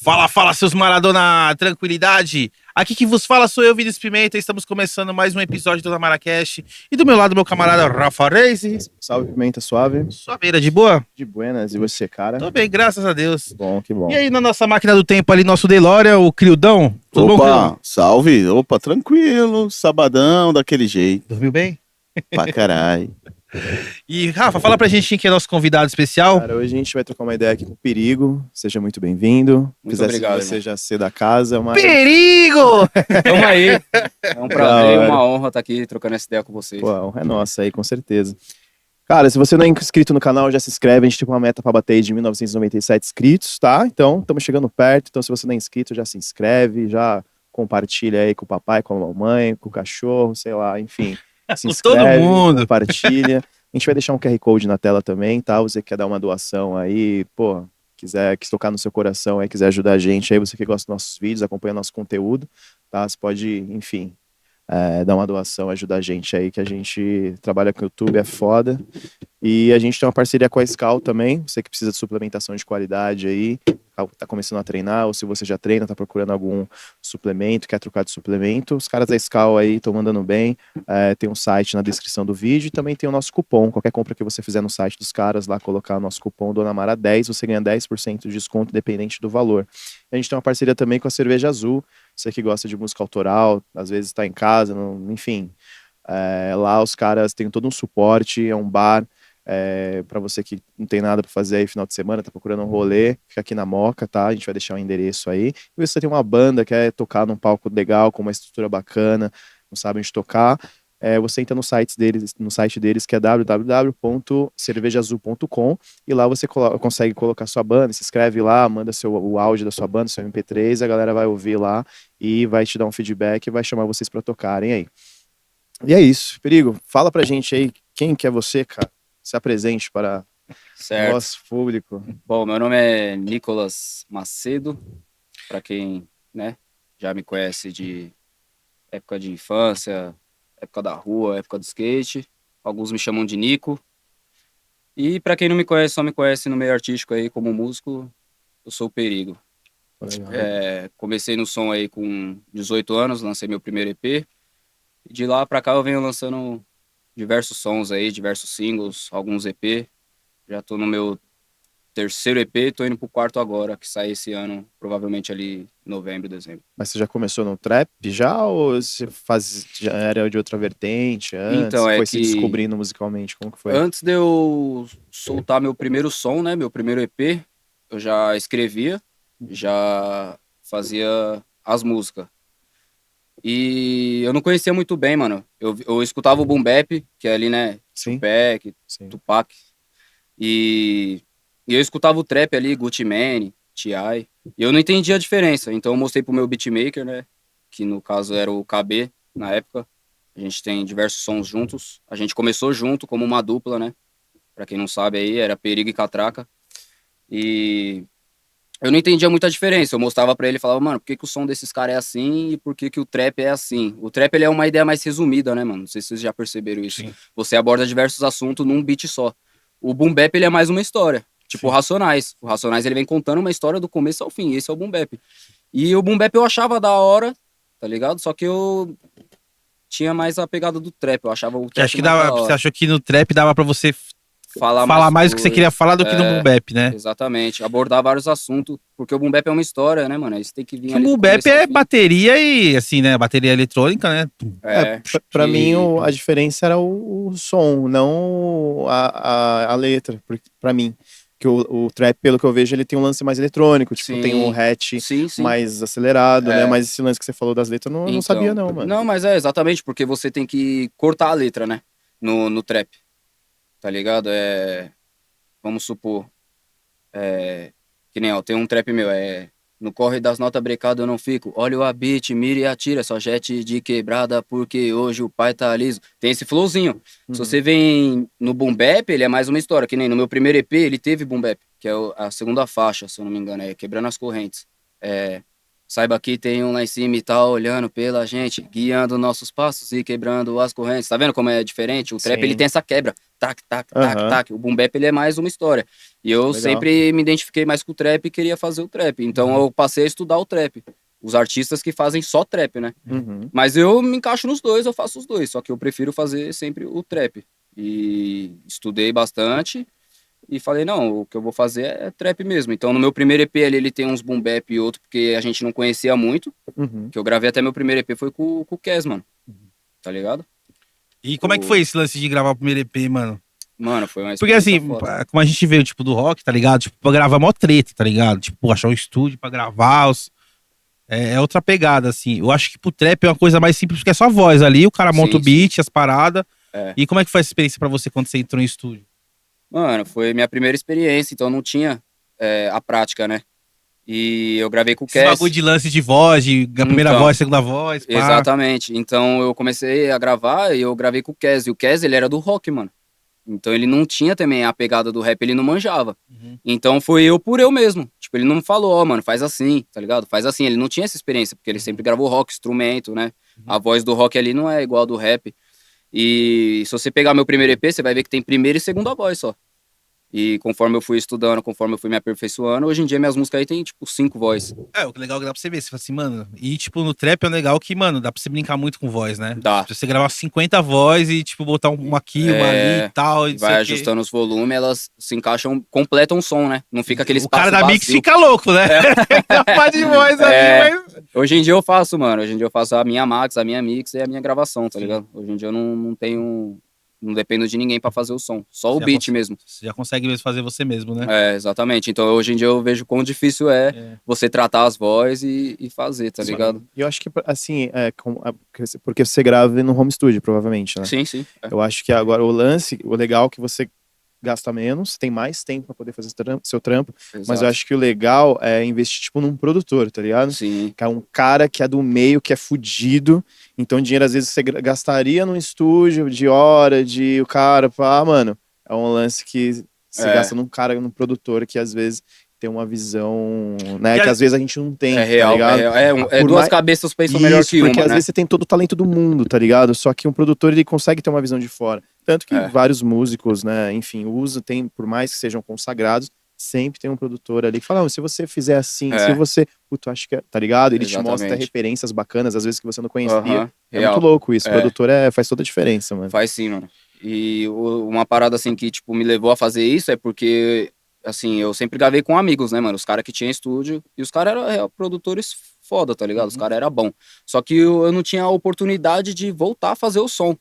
Fala, fala, seus Maradona, tranquilidade. Aqui que vos fala sou eu, Vinícius Pimenta. Estamos começando mais um episódio do Tamaracast. E do meu lado, meu camarada Rafa Reis. Salve, Pimenta Suave. Sua beira de boa? De buenas. E você, cara? Tô bem, graças a Deus. Que bom, que bom. E aí, na nossa máquina do tempo ali, nosso DeLorean, o Crildão. Tudo bom, Opa, Crildão? salve. Opa, tranquilo. Sabadão, daquele jeito. Dormiu bem? Pra caralho. E, Rafa, fala pra gente quem que é nosso convidado especial. Cara, hoje a gente vai trocar uma ideia aqui com o Perigo. Seja muito bem-vindo. Muito obrigado, Você já ser da casa, mas... Perigo! Tamo aí. É um prazer e Da hora. uma honra estar aqui trocando essa ideia com vocês. Pô, a honra é nossa aí, com certeza. Cara, se você não é inscrito no canal, já se inscreve. A gente tem uma meta pra bater aí de 1997 inscritos, tá? Então, estamos chegando perto. Então, se você não é inscrito, já se inscreve, já compartilha aí com o papai, com a mamãe, com o cachorro, sei lá, enfim. Se Com todo inscreve, mundo. compartilha. A gente vai deixar um QR Code na tela também, tá? Você quer dar uma doação aí, pô, quis tocar no seu coração aí, quiser ajudar a gente aí, você que gosta dos nossos vídeos, acompanha nosso conteúdo, tá? Você pode, enfim, dar uma doação, ajudar a gente aí, que a gente trabalha com o YouTube, é foda. E a gente tem uma parceria com a Skol também, você que precisa de suplementação de qualidade aí, tá começando a treinar, ou se você já treina, tá procurando algum suplemento, quer trocar de suplemento, os caras da Skol aí estão mandando bem. Tem um site na descrição do vídeo e também tem o nosso cupom. Qualquer compra que você fizer no site dos caras lá, colocar o nosso cupom DONAMARA10, você ganha 10% de desconto independente do valor. A gente tem uma parceria também com a Cerveja Azul, você que gosta de música autoral, às vezes está em casa, enfim. Lá os caras têm todo um suporte, é um bar. Para você que não tem nada para fazer aí final de semana, tá procurando um rolê, fica aqui na Moca, tá? A gente vai deixar o endereço aí. E você tem uma banda, quer tocar num palco legal, com uma estrutura bacana, não sabe onde tocar, você entra no site deles, que é www.cervejaazul.com, e lá você consegue colocar sua banda, se inscreve lá, manda o áudio da sua banda, seu MP3, a galera vai ouvir lá e vai te dar um feedback e vai chamar vocês para tocarem aí. E é isso. Perigo, fala pra gente aí, quem que é você, cara? Se apresente para o Certo. nosso público. Bom, meu nome é Nicolas Macedo, para quem, né, já me conhece de época de infância, época da rua, época do skate. Alguns me chamam de Nico. E para quem não me conhece, só me conhece no meio artístico aí como músico, eu sou o Perigo. Comecei no som aí com 18 anos, lancei meu primeiro EP. E de lá para cá eu venho lançando diversos sons aí, diversos singles, alguns EP. Já tô no meu terceiro EP, tô indo pro quarto agora, que sai esse ano, provavelmente ali em novembro, dezembro. Mas você já começou no trap já, ou você já era de outra vertente antes? Então, Foi se descobrindo musicalmente? Como que foi? Antes de eu soltar meu primeiro som, né, meu primeiro EP, eu já escrevia, já fazia as músicas. E eu não conhecia muito bem, mano. Eu escutava o Boom Bap, que é ali, né, Sim. Tupac, Sim. Tupac. E eu escutava o trap ali, Gucci Mane, T.I. E eu não entendia a diferença. Então eu mostrei pro meu beatmaker, né? Que no caso era o KB, na época. A gente tem diversos sons juntos. A gente começou junto como uma dupla, né? Pra quem não sabe aí, era Perigo e Catraca. E eu não entendia muita diferença. Eu mostrava pra ele e falava, mano, por que o som desses caras é assim e por que o trap é assim? O trap, ele é uma ideia mais resumida, né, mano? Não sei se vocês já perceberam isso. Sim. Você aborda diversos assuntos num beat só. O Boom Bap, ele é mais uma história. Tipo o Racionais. O Racionais, ele vem contando uma história do começo ao fim. Esse é o Boom Bap. E o Boom Bap eu achava da hora, tá ligado? Só que eu tinha mais a pegada do trap. Eu achava o Que trap acho que mais da dava, você hora. achou que no trap dava pra você Falar mais o que você queria falar do que no Boom Bap, né? Exatamente. Abordar vários assuntos. Porque o Boom Bap é uma história, né, mano? Aí você tem que vir Que o ali do Boom Bap começo ao é fim. bateria e, assim, né? Bateria eletrônica, né? Pra que- mim, a diferença era o som, não a letra, pra mim. Que o trap, pelo que eu vejo, ele tem um lance mais eletrônico, tipo, Sim. tem um hatch Sim, sim. mais acelerado, né? É. Mas esse lance que você falou das letras, eu não sabia não, mano. Não, mas é exatamente, porque você tem que cortar a letra, né? No trap. Tá ligado? Vamos supor. Que nem, ó, tem um trap meu, no corre das notas brecado eu não fico. Olha o beat, mira e atira, só jet de quebrada, porque hoje o pai tá liso. Tem esse flowzinho. Se você vem no Boom Bap, ele é mais uma história. Que nem no meu primeiro EP, ele teve Boom Bap, que é a segunda faixa, se eu não me engano, é Quebrando as Correntes. Saiba que tem um lá em cima e tá olhando pela gente, guiando nossos passos e quebrando as correntes. Tá vendo como é diferente? O trap, Sim. ele tem essa quebra. Tac, tac, tac, Aham. tac. O boom bap, ele é mais uma história. E eu Legal. sempre me identifiquei mais com o trap e queria fazer o trap. Então eu passei a estudar o trap. Os artistas que fazem só trap, né? Uhum. Mas eu me encaixo nos dois, eu faço os dois. Só que eu prefiro fazer sempre o trap. E estudei bastante e falei, não, o que eu vou fazer é trap mesmo. Então no meu primeiro EP ali, ele tem uns boom bap e outro, porque a gente não conhecia muito. Uhum. Que eu gravei até meu primeiro EP foi com o Kes, mano. Tá ligado? E como é que foi esse lance de gravar o primeiro EP, mano? Mano, foi uma Porque experiência assim, foda. como a gente veio, tipo, do rock, tá ligado? Tipo, pra gravar mó treta, tá ligado? Tipo, achar um estúdio pra gravar os... É outra pegada, assim. Eu acho que pro trap é uma coisa mais simples, porque é só a voz ali, o cara monta Sim, o beat, as paradas. É. E como é que foi essa experiência pra você quando você entrou em estúdio? Mano, foi minha primeira experiência, então não tinha a prática, né? E eu gravei com o Esse Kes. bagulho de lance de voz, de a primeira Então, voz, segunda voz, pá. Exatamente. Então eu comecei a gravar e eu gravei com o Kes. E o Kes, ele era do rock, mano. Então ele não tinha também a pegada do rap, ele não manjava. Uhum. Então foi eu por eu mesmo. Tipo, ele não falou, ó, mano, faz assim, tá ligado? Faz assim. Ele não tinha essa experiência, porque ele sempre gravou rock, instrumento, né? A voz do rock ali não é igual a do rap. E se você pegar meu primeiro EP, você vai ver que tem primeira e segunda voz só. E conforme eu fui estudando, conforme eu fui me aperfeiçoando, hoje em dia minhas músicas aí tem, tipo, 5 vozes. É, o legal que dá pra você ver, você fala assim, mano, e tipo, no trap é legal que, mano, dá pra você brincar muito com voz, né? Dá. Se você gravar 50 vozes e, tipo, botar uma aqui, uma ali e tal, e E não vai sei o quê. ajustando os volumes, elas se encaixam, completam o som, né? Não fica aquele O espaço cara da mix vazio. fica louco, né? Faz de voz É. ali, mas... Hoje em dia eu faço, mano. Hoje em dia eu faço a minha max, a minha mix e a minha gravação, tá Sim. ligado? Hoje em dia eu não tenho... Não dependo de ninguém pra fazer o som. Só o Já beat cons- mesmo. Você já consegue mesmo fazer você mesmo, né? É, exatamente. Então hoje em dia eu vejo quão difícil é você tratar as vozes e fazer, tá Sim. ligado? E eu acho que, assim, porque você grava no home studio, provavelmente, né? Sim, sim. É. Eu acho que agora o legal é que você gasta menos, tem mais tempo pra poder fazer seu trampo, mas Exato. eu acho que o legal é investir, tipo, num produtor, tá ligado? Sim. Que é um cara que é do meio, que é fudido, então dinheiro às vezes você gastaria num estúdio de hora, de o cara, mano, é um lance que você gasta num cara, num produtor que às vezes tem uma visão, né, que às vezes a gente não tem, É real, tá ligado? é real. É Por duas mais- cabeças pensam melhor Isso, que porque uma, às né? vezes você tem todo o talento do mundo, tá ligado? Só que um produtor, ele consegue ter uma visão de fora. Tanto que vários músicos, né, enfim, tem, por mais que sejam consagrados, sempre tem um produtor ali que fala, se você fizer assim, se você, puto, acho que é, tá ligado? Ele te mostra até Exatamente. referências bacanas, às vezes que você não conhecia. Aham, É real. muito louco isso, o É. produtor faz toda a diferença, mano. Faz sim, mano. E uma parada assim que, tipo, me levou a fazer isso é porque, assim, eu sempre gravei com amigos, né, mano? Os caras que tinham estúdio. E os caras eram produtores foda, tá ligado? Os caras eram bons. Só que eu não tinha a oportunidade de voltar a fazer o som.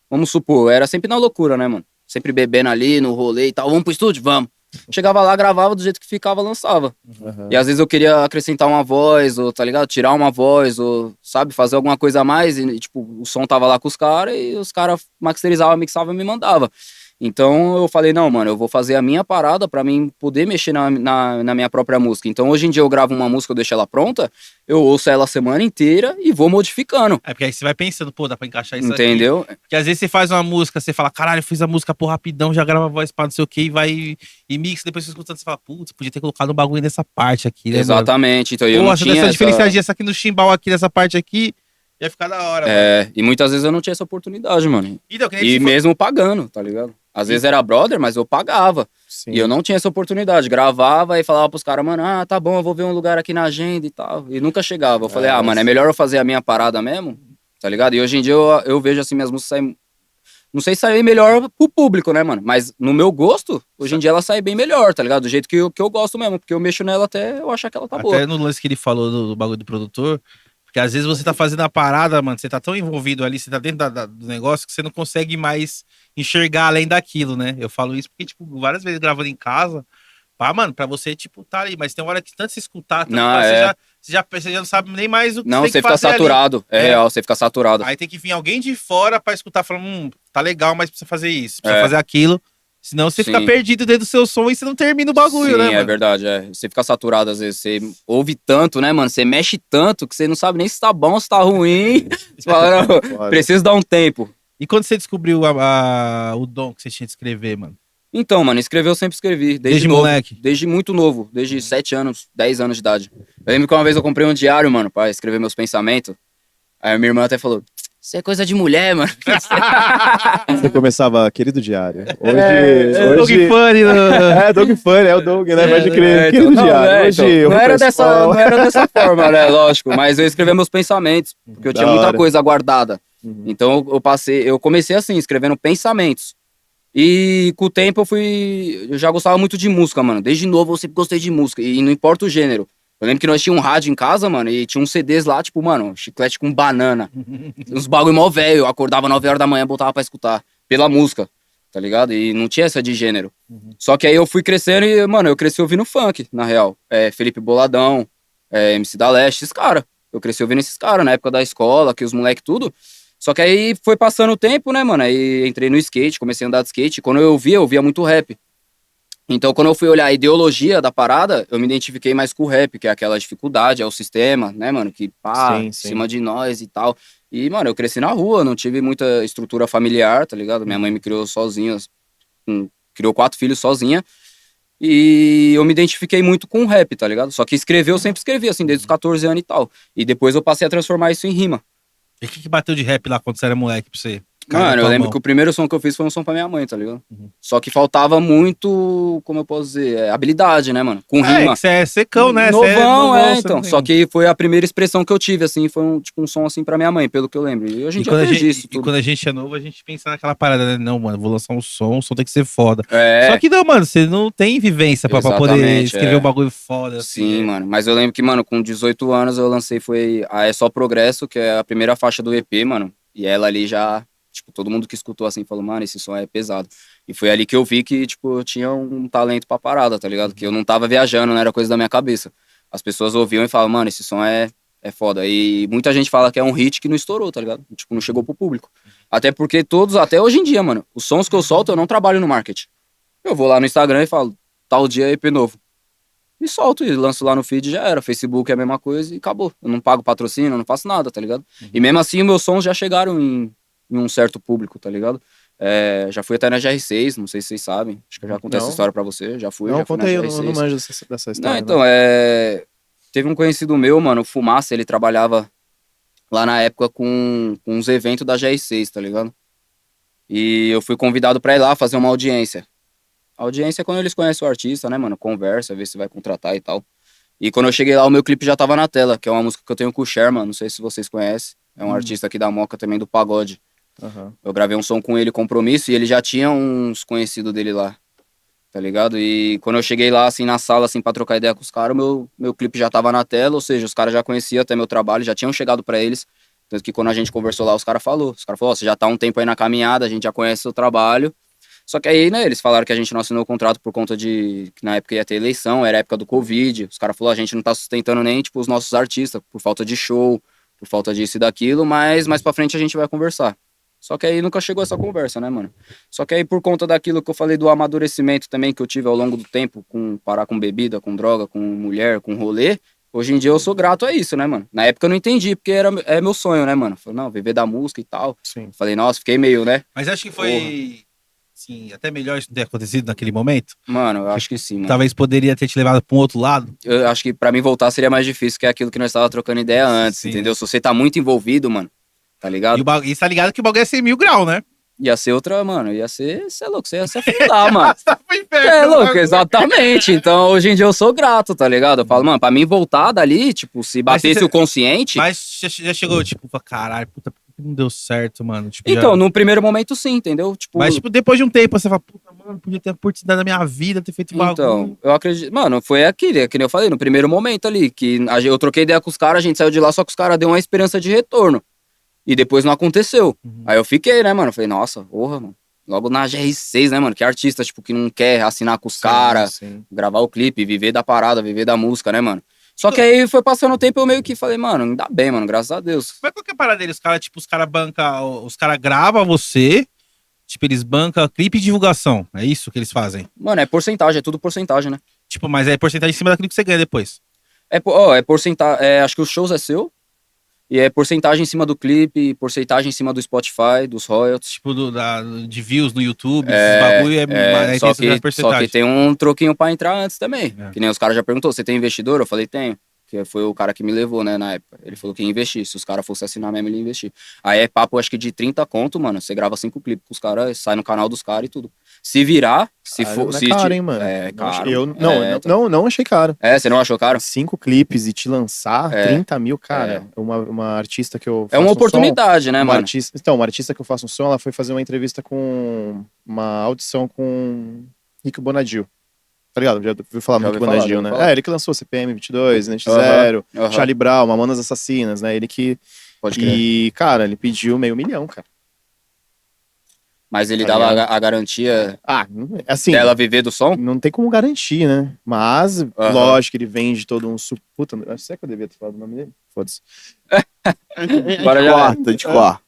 Vamos supor, eu era sempre na loucura, né, mano? Sempre bebendo ali no rolê e tal. Vamos pro estúdio? Vamos. Chegava lá, gravava do jeito que ficava, lançava. Uhum. E às vezes eu queria acrescentar uma voz, ou, tá ligado? Tirar uma voz, ou, sabe? Fazer alguma coisa a mais. E, tipo, o som tava lá com os caras e os caras masterizavam, mixavam e me mandavam. Então eu falei, não, mano, eu vou fazer a minha parada pra mim poder mexer na minha própria música. Então hoje em dia eu gravo uma música, eu deixo ela pronta, eu ouço ela a semana inteira e vou modificando. É porque aí você vai pensando, pô, dá pra encaixar isso aqui. Entendeu? Porque às vezes você faz uma música, você fala, caralho, eu fiz a música por rapidão, já grava a voz pra não sei o que, e vai e mixa, depois você escutando, você fala, putz, podia ter colocado um bagulho nessa parte aqui, né, Exatamente. Então eu mano? não Pô, se tinha dessa essa... diferenciadinha essa aqui no chimbal aqui, nessa parte aqui, ia ficar da hora, mano. É, e muitas vezes eu não tinha essa oportunidade, mano. Então, que nem E você mesmo pagando, tá ligado? Às vezes era brother, mas eu pagava. Sim. E eu não tinha essa oportunidade. Gravava e falava pros caras, mano, tá bom, eu vou ver um lugar aqui na agenda e tal. E nunca chegava. Eu falei, mano, é melhor eu fazer a minha parada mesmo, tá ligado? E hoje em dia eu vejo assim, minhas músicas saem. Não sei se sair melhor pro público, né, mano? Mas no meu gosto, hoje em dia ela sai bem melhor, tá ligado? Do jeito que eu gosto mesmo. Porque eu mexo nela até eu achar que ela tá boa. Até no lance que ele falou do bagulho do produtor, porque às vezes você tá fazendo a parada, mano, você tá tão envolvido ali, você tá dentro do negócio que você não consegue mais enxergar além daquilo, né? Eu falo isso porque, tipo, várias vezes gravando em casa, pá, mano, pra você, tipo, tá ali, mas tem uma hora que tanto se escutar, tanto Não, você já não sabe nem mais o que Não, você tem você que fica fazer ali. saturado. É real, você fica saturado. Aí tem que vir alguém de fora pra escutar, falando, tá legal, mas precisa fazer isso, precisa É. fazer aquilo. Senão você fica Sim. perdido dentro do seu som e você não termina o bagulho, Sim, né, é mano? verdade, Você fica saturado às vezes, você ouve tanto, né, mano? Você mexe tanto que você não sabe nem se tá bom, se tá ruim. Você fala, não, Foda. preciso dar um tempo. E quando você descobriu o dom que você tinha de escrever, mano? Então, mano, escrever eu sempre escrevi. Desde novo, moleque? Desde muito novo. Desde 7 anos, 10 anos de idade. Eu lembro que uma vez eu comprei um diário, mano, pra escrever meus pensamentos. Aí a minha irmã até falou, isso é coisa de mulher, mano. Você começava, querido diário. Dog Hoje... Funny. É, Dog Funny, é o Dog, né? Pode crer. Querido Não, diário. Hoje eu não fui era pra escola. não era dessa forma, né? Lógico. Mas eu escrevia meus pensamentos, porque eu Da tinha muita hora. coisa guardada. Uhum. Então eu comecei assim, escrevendo pensamentos. E com o tempo eu já gostava muito de música, mano. Desde novo eu sempre gostei de música, e não importa o gênero. Eu lembro que nós tínhamos um rádio em casa, mano, e tinha uns CDs lá, tipo, mano, chiclete com banana. Uns bagulho mó velho. Eu acordava 9 horas da manhã, botava pra escutar. Pela música, tá ligado? E não tinha essa de gênero. Só que aí eu fui crescendo e, mano, eu cresci ouvindo funk, na real. Felipe Boladão, MC da Leste, esses caras. Eu cresci ouvindo esses caras na época da escola, que os moleques tudo. Só que aí foi passando o tempo, né, mano? Aí entrei no skate, comecei a andar de skate. Quando eu via muito rap. Então, quando eu fui olhar a ideologia da parada, eu me identifiquei mais com o rap, que é aquela dificuldade, é o sistema, né, mano? Que pá, Sim, em sim. cima de nós e tal. E, mano, eu cresci na rua, não tive muita estrutura familiar, tá ligado? Minha mãe me criou sozinha, criou 4 filhos sozinha. E eu me identifiquei muito com o rap, tá ligado? Só que escrever eu sempre escrevi, assim, desde os 14 anos e tal. E depois eu passei a transformar isso em rima. E o que bateu de rap lá quando você era moleque pra você? Caiu na Mano, eu tua lembro mão. que o primeiro som que eu fiz foi um som pra minha mãe, tá ligado? Uhum. Só que faltava muito, como eu posso dizer, habilidade, né, mano? Com É, rima. que você é secão, né? Você Novão, você então. não tem- Só que foi a primeira expressão que eu tive, assim, foi um som assim pra minha mãe, pelo que eu lembro. E hoje em E dia quando, eu a perdi gente, isso e tudo. quando a gente é novo, a gente pensa naquela parada, né? Não, mano, vou lançar o som tem que ser foda. É, Só que não, mano, você não tem vivência pra poder Exatamente, escrever um é. bagulho foda, assim. sim, mano. Mas eu lembro que, mano, com 18 anos eu lancei, foi a É Só Progresso, que é a primeira faixa do EP, mano. E ela ali já, tipo, todo mundo que escutou assim falou, mano, esse som é pesado. E foi ali que eu vi que, tipo, eu tinha um talento pra parada, tá ligado? Que eu não tava viajando, não era coisa da minha cabeça. As pessoas ouviam e falavam, mano, esse som é foda. E muita gente fala que é um hit que não estourou, tá ligado? Tipo, não chegou pro público. Até porque todos, até hoje em dia, mano, os sons que eu solto, eu não trabalho no marketing. Eu vou lá no Instagram e falo, tal dia é EP novo. E solto e lanço lá no feed e já era. Facebook é a mesma coisa e acabou. Eu não pago patrocínio, eu não faço nada, tá ligado? E mesmo assim, meus sons já chegaram em um certo público, tá ligado? Já fui até na GR6, não sei se vocês sabem. Acho que eu já contei essa Não. história pra você. Já fui Não, na conta aí, eu GR6. não manjo dessa Não, história. então, teve um conhecido meu, mano, o Fumaça, ele trabalhava lá na época com uns eventos da GR6, tá ligado? E eu fui convidado pra ir lá fazer uma audiência. A audiência é quando eles conhecem o artista, né, mano? Conversa, vê se vai contratar e tal. E quando eu cheguei lá, o meu clipe já tava na tela, que é uma música que eu tenho com o Sherman, não sei se vocês conhecem. É um artista aqui da Moca também, do pagode. Aham. Eu gravei um som com ele, Compromisso, e ele já tinha uns conhecidos dele lá, tá ligado? E quando eu cheguei lá, assim, na sala, assim, pra trocar ideia com os caras, meu clipe já tava na tela, ou seja, os caras já conheciam até meu trabalho, já tinham chegado pra eles. Tanto que quando a gente conversou lá, os caras falaram, ó, você já tá há um tempo aí na caminhada, a gente já conhece o seu trabalho. Só que aí, né, eles falaram que a gente não assinou o contrato por conta de que na época ia ter eleição, era a época do Covid. Os caras falaram, a gente não tá sustentando nem, tipo, os nossos artistas, por falta de show, por falta disso e daquilo, mas mais pra frente a gente vai conversar. Só que aí nunca chegou essa conversa, né, mano? Só que aí por conta daquilo que eu falei do amadurecimento também que eu tive ao longo do tempo, com parar com bebida, com droga, com mulher, com rolê, hoje em dia eu sou grato a isso, né, mano? Na época eu não entendi, porque é meu sonho, né, mano? Falei, não, viver da música e tal. Sim. Falei, nossa, fiquei meio, né? Mas acho que foi, sim, até melhor isso não ter acontecido naquele momento. Mano, eu acho que sim, mano. Talvez poderia ter te levado pra um outro lado. Eu acho que pra mim voltar seria mais difícil que aquilo que nós tava trocando ideia antes, Sim. entendeu? Se você tá muito envolvido, mano, tá ligado? E tá ligado que o bagulho é 100 mil graus, né? Ia ser outra, mano, cê é louco, você ia se afundar, mano. Tá pro inferno, Cê é louco, bagulho. exatamente. Então, hoje em dia eu sou grato, tá ligado? Eu falo, mano, pra mim voltar dali, tipo, se Mas batesse você- o consciente... Mas já chegou, tipo, caralho, puta, por que não deu certo, mano? Tipo, Então, já... num primeiro momento sim, entendeu? Tipo, Mas, tipo, depois de um tempo, você fala, puta, mano, podia ter a oportunidade da minha vida, ter feito bagulho. então, eu acredito... Mano, foi aquilo, que nem eu falei, no primeiro momento ali, que eu troquei ideia com os caras, a gente saiu de lá, só que os caras deu uma esperança de retorno. E depois não aconteceu. Uhum. Aí eu fiquei, né, mano? Falei, nossa, porra, mano. Logo na GR6, né, mano? Que artista, tipo, que não quer assinar com os caras, Sim. gravar o clipe, viver da parada, viver da música, né, mano? Só que aí foi passando o tempo, eu meio que falei, mano, ainda bem, mano, graças a Deus. Mas qual que é a parada deles? Os caras bancam, os caras gravam você, tipo, eles bancam clipe e divulgação. É isso que eles fazem. Mano, é porcentagem, é tudo porcentagem, né? Tipo, mas é porcentagem em cima daquilo que você ganha depois. É porcentagem, acho que os shows é seu. E é porcentagem em cima do clipe, porcentagem em cima do Spotify, dos royalties. Tipo, de views no YouTube, esses bagulho, aí tem essas Só que porcentagens. tem um troquinho pra entrar antes também. É. Que nem os caras já perguntou, você tem investidor? Eu falei, tenho. Que foi o cara que me levou, né, na época. Ele falou que ia investir. Se os caras fossem assinar mesmo, ele ia investir. Aí é papo, acho que de 30 conto, mano. Você grava 5 clipes com os caras, sai no canal dos caras e tudo. Se virar, se Cara, for... não é se caro, ti- hein, mano? É Não achei- caro. Eu, não, É, não achei caro. você não achou caro? 5 clipes e te lançar É. 30 mil, cara. Uma artista que eu É faço uma um som, oportunidade, né, mano? uma artista que eu faço um som, ela foi fazer uma entrevista com uma audição com Rico Bonadil. Tá ligado? Já ouviu falar Já muito ouvi falar, Bonadil, já né? ouvi falar. Ele que lançou CPM 22, Net Aham, Zero, aham. Charlie Brown, Mamonas Assassinas, né? Ele que. Pode crer. E, cara, ele pediu $500 mil, cara. Mas ele Tá dava ligado? a garantia Ah, assim. dela viver do som? Não tem como garantir, né? Mas, lógico, ele vende todo um. Puta, será que eu devia ter falado o nome dele? Foda-se. Agora já é. Corta, de corta.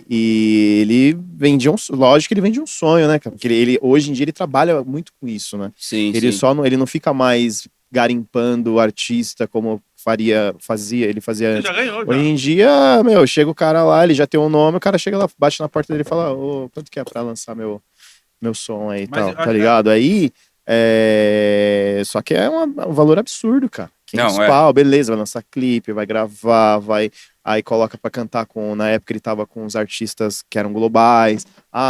E ele vendia lógico que ele vende um sonho, né, cara? Porque hoje em dia ele trabalha muito com isso, né? Sim, Ele sim. só não, ele não fica mais garimpando o artista como ele fazia Você antes. já ganhou, já. Hoje em dia, meu, chega o cara lá, ele já tem um nome, o cara chega lá, bate na porta dele e fala, ô, quanto que é pra lançar meu som aí e Mas tal, eu tá acho que- ligado? Aí, só que é um valor absurdo, cara. 500 Não, é. pau, beleza, vai lançar clipe, vai gravar, aí coloca pra cantar na época ele tava com os artistas que eram globais,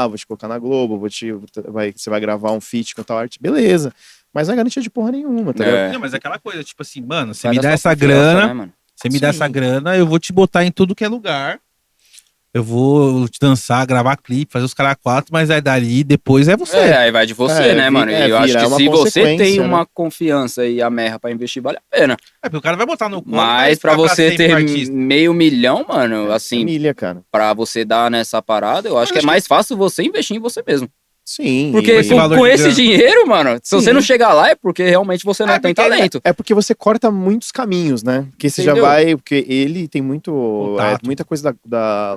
vou te colocar na Globo, você vai gravar um feat com tal arte, beleza. Mas não é garantia de porra nenhuma, tá ligado? Não, mas é aquela coisa, tipo assim, mano, você Vai me da dá sua essa confiança, grana, né, mano? você me dá Sim. essa grana, eu vou te botar em tudo que é lugar. Eu vou te dançar, gravar clipe, fazer os caras quatro, mas aí dali depois é você. Aí vai de você, né, mano? E eu acho vira que uma se você tem consequência, né? uma confiança e a merra pra investir, vale a pena. Porque o cara vai botar no colo, Mas pra ficar você sempre ter com o artista. $500 mil, mano, assim, Família, cara. pra você dar nessa parada, eu acho que é mais fácil você investir em você mesmo. Sim. Porque esse valor com de esse grana. dinheiro, mano, se você Sim. não chegar lá é porque realmente você não tem talento. É porque você corta muitos caminhos, né? Porque você Entendeu? já vai. Porque ele tem Contato. muita coisa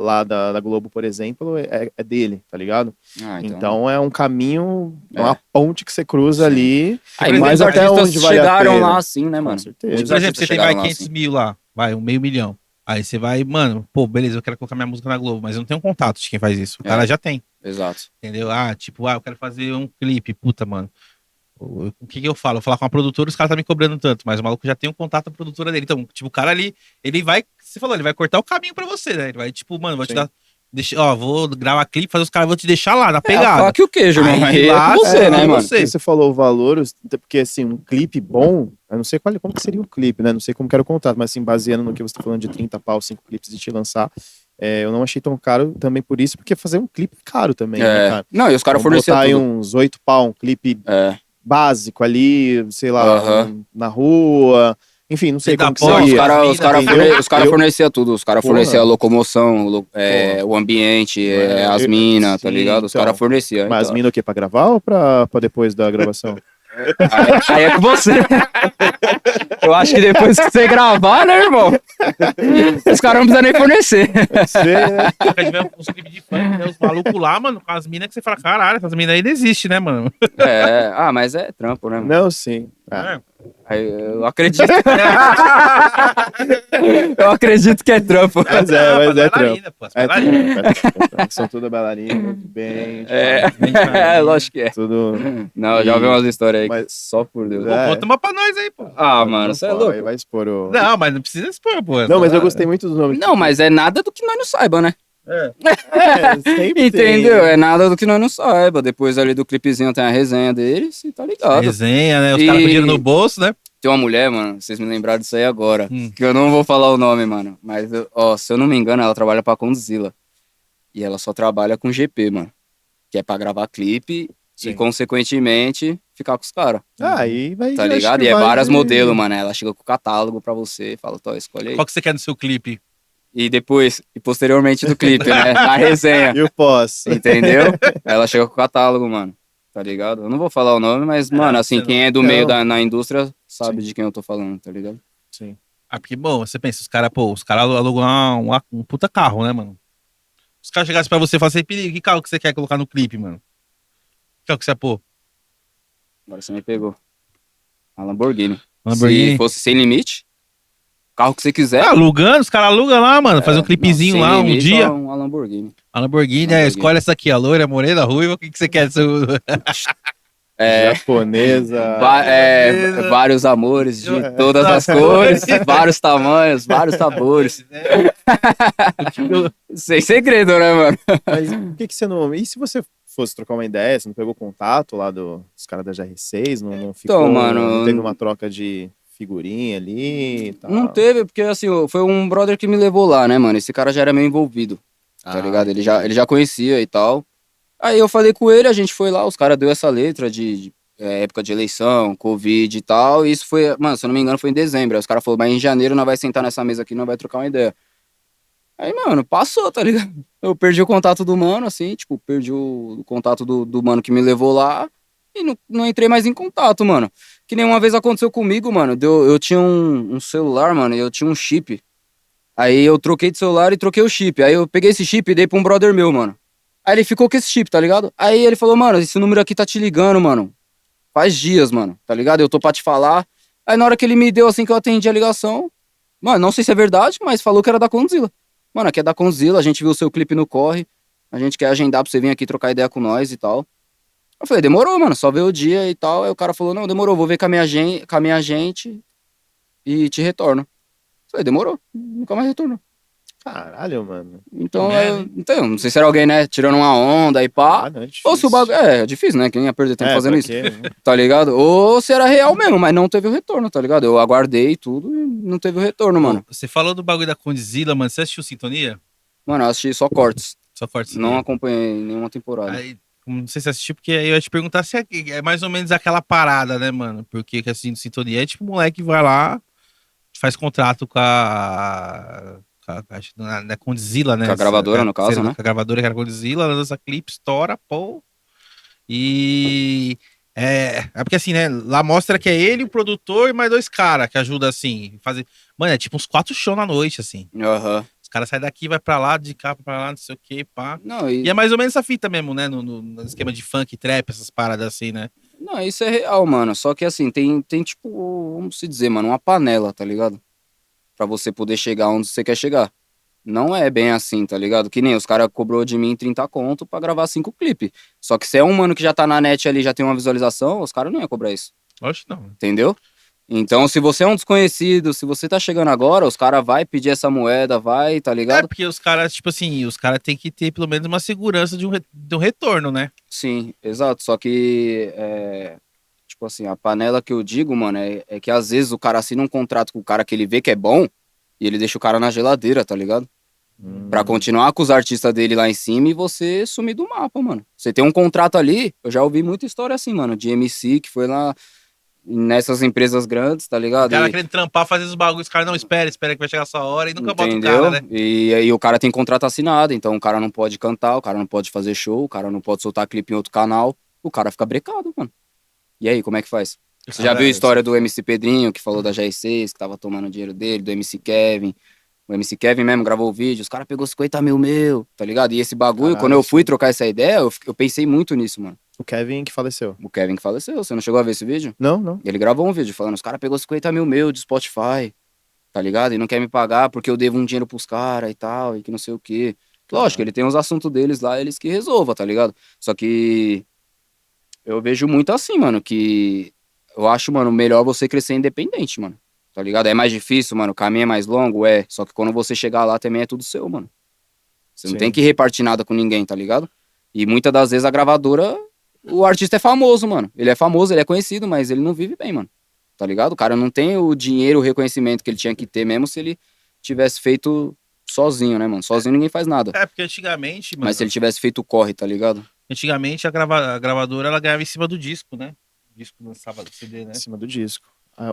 lá da Globo, por exemplo, é dele, tá ligado? Então é um caminho, uma ponte que você cruza Sim. ali. Aí Por mas exemplo, até artistas onde vale a chegaram pena. lá assim, né, mano? Com certeza. Muitos Por exemplo, artistas você tem mais chegaram lá 500 assim. mil lá, vai, $500 mil. Aí você vai, mano, pô, beleza, eu quero colocar minha música na Globo, mas eu não tenho contato de quem faz isso. O cara já tem, Exato. entendeu? Eu quero fazer um clipe, puta, mano. O que eu falo? Eu falar com a produtora, os caras tá me cobrando tanto, mas o maluco já tem um contato da produtora dele. Então, tipo, o cara ali, ele vai, você falou, ele vai cortar o caminho pra você, né? Ele vai, tipo, mano, vou te Sim. dar, vou gravar clipe, fazer os caras, vou te deixar lá, na A pegada. faca e o queijo, irmão. Aí Aí é lá, com você, é, né, aí mano? você. Você falou o valor, porque assim, um clipe bom, eu não sei como que seria um clipe, né? Não sei como que era o contrato, mas assim, baseando no que você tá falando de 30 pau, 5 clipes e te lançar, eu não achei tão caro também por isso, porque fazer um clipe é caro também, né, cara? Não, e os caras Vamos forneceram botar aí tudo. uns 8 pau, um clipe É. básico ali, sei lá, Aham. na rua, enfim, não sei Você dá como que ponte, Não, os seria. caras entendeu? forneciam tudo. Os caras Porra. forneciam a locomoção, Porra. o ambiente, É, as minas, tá sim, ligado? Os então. caras forneciam. Mas então. mina o quê? Pra gravar ou pra depois da gravação? Aí é com você. Eu acho que depois que você gravar, né, irmão? Os caras não precisam nem fornecer. Sei, né? Nunca tivemos um clipe de funk, né? Os malucos lá, mano, com as minas que você fala, caralho, essas minas aí não existem, né, mano? Mas é trampo, né, mano? Não, sim. É. Aí eu acredito. Eu acredito que é trampo. Mas Não, é as trampo. bailarinas, pô, as É bailarinas. trampo. São tudo bailarinas, bem. Lógico que é. Tudo. Não, eu já ouvi umas histórias aí, Mas- só por Deus. É. Conta uma pra nós aí, pô. Mano, você é Pô, louco. aí vai expor o. Não, mas não precisa expor, pô. Não, mas eu gostei muito dos nomes. Não, mas é nada do que nós não saiba, né? Sempre Entendeu? tem. É nada do que nós não saiba. Depois ali do clipezinho tem a resenha deles, você tá ligado. Resenha, né? Os E- caras com dinheiro no bolso, né? Tem uma mulher, mano, vocês me lembraram disso aí agora. Hum. Que eu não vou falar o nome, mano. Mas, se eu não me engano, ela trabalha pra Condzilla. E ela só trabalha com GP, mano. Que é pra gravar clipe Sim. e, consequentemente, ficar com os caras. Aí vai. Tá acho ligado? que E é vai vários de- modelos, mano. Ela chega com o catálogo pra você e fala, escolhe aí. Qual que você quer no seu clipe? E depois, e posteriormente do clipe, né? A resenha. Eu posso. Entendeu? Ela chega com o catálogo, mano. Tá ligado? Eu não vou falar o nome, mas, mano, assim, você quem é do não. meio na indústria sabe Sim. de quem eu tô falando, tá ligado? Sim. Porque, bom, você pensa, os caras alugam um puta carro, né, mano? Os caras chegassem pra você e falassem, Perigo, que carro que você quer colocar no clipe, mano? Que carro que você pôr? Agora você me pegou. A Lamborghini. Lamborghini? Se fosse sem limite, carro que você quiser. Alugando, os caras alugam lá, mano. Fazer um clipezinho Sem lá um limite, dia. Uma Lamborghini. A Lamborghini, Lamborghini. escolhe essa aqui, a loira, morena, ruiva, o que você quer? Japonesa. Vários amores de É. todas as cores, vários tamanhos, vários sabores. Sem segredo, né, mano? Mas por que você não. E se você fosse trocar uma ideia, você não pegou contato lá dos caras da GR6? Não ficou. mano, Não teve uma troca de figurinha ali e tal? Não teve, porque assim, foi um brother que me levou lá, né, mano? Esse cara já era meio envolvido, tá ligado? Ele já conhecia e tal. Aí eu falei com ele, a gente foi lá, os caras deu essa letra de época de eleição, Covid e tal. E isso foi, mano, se eu não me engano, foi em dezembro. Aí os caras falaram, mas em janeiro nós vai sentar nessa mesa aqui, nós vai trocar uma ideia. Aí, mano, passou, tá ligado? Eu perdi o contato do mano, assim, tipo, perdi o contato do mano que me levou lá e não entrei mais em contato, mano. Que nem uma vez aconteceu comigo, mano. Eu tinha um celular, mano, e eu tinha um chip. Aí eu troquei de celular e troquei o chip. Aí eu peguei esse chip e dei pra um brother meu, mano. Aí ele ficou com esse chip, tá ligado? Aí ele falou, mano, esse número aqui tá te ligando, mano. Faz dias, mano, tá ligado? Eu tô pra te falar. Aí na hora que ele me deu, assim, que eu atendi a ligação, mano, não sei se é verdade, mas falou que era da Condzilla. Mano, aqui é da Condzilla, a gente viu o seu clipe no Corre, a gente quer agendar pra você vir aqui trocar ideia com nós e tal. Eu falei, demorou, mano, só ver o dia e tal. Aí o cara falou, não, demorou, vou ver com a minha agente e te retorno. Eu falei, demorou, nunca mais retornou. Caralho, mano. Então, merda, então, não sei se era alguém, né, tirando uma onda e pá. Não, é difícil. Ou se o bagulho. É difícil, né? Quem ia perder tempo fazendo isso, porque- tá ligado? Ou se era real mesmo, mas não teve o retorno, tá ligado? Eu aguardei tudo e não teve o retorno, mano. Você falou do bagulho da Condzilla, mano. Você assistiu Sintonia? Mano, eu assisti só cortes. Só corte Não acompanhei nenhuma temporada. Aí, não sei se assistiu, porque aí eu ia te perguntar se é mais ou menos aquela parada, né, mano? Porque que assim, Sintonia é tipo, o moleque vai lá, faz contrato acho que não é Condzilla, né? Com a gravadora, no caso, né? Com a gravadora que era Condzilla, lança clipe, estoura, pô. E é porque assim, né? Lá mostra que é ele, o produtor e mais dois caras que ajudam assim, fazer. Mano, é tipo uns 4 shows na noite, assim. Aham. Os caras saem daqui, vai pra lá, de cá pra lá, não sei o que, pá. Não, E é mais ou menos essa fita mesmo, né? No esquema de funk, trap, essas paradas assim, né? não, isso é real, mano. Só que assim, tem tipo, vamos se dizer, mano, uma panela, tá ligado? Pra você poder chegar onde você quer chegar. Não é bem assim, tá ligado? Que nem os caras cobrou de mim 30 conto pra gravar 5 clipes. Só que se é um mano que já tá na net ali, já tem uma visualização, os caras não iam cobrar isso. Acho que não. Entendeu? Então, se você é um desconhecido, se você tá chegando agora, os caras vai pedir essa moeda, vai, tá É ligado? porque os caras, tipo assim, os caras têm que ter pelo menos uma segurança de um retorno, né? Sim, exato. Só que, tipo assim, a panela que eu digo, mano, é que às vezes o cara assina um contrato com o cara que ele vê que é bom e ele deixa o cara na geladeira, tá ligado? Pra continuar com os artistas dele lá em cima e você sumir do mapa, mano. Você tem um contrato ali, eu já ouvi muita história assim, mano, de MC que foi lá nessas empresas grandes, tá O ligado? cara E- querendo trampar, fazer os bagulhos, os caras não espera que vai chegar a sua hora e nunca bota o Entendeu? cara, né? E aí o cara tem contrato assinado, então o cara não pode cantar, o cara não pode fazer show, o cara não pode soltar clipe em outro canal, o cara fica brecado, mano. E aí, como é que faz? Você já viu a história do MC Pedrinho, que falou da GR6, que tava tomando o dinheiro dele, do MC Kevin. O MC Kevin mesmo gravou o vídeo, os caras pegou 50 mil meu, tá ligado? E esse bagulho, Caralho, quando eu fui sim. trocar essa ideia, eu pensei muito nisso, mano. O Kevin que faleceu. O Kevin que faleceu, você não chegou a ver esse vídeo? Não. Ele gravou um vídeo falando, os caras pegou 50 mil meu de Spotify, tá ligado? E não quer me pagar porque eu devo um dinheiro pros caras e tal, e que não sei o quê. Lógico, ele tem os assuntos deles lá, eles que resolvam, tá ligado? Só que eu vejo muito assim, mano, que eu acho, mano, melhor você crescer independente, mano. Tá ligado? É mais difícil, mano, o caminho é mais longo, é. Só que quando você chegar lá também é tudo seu, mano. Você não Sim. tem que repartir nada com ninguém, tá ligado? E muitas das vezes a gravadora, o artista é famoso, mano. Ele é famoso, ele é conhecido, mas ele não vive bem, mano. Tá ligado? O cara não tem o dinheiro, o reconhecimento que ele tinha que ter, mesmo se ele tivesse feito sozinho, né, mano? Sozinho ninguém faz nada. É, porque antigamente, mano, Mas se ele tivesse feito o corre, tá ligado? antigamente a gravadora ela ganhava em cima do disco, né? O disco lançava do CD, né? Em cima do disco.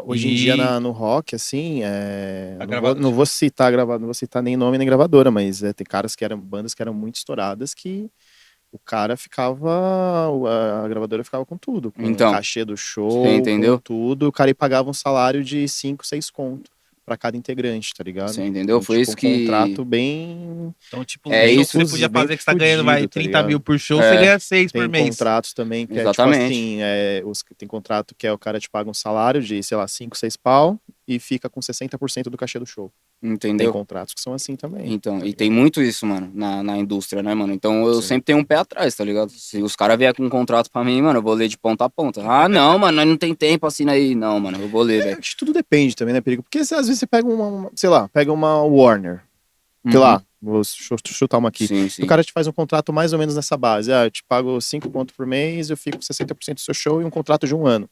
Hoje em E- dia no rock, assim, A não gravadora- não vou citar não vou citar nem nome nem gravadora, mas tem bandas que eram muito estouradas que o cara ficava, a gravadora ficava com tudo, com Então, o cachê do show, você entendeu? com tudo, o cara pagava um salário de 5, 6 conto pra cada integrante, tá ligado? Você entendeu? Então, Foi tipo, isso um que... contrato bem. Então, tipo, É o show isso, que você podia bem fazer que você tá ganhando, vai, fudido, tá 30 ligado? mil por show, É. você ganha 6 Tem por mês. contratos também que Exatamente. é tipo assim, tem contrato que é o cara te paga um salário de, sei lá, 5, 6 pau, e fica com 60% do cachê do show. Tem Entendeu? contratos que são assim também. Então, e tem muito isso, mano, na indústria, né, mano? Então eu Sim. sempre tenho um pé atrás, tá ligado? Se os caras vier com um contrato pra mim, mano, eu vou ler de ponta a ponta. Ah, não, mano, nós não tem tempo, assina aí. Não, mano, eu vou ler, velho. Acho que tudo depende também, né, Perigo? Porque às vezes você pega sei lá, pega uma Warner, sei Uhum. lá, vou chutar uma aqui. Sim, sim. O cara te faz um contrato mais ou menos nessa base. Eu te pago 5 conto por mês, eu fico com 60% do seu show e um contrato de 1 ano.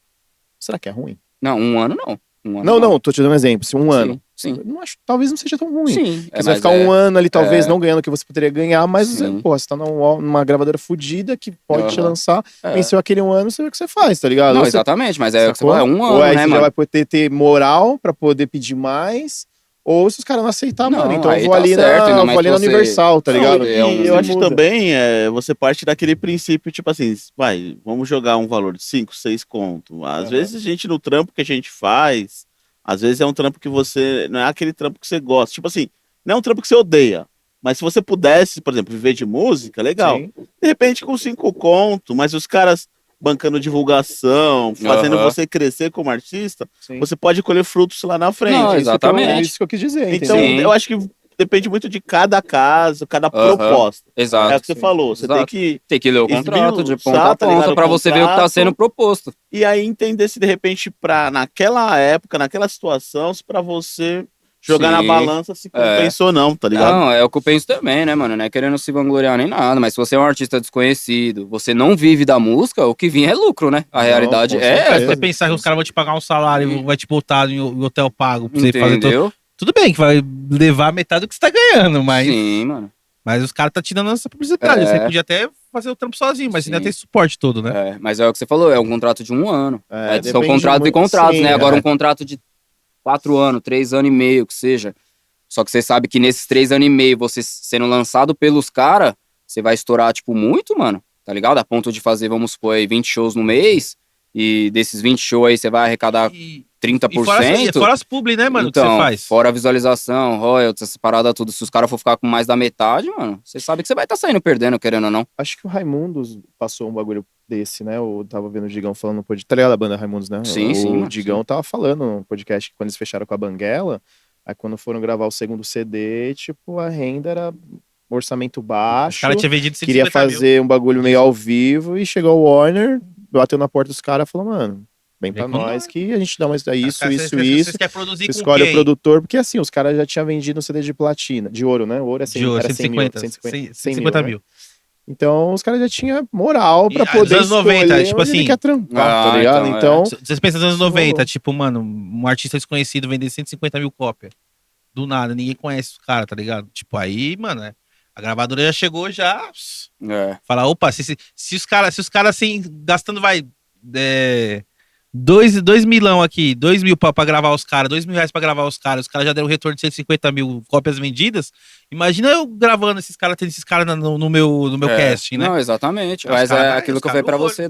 Será que é ruim? Não, um ano não. Um ano Não, tô te dando um exemplo. Se 1 ano. Sim. Eu não acho, talvez não seja tão ruim. Sim. Porque você vai ficar um ano ali, talvez, não ganhando o que você poderia ganhar, mas Sim. você tá numa gravadora fodida que pode te lançar. Venceu aquele 1 ano, você vê o que você faz, tá ligado? Não, Ou você- exatamente, mas é o que você sacou? falou, é um Ou ano, aí né, você já mano? vai poder ter moral pra poder pedir mais. Ou se os caras não aceitar, Não, mano, então eu aí vou tá ali certo, ainda eu mais vou ali na você- Universal, tá Não, ligado? e É um- eu acho que muda. também você parte daquele princípio, tipo assim, vai, vamos jogar um valor de 5, 6 conto. Às Aham. vezes a gente, no trampo que a gente faz, às vezes é um trampo que você, não é aquele trampo que você gosta. Tipo assim, não é um trampo que você odeia. Mas se você pudesse, por exemplo, viver de música, legal. Sim. De repente com 5 conto, mas os caras bancando divulgação, fazendo Aham. você crescer como artista, Sim. você pode colher frutos lá na frente. Não, É isso exatamente. É isso que eu quis dizer, Então, entendeu? Sim. eu acho que depende muito de cada caso, cada Aham. proposta. Exato. É o que você sim. falou, você tem Exato. que. Tem que ler o contrato de ponta a tá ligado? ponta O pra você ver o que tá contrato. sendo proposto. E aí entender se de repente, naquela época, naquela situação, se pra você jogar na Sim. balança se compensou ou não, tá ligado? Não, é o que eu penso também, né, mano? Não é querendo se vangloriar nem nada, mas se você é um artista desconhecido, você não vive da música, o que vinha é lucro, né? A Não, realidade com é certeza. Se você pensar que os caras vão te pagar um salário, vai te botar em hotel pago pra você fazer todo. Entendeu? Tudo bem que vai levar metade do que você tá ganhando, mas, Sim, mano. mas os caras tá te dando essa publicidade. É. Você podia até fazer o trampo sozinho, mas Sim. ainda tem suporte todo, né? É, mas é o que você falou, é um contrato de 1 ano. São depende contratos e muito- contratos, sim, né? Agora é. um contrato de 4 anos, 3 anos e meio, que seja. Só que você sabe que nesses 3 anos e meio, você sendo lançado pelos caras, você vai estourar, tipo, muito, mano. Tá ligado? A ponto de fazer, vamos supor, aí, 20 shows no mês. E desses 20 shows aí, você vai arrecadar E 30%. fora as publi, né, mano, que Então, você faz. fora a visualização, royalties, essa parada tudo. Se os caras for ficar com mais da metade, mano, você sabe que você vai estar saindo perdendo, querendo ou não. Acho que o Raimundos passou um bagulho desse, né? Eu tava vendo o Digão falando no podcast. Tá ligado a banda Raimundos, né? Sim, o sim, mano, Digão tava falando no podcast que quando eles fecharam com a Banguela, aí quando foram gravar o segundo CD, tipo, a renda era orçamento Os baixo. caras tinham vendido 150 Queria mil. fazer um bagulho meio ao vivo e chegou o Warner, bateu na porta dos caras e falou, mano, vem pra Vem com nós nós. que a gente dá isso, Cara, isso. Vocês querem produzir Você com escolhe o quem? produtor, porque assim, os caras já tinham vendido um CD de platina, de ouro, né? O ouro é 100, De hoje, era 100 mil, 150 150 mil. Então os caras já tinham moral pra E, poder nos anos 90, escolher tipo onde ele assim- quer trampar, Ah, tá ligado? então, Então, Vocês pensam nos anos Isso 90, rolou. tipo, mano, um artista desconhecido vender 150 mil cópias. Do nada, ninguém conhece o cara, tá ligado? Tipo, aí, mano, a gravadora já chegou, já. É. Fala, opa, se os caras assim, gastando, vai. 2 milão aqui, 2 mil pra gravar os caras, 2 mil reais pra gravar os caras já deram um retorno de 150 mil cópias vendidas. Imagina eu gravando esses caras, tendo esses caras no meu casting, né? Não, exatamente. Os Mas cara é vai- aquilo os que eu cara falei pra no olho. você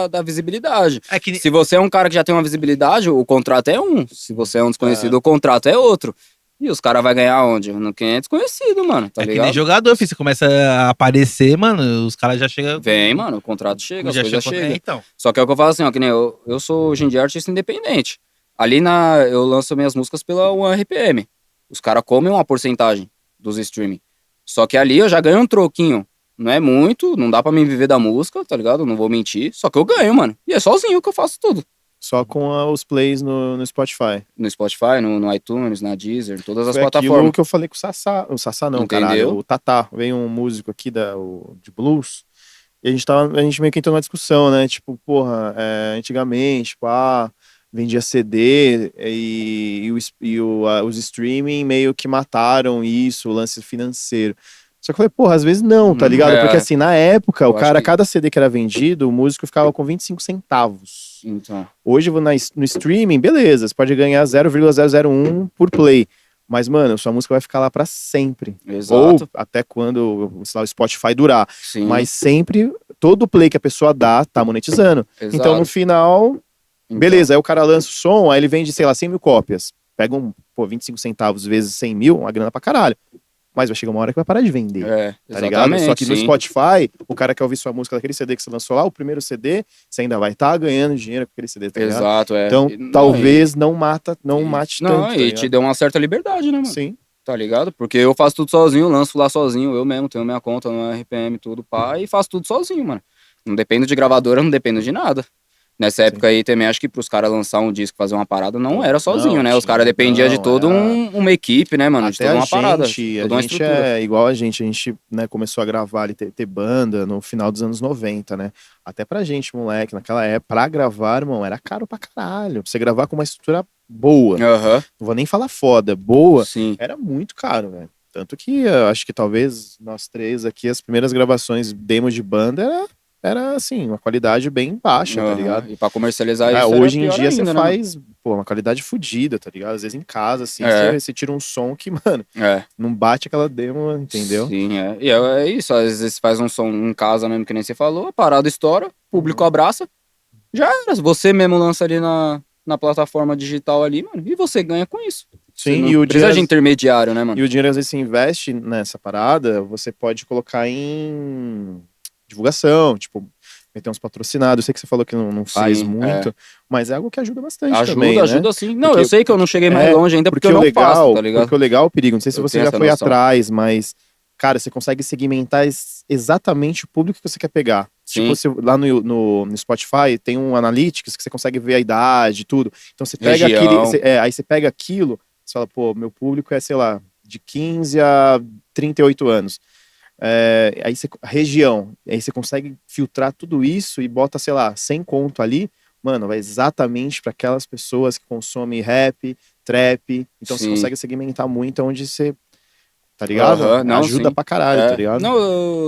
da visibilidade. É que Se você é um cara que já tem uma visibilidade, o contrato é um. Se você é um desconhecido, o contrato é outro. E os caras vão ganhar onde? No quem é desconhecido, mano. Tá é que ligado? nem jogador, filho. Você começa a aparecer, mano, os caras já chegam. Vem, mano, o contrato chega, as já coisas chegam. chegam. Então. Só que é o que eu falo assim, ó, que nem eu sou hoje em dia artista independente. Ali eu lanço minhas músicas pela 1RPM. Os caras comem uma porcentagem dos streaming. Só que ali eu já ganho um troquinho. Não é muito, não dá pra mim viver da música, tá ligado? Não vou mentir. Só que eu ganho, mano. E é sozinho que eu faço tudo. só com os plays no Spotify. No Spotify, no iTunes, na Deezer, todas as Foi plataformas. aquilo que eu falei com o Sassá. O Sassá não, Entendeu? caralho. O Tatá. Veio um músico aqui de blues. E a gente meio que entrou numa discussão, né? Tipo, porra, antigamente, tipo, vendia CD os streaming meio que mataram isso, o lance financeiro. Só que eu falei, porra, às vezes não, tá ligado? É. Porque assim, na época, Eu o cara, acho que- cada CD que era vendido, o músico ficava com 25 centavos. Então, Hoje, no streaming, beleza, você pode ganhar 0,001 por play. Mas, mano, sua música vai ficar lá pra sempre. exato. Ou até quando, sei lá, o Spotify durar. Sim, Mas sempre, todo play que a pessoa dá, tá monetizando. exato. Então, no final, Então, beleza, aí o cara lança o som, aí ele vende, sei lá, 100 mil cópias. Pega 25 centavos vezes 100 mil, uma grana pra caralho. mas vai chegar uma hora que vai parar de vender. Tá ligado? Exatamente, Só que no sim. Spotify, o cara quer ouvir sua música daquele CD que você lançou lá, o primeiro CD, você ainda vai estar ganhando dinheiro com aquele CD, tá ligado? Exato, Então, Não, talvez não mate Não, tanto, tá e ligado? te deu uma certa liberdade, né, mano? Sim. Tá ligado? Porque eu faço tudo sozinho, lanço lá sozinho, eu mesmo tenho minha conta no RPM, tudo, pá, e faço tudo sozinho, mano. Não dependo de gravadora, não dependo de nada. Nessa época aí também, acho que pros caras lançar um disco, fazer uma parada, não Pô, era sozinho, não né? Os caras tinha, dependiam de não, toda era- uma equipe, né, mano? De Até toda a uma parada, gente, toda uma estrutura. é igual a gente, né, começou a gravar ali, ter banda no final dos anos 90, né? Até pra gente, moleque, naquela época, pra gravar, irmão, era caro pra caralho. Pra você gravar com uma estrutura boa, Aham, não vou nem falar foda, boa, sim. era muito caro, velho. Tanto que eu acho que talvez nós três aqui, as primeiras gravações demos de banda era assim, uma qualidade bem baixa, tá Aham. ligado? E pra comercializar isso era Hoje em pior dia você ainda, né, mano? faz, pô, uma qualidade fodida, tá ligado? Às vezes em casa, assim, É. você tira um som que, mano, É. não bate aquela demo, entendeu? Sim, é. E é isso, às vezes faz um som em casa mesmo, que nem você falou, a parada estoura, o público Uhum. abraça, já era. Você mesmo lança ali na plataforma digital ali, mano, e você ganha com isso. Você Sim, não e o precisa de dinheiro, intermediário, né, mano? e o dinheiro às vezes se investe nessa parada, você pode colocar em divulgação, tipo, meter uns patrocinados. Eu sei que você falou que não faz Sim, muito, mas é algo que ajuda bastante também, Ajuda, né? ajuda sim. Não, Porque, eu sei que eu não cheguei mais longe ainda porque eu o não faço, legal, tá ligado? porque o legal, Perigo, não sei se Eu você tenho já essa foi noção. atrás, mas, cara, você consegue segmentar exatamente o público que você quer pegar. Sim. Tipo, lá no Spotify tem um Analytics que você consegue ver a idade, tudo. Então você pega Região. aí você pega aquilo, você fala, pô, meu público é, sei lá, de 15 a 38 anos. Aí você, região, aí você consegue filtrar tudo isso e bota, sei lá, 100 conto ali, mano, vai exatamente para aquelas pessoas que consomem rap, trap, então você Sim. consegue segmentar muito onde você, tá ligado? Aham, não, Ajuda sim. pra caralho, tá ligado? Não,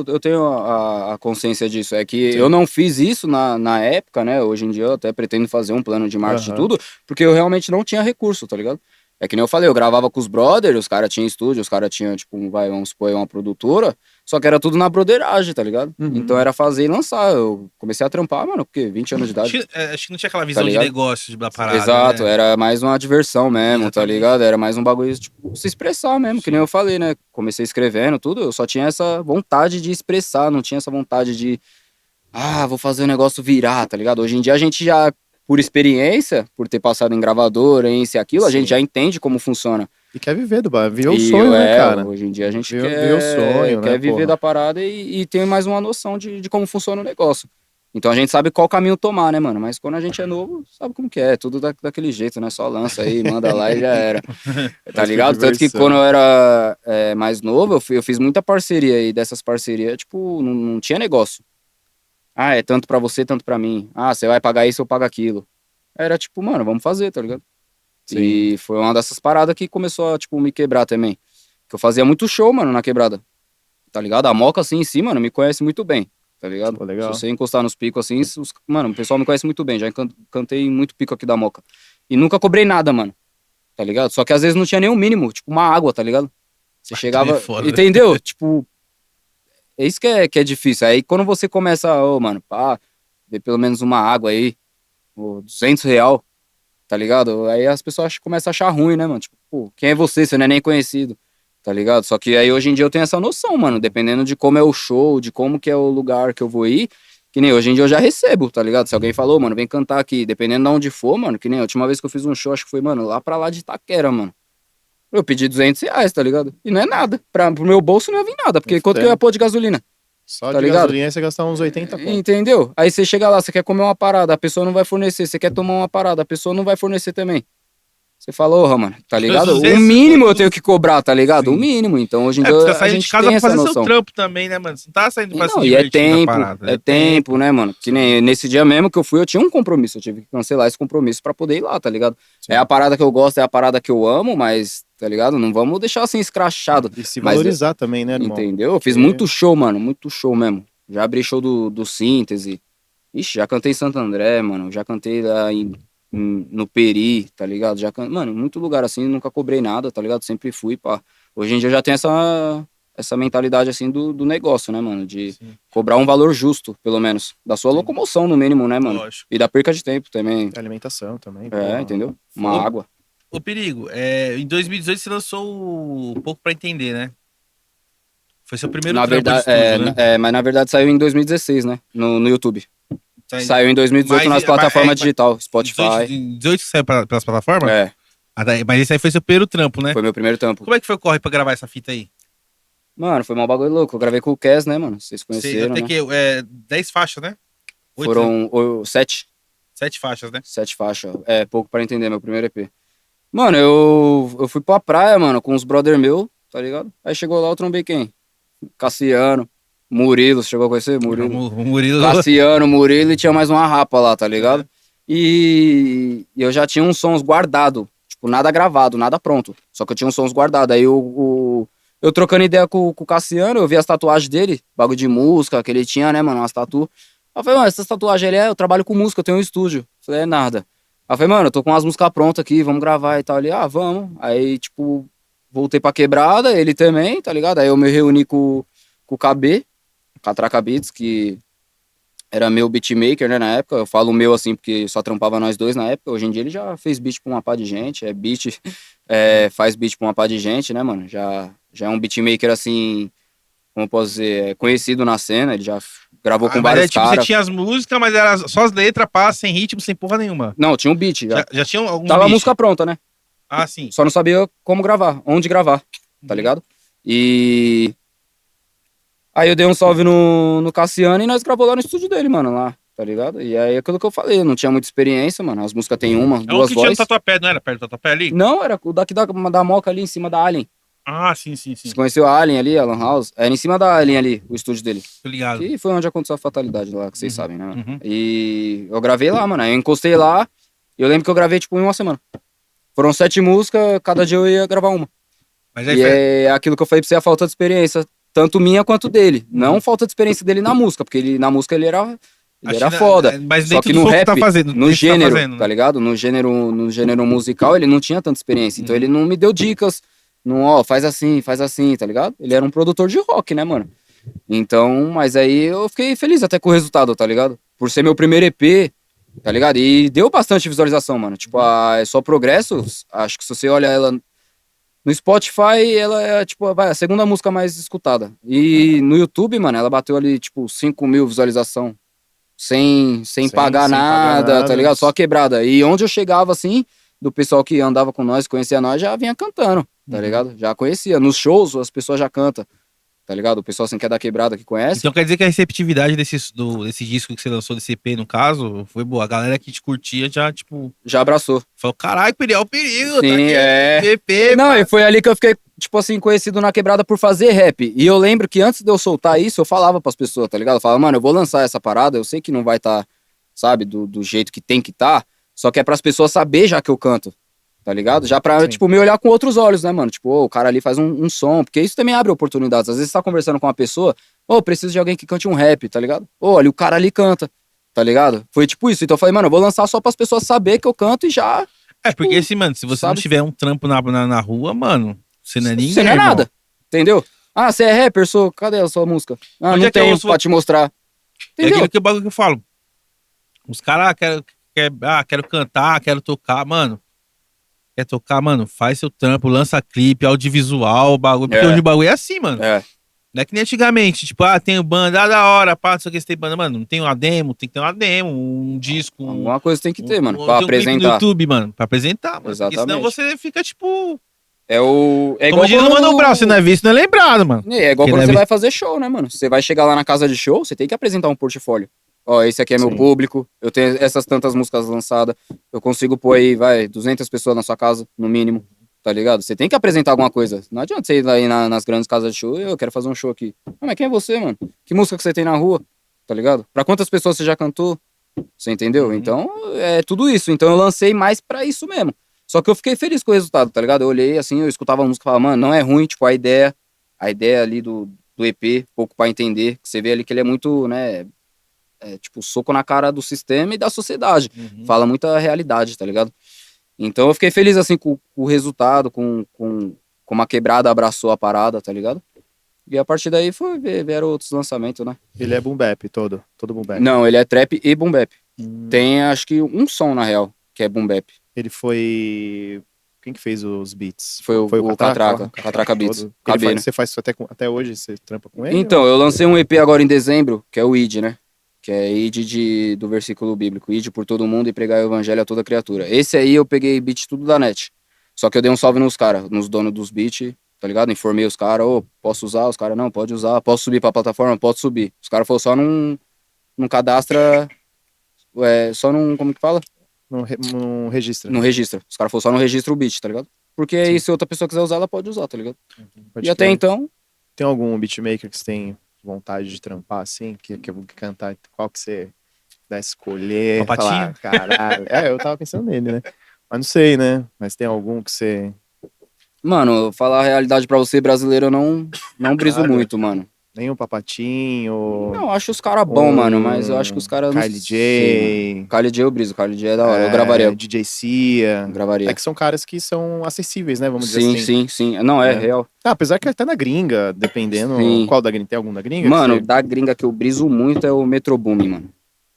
eu tenho a consciência disso. É que Sim. eu não fiz isso na época, né? Hoje em dia eu até pretendo fazer um plano de marketing e Aham. tudo, porque eu realmente não tinha recurso, tá ligado? É que nem eu falei, eu gravava com os brothers, os caras tinham estúdio, os caras tinham, tipo, vamos supor, uma produtora, só que era tudo na broderagem, tá ligado? Uhum. Então era fazer e lançar. Eu comecei a trampar, mano, porque 20 anos de idade. Acho que não tinha aquela visão de ligado? negócio da parada, Exato, né? era mais uma diversão mesmo, tá Exatamente. ligado? Era mais um bagulho, tipo, se expressar mesmo, que Sim. nem eu falei, né? Comecei escrevendo tudo, eu só tinha essa vontade de expressar, não tinha essa vontade de, vou fazer o negócio virar, tá ligado? Hoje em dia a gente já, por experiência, por ter passado em gravadora, em isso e aquilo, a gente Sim. já entende como funciona. E quer viver do bar, viver o E sonho, né, cara? hoje em dia a gente Viver o sonho, né, quer viver porra? da parada e tem mais uma noção de como funciona o negócio. Então a gente sabe qual caminho tomar, né, mano? Mas quando a gente é novo, sabe como que é. Tudo daquele jeito, né? Só lança aí, manda lá e já era. Tá Mas por ligado? Tanto que diversão. quando eu era mais novo, eu fiz muita parceria. E dessas parcerias, tipo, não tinha negócio. É tanto pra você, tanto pra mim. Você vai pagar isso, eu pago aquilo. Era tipo, mano, vamos fazer, tá ligado? Sim. E foi uma dessas paradas que começou a, tipo, me quebrar também. Que eu fazia muito show, mano, na quebrada. Tá ligado? A Moca, assim, em si, mano, me conhece muito bem. Tá ligado? Pô, legal. Se você encostar nos picos, assim, mano, o pessoal me conhece muito bem. Já cantei muito pico aqui da Moca. E nunca cobrei nada, mano. Tá ligado? Só que às vezes não tinha nem o mínimo. Tipo, uma água, tá ligado? Você chegava... foda, né? Entendeu? Tipo... É isso que é difícil. Aí quando você começa, mano, ver pelo menos uma água aí, R$ 200, tá ligado? Aí as pessoas começam a achar ruim, né, mano? Tipo, pô, quem é você? Você não é nem conhecido, tá ligado? Só que aí hoje em dia eu tenho essa noção, mano, dependendo de como é o show, de como que é o lugar que eu vou ir, que nem hoje em dia eu já recebo, tá ligado? Se alguém falou, mano, vem cantar aqui, dependendo de onde for, mano, que nem a última vez que eu fiz um show, acho que foi, mano, lá de Itaquera, mano. Eu pedi R$ 200, tá ligado? E não é nada. Pro meu bolso não ia vir nada, porque quanto que eu ia pôr de gasolina? Só Tá de ligado? gasolina aí você gastar uns 80 conto. Entendeu? Aí você chega lá, você quer comer uma parada, a pessoa não vai fornecer. Você quer tomar uma parada, a pessoa não vai fornecer também. Você fala, mano, tá ligado? O mínimo eu tenho que cobrar, tá ligado? Sim. O mínimo. Então hoje em dia Porque você tá a saindo gente de casa tem pra essa fazer noção. seu trampo também, né, mano? Você não tá saindo pra se Não, e é divertir na tempo, parada. é tempo, né, mano? Que nem nesse dia mesmo que eu fui, eu tinha um compromisso. Eu tive que cancelar esse compromisso pra poder ir lá, tá ligado? Sim. É a parada que eu gosto, é a parada que eu amo, mas, tá ligado? Não vamos deixar assim escrachado. E se Mas, valorizar também, né, irmão? entendeu? Eu fiz Porque- muito show, mano, muito show mesmo. Já abri show do Síntese. Ixi, já cantei em Santo André, mano. Já cantei lá no Peri, tá ligado? Mano, em muito lugar assim, nunca cobrei nada, tá ligado? Sempre fui, pá. Hoje em dia eu já tenho essa mentalidade assim do negócio, né, mano? De Sim. cobrar um valor justo, pelo menos. Da sua Sim. locomoção, no mínimo, né, mano? Lógico. E da perca de tempo também. Alimentação também. porra. Entendeu? Uma Ô, água. Ô, Perigo, em 2018 você lançou o Pouco Pra Entender, né? Foi seu primeiro Na trampo de verdade, estúdio, né? mas na verdade saiu em 2016, né? No YouTube. Saiu em 2018 Mas- nas plataformas mas- digital, Spotify. 18 que saiu pelas plataformas? É, Mas esse aí foi seu primeiro trampo, né? foi meu primeiro trampo. Como é que foi o corre pra gravar essa fita aí? Mano, foi um bagulho louco. Eu gravei com o Kes, né, mano? Vocês Você conheceram, tem né? que 10 faixas, né? 8, Foram 7 faixas, né? faixas. É, pouco pra entender, meu primeiro EP. Mano, eu fui pra praia, mano, com uns brother meu, tá ligado? Aí chegou lá, eu trombei quem? Cassiano, Murilo, você chegou a conhecer? Murilo. O Murilo. Cassiano, Murilo e tinha mais uma rapa lá, tá ligado? E eu já tinha uns sons guardados, tipo, nada gravado, nada pronto. Só que eu tinha uns sons guardados. Aí eu trocando ideia com o Cassiano, eu vi as tatuagens dele, bagulho de música que ele tinha, né, mano, umas tatu. Aí eu falei, mano, essas tatuagens eu trabalho com música, eu tenho um estúdio. Eu falei, é nada. Aí eu falei, mano, eu tô com umas músicas prontas aqui, vamos gravar e tal. Ele, vamos. Aí, tipo, voltei pra quebrada, ele também, tá ligado? Aí eu me reuni com o KB, Catraca Beats, que era meu beatmaker, né, na época. Eu falo meu assim porque só trampava nós dois na época. Hoje em dia ele já fez beat pra uma pá de gente, faz beat pra uma pá de gente, né, mano? Já é um beatmaker assim, como eu posso dizer, conhecido na cena. Ele já gravou com Mas vários tipo, você caras. tinha as músicas, mas era só as letras, pá, sem ritmo, sem porra nenhuma. Não, tinha um beat já. Já tinha algum Tava a beat? música pronta, né? Ah, sim. Só não sabia como gravar, onde gravar, tá ligado? E aí eu dei um salve no Cassiano e nós gravou lá no estúdio dele, mano, lá, tá ligado? E aí aquilo que eu falei, eu não tinha muita experiência, mano. As músicas tem uma, É um duas que tinha no vozes. Tatuapé, não era perto do Tatuapé ali? Não, era o daqui da Moca ali, em cima da Alien. Ah, sim, sim, sim. Você conheceu a Alien ali, a Lan House? Era em cima da Alien ali, o estúdio dele. Tô ligado. Que foi onde aconteceu a fatalidade lá, que vocês sabem, né, mano? Uhum. E eu gravei lá, mano. Aí eu encostei lá e eu lembro que eu gravei, tipo, em uma semana. Foram 7 músicas, cada dia eu ia gravar uma. Mas aí E é aquilo que eu falei pra você, a falta de experiência, tanto minha quanto dele. Não falta de experiência dele na música, porque na música ele era foda. Mas Só dentro que do no som que rap, tá fazendo, no dentro do que tá gênero, fazendo, tá né? ligado? No gênero musical, ele não tinha tanta experiência. Então ele não me deu dicas, não, faz assim, tá ligado? Ele era um produtor de rock, né, mano? Então, mas aí eu fiquei feliz até com o resultado, tá ligado? Por ser meu primeiro EP, tá ligado? E deu bastante visualização, mano. Tipo, É Só Progresso, acho que se você olha ela no Spotify, ela é, tipo, a segunda música mais escutada. E no YouTube, mano, ela bateu ali, tipo, 5 mil visualização. Sem pagar sem pagar nada, nada. tá ligado? Só quebrada. E onde eu chegava, assim, do pessoal que andava com nós, conhecia nós, já vinha cantando, tá ligado? Já conhecia. Nos shows, as pessoas já cantam, tá ligado? O pessoal, assim, que é da quebrada, que conhece. Então quer dizer que a receptividade desse disco que você lançou, desse EP, no caso, foi boa. A galera que te curtia já, tipo, Já abraçou. falou, caralho, é o perigo, Sim, tá aqui, é. EP, Não, e foi ali que eu fiquei, tipo assim, conhecido na quebrada por fazer rap. E eu lembro que antes de eu soltar isso, eu falava pras pessoas, tá ligado? Eu falava, mano, eu vou lançar essa parada, eu sei que não vai estar, sabe, do jeito que tem que estar, só que é pras pessoas saber já que eu canto, tá ligado? Já pra, Sim. tipo, me olhar com outros olhos, né, mano? Tipo, o cara ali faz um som, porque isso também abre oportunidades. Às vezes você tá conversando com uma pessoa, preciso de alguém que cante um rap, tá ligado? Olha, o cara ali canta, tá ligado? Foi tipo isso. Então eu falei, mano, eu vou lançar só pras pessoas saber que eu canto e já... É, porque assim, mano, se você não sabe? tiver um trampo na rua, mano, você não é ninguém, Você não é irmão. nada, entendeu? Ah, você é rapper, cadê a sua música? Ah, Onde não é que eu tenho ouço- pra te mostrar. É Entendeu? aquilo que o bagulho que eu falo. Os caras quero cantar, quero tocar, mano. Quer tocar, mano? Faz seu trampo, lança clipe, audiovisual, bagulho. Porque É. hoje o bagulho é assim, mano. É, Não é que nem antigamente, tipo, tenho banda, da hora, pá, não sei o que, você tem banda, mano, não tem uma demo, tem que ter uma demo, um disco, alguma coisa tem que ter, mano, tem pra um clipe no apresentar. YouTube, mano, pra apresentar, mano. Porque senão Exatamente. você fica, tipo, É como igual diz o quando... Mano Brown, você não é visto, não é lembrado, mano. É igual Quem quando não é você visto- vai fazer show, né, mano? Você vai chegar lá na casa de show, você tem que apresentar um portfólio. Ó, esse aqui é meu Sim. público, eu tenho essas tantas músicas lançadas, eu consigo pôr aí, 200 pessoas na sua casa, no mínimo, tá ligado? Você tem que apresentar alguma coisa. Não adianta você ir lá aí nas grandes casas de show, eu quero fazer um show aqui. Ah, mas quem é você, mano? Que música que você tem na rua? Tá ligado? Pra quantas pessoas você já cantou? Você entendeu? Uhum. Então, é tudo isso. Então eu lancei mais pra isso mesmo. Só que eu fiquei feliz com o resultado, tá ligado? Eu olhei assim, eu escutava a música e falava, mano, não é ruim, tipo, a ideia ali do EP, pouco pra entender, que você vê ali que ele é muito, né, tipo, soco na cara do sistema e da sociedade. Fala muita realidade, tá ligado? Então eu fiquei feliz, assim, com o resultado, com como a quebrada abraçou a parada, tá ligado? E a partir daí vieram outros lançamentos, né? Ele é boom bap todo boom bap. Não, ele é trap e boom bap. Hum. Tem, acho que, um som, na real, que é boom bap. Ele foi Quem que fez os beats? Foi o Catraca, lá? Catraca Beats. Todo. Cabê, né? Você faz isso até hoje? Você trampa com ele? Então, eu lancei um EP agora em dezembro, que é o ID, né? Que é ID do versículo bíblico. ID por todo mundo e pregar o evangelho a toda criatura. Esse aí eu peguei beat tudo da net. Só que eu dei um salve nos caras, nos donos dos beats, tá ligado? Informei os caras, posso usar? Os caras, não, pode usar. Posso subir pra plataforma? Pode subir. Os caras falaram, só não cadastra, só não, como que fala? Não registra. Não registra. Os caras falaram, só não registra o beat, tá ligado? Porque aí Sim. se outra pessoa quiser usar, ela pode usar, tá ligado? Pode E até crer. então, Tem algum beatmaker que você tem vontade de trampar, assim? Que eu vou cantar? Qual que você dá a escolher? Papatinho? Falar, caralho. Eu tava pensando nele, né? Mas não sei, né? Mas tem algum que você... mano, falar a realidade pra você, brasileiro, eu não briso Nada. muito, mano. Nenhum papatinho? Não, eu acho os caras bons, mano, mas eu acho que os caras não Kylie sei, mano. J. Kylie J eu briso, Kylie J é da hora, eu gravaria. DJ Cia. Eu gravaria. É que são caras que são acessíveis, né? Vamos dizer Sim, assim. sim. Não, é É. real. Apesar que até na gringa, dependendo. Sim. Qual da gringa? Tem algum da gringa? Mano, que da gringa que eu briso muito é o Metro Boomin, mano.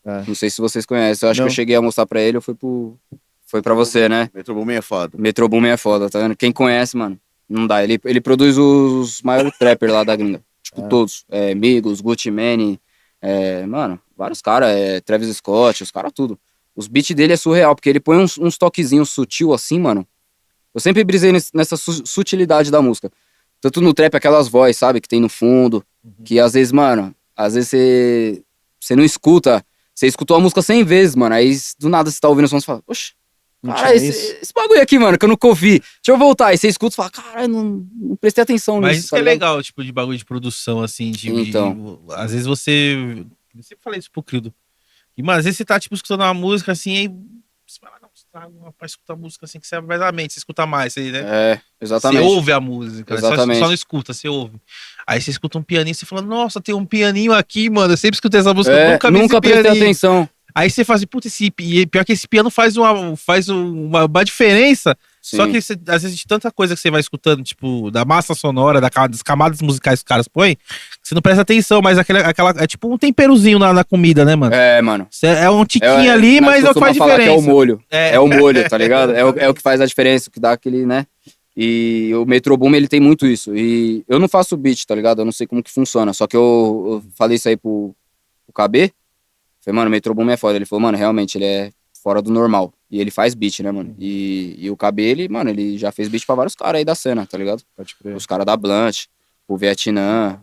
É. Não sei se vocês conhecem, eu acho Não. que eu cheguei a mostrar pra ele, foi pra você, né? Metro Boomin é foda. Metro Boomin é foda, tá vendo? Quem conhece, mano, não dá. Ele produz os maiores trappers lá da gringa. Tipo, todos. Migos, Gucci Mane, mano, vários caras, Travis Scott, os caras tudo. Os beats dele é surreal, porque ele põe uns toquezinhos sutil assim, mano. Eu sempre brisei nessa sutilidade da música. Tanto no trap, aquelas vozes, sabe, que tem no fundo, que às vezes, mano, você não escuta. Você escutou a música 100 vezes, mano, aí do nada você tá ouvindo o som e fala, oxe, Não cara, tinha esse bagulho aqui, mano, que eu nunca ouvi. Deixa eu voltar. Aí você escuta e fala, caralho, não prestei atenção Mas nisso. isso tá que é ligado? legal, tipo, de bagulho de produção, assim, Então. às vezes você. Eu sempre falei isso pro Crildo. E, mano, às vezes você tá, tipo, escutando uma música assim, aí você fala, não, você tá pra escutar música assim que você vai dar mente, você escuta mais, você, né? Exatamente. Você ouve a música, né? Exatamente. Só não escuta, você ouve. Aí você escuta um pianinho e você fala, nossa, tem um pianinho aqui, mano. Eu sempre escutei essa música, eu nunca vi esse prestei pianinho. atenção. Aí você faz, puta, e pior que esse piano faz uma diferença. Sim. Só que às vezes de tanta coisa que você vai escutando, tipo, da massa sonora, das camadas musicais que os caras põem, você não presta atenção, mas é tipo um temperozinho na comida, né, mano? Mano. É um tiquinho ali, mas é o que faz falar diferença. que é o molho. É. É o molho, tá ligado? É o que faz a diferença, o que dá aquele, né? E o Metro Boom, ele tem muito isso. E eu não faço beat, tá ligado? Eu não sei como que funciona. Só que eu falei isso aí pro KB. Falei, mano, o Metro Boom é foda. Ele falou, mano, realmente, ele é fora do normal. E ele faz beat, né, mano? E o KB, ele já fez beat pra vários caras aí da cena, tá ligado? Pode crer. Os caras da Blunt, o Vietnã,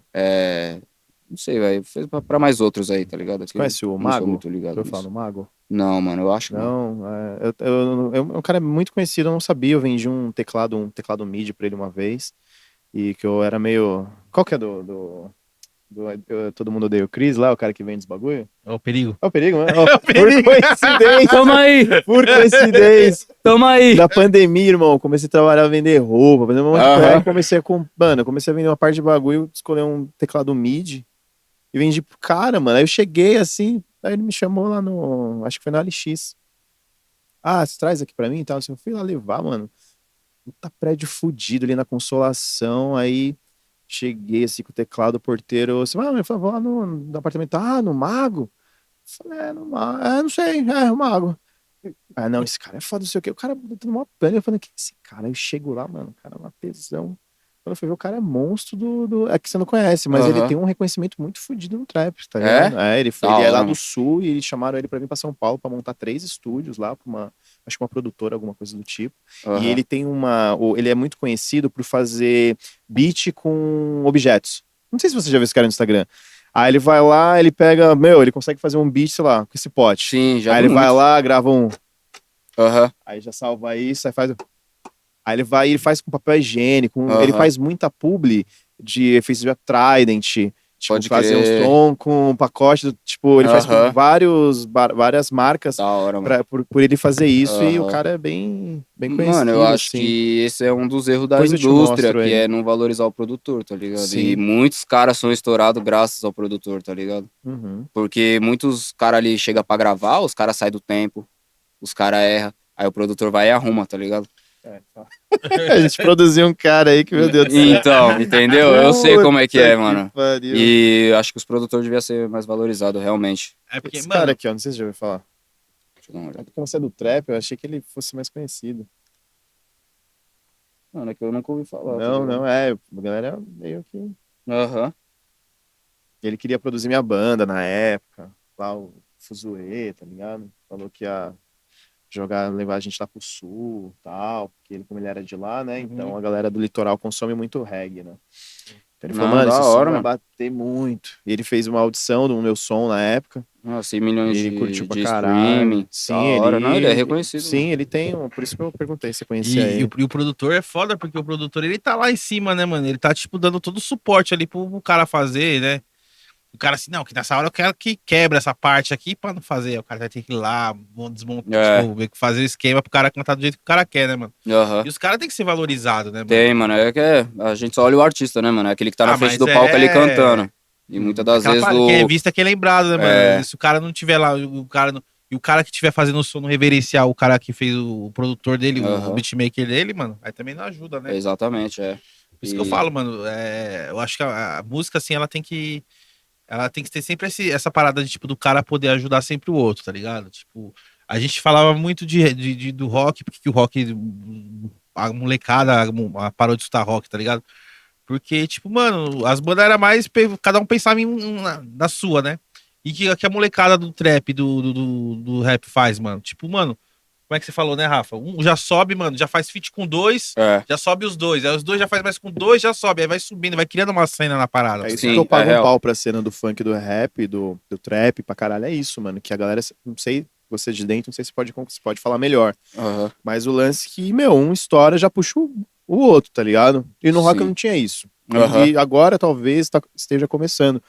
não sei, velho. Fez pra mais outros aí, tá ligado? Você conhece o Eu não Mago? sou muito ligado Eu nisso. falo Mago? Não, mano, eu acho que não. Não, é um cara muito conhecido, eu não sabia. Eu vendi um teclado MIDI pra ele uma vez. E que eu era meio. Qual que é Todo Mundo Odeia o Chris lá, o cara que vende os bagulho? É o perigo. É o Perigo, né? É o Perigo. Por coincidência. Toma aí! Por coincidência. Toma aí! Da pandemia, irmão, comecei a trabalhar, vender roupa, fazer um monte de coisa. Aham. Aí comecei a vender uma parte de bagulho, escolher um teclado MIDI e vendi pro cara, mano. Aí eu cheguei assim, aí ele me chamou lá acho que foi na LX. Ah, você traz aqui pra mim e tal. Assim, eu fui lá levar, mano. Puta prédio fudido ali na Consolação, aí cheguei assim com o teclado, o porteiro, assim, eu falei, vou lá no apartamento, no Mago? Eu falei, no Mago, não sei, o Mago. Ah, não, esse cara é foda, não sei o quê. O cara botando uma pena, eu falei, que é esse cara? Aí eu chego lá, mano, o cara é uma tesão. Quando eu fui ver, o cara é monstro É que você não conhece, mas ele Aham. tem um reconhecimento muito fodido no trap, tá É? ligado? Ele Da é hora, lá do mano. Sul e eles chamaram ele pra vir pra São Paulo pra montar 3 estúdios lá, pra acho que uma produtora, alguma coisa do tipo. Aham. E ele tem ele é muito conhecido por fazer beat com objetos. Não sei se você já viu esse cara no Instagram. Aí ele vai lá, ele pega, ele consegue fazer um beat, sei lá, com esse pote. Sim, já Aí vi ele vai muito. lá, grava um. Aham. Aí já salva isso, aí faz. Aí ele vai e ele faz com papel higiênico. Aham. Ele faz muita publi de efeitos de Trident. Tipo, Pode fazer uns crer. som com um pacote. Tipo, ele faz com Aham. várias marcas Da hora, mano. por ele fazer isso. E o Aham. cara é bem conhecido. Mano, eu acho assim. que esse é um dos erros da Depois eu te indústria, mostro que aí. é não valorizar o produtor, tá ligado? Sim. E muitos caras são estourados graças ao produtor, tá ligado? Uhum. Porque muitos caras ali chegam pra gravar, os caras saem do tempo, os caras erram, aí o produtor vai e arruma, tá ligado? A gente produziu um cara aí que, meu Deus do céu. Então, entendeu? Eu sei como é que é, Puta mano. pariu. E acho que os produtores deviam ser mais valorizados, realmente. É porque, Esse mano, cara aqui, ó, não sei se você já ouviu falar. Deixa eu dar uma olhada. Como você é do trap, eu achei que ele fosse mais conhecido. Mano, é que eu nunca ouvi falar. tá Não, ligado? não, a galera meio que... Aham. Ele queria produzir minha banda na época, lá o Fuzue, tá ligado? Falou que ia levar a gente lá pro sul, tal, porque ele, como ele era de lá, né? Então a galera do litoral consome muito reggae, né? Então ele falou, Não, mano, da esse som hora, vai mano. bater muito. E ele fez uma audição do meu som na época. Nossa, 100 milhões Ele curtiu pra de caralho. streaming. Da Sim, hora. Não, ele é reconhecido, mano. Sim, ele tem. Por isso que eu perguntei se você conhecia ele. E o produtor é foda, porque o produtor ele tá lá em cima, né, mano? Ele tá, tipo, dando todo o suporte ali pro cara fazer, né? O cara assim, não, que nessa hora eu quero que quebra essa parte aqui pra não fazer. O cara vai ter que ir lá, desmontar, É. tipo, meio que fazer o esquema pro cara cantar do jeito que o cara quer, né, mano? Aham. E os caras têm que ser valorizados, né, mano? Tem, mano. É que a gente só olha o artista, né, mano? É aquele que tá na frente Mas do palco ali cantando. E muitas das Aquela vezes parada que é vista que é lembrado, né, É. mano? Se o cara não tiver lá, o cara e o cara que tiver fazendo o som não reverenciar o cara que fez o produtor dele, o Aham. beatmaker dele, mano, aí também não ajuda, né? Exatamente, é. Por isso que eu falo, mano, eu acho que a música, assim, ela tem que ter sempre essa parada de, tipo, do cara poder ajudar sempre o outro, tá ligado? Tipo, a gente falava muito do rock, porque que o rock, a molecada parou de escutar rock, tá ligado? Porque, tipo, mano, as bandas era mais, cada um pensava na sua, né? E que a molecada do trap, do rap faz, mano? Tipo, mano, como é que você falou, né, Rafa? Um já sobe, mano, já faz feat com dois, É. já sobe os dois. Aí os dois já faz mais com dois, já sobe. Aí vai subindo, vai criando uma cena na parada. É tá isso ligado? que eu Sim, pago é um real. pau pra cena do funk, do rap, do trap pra caralho. É isso, mano. Que a galera, não sei, você de dentro, não sei se pode falar melhor. Aham. Mas o lance que, meu, um estoura já puxa o outro, tá ligado? E no rock Sim. não tinha isso. Aham. E agora talvez esteja começando.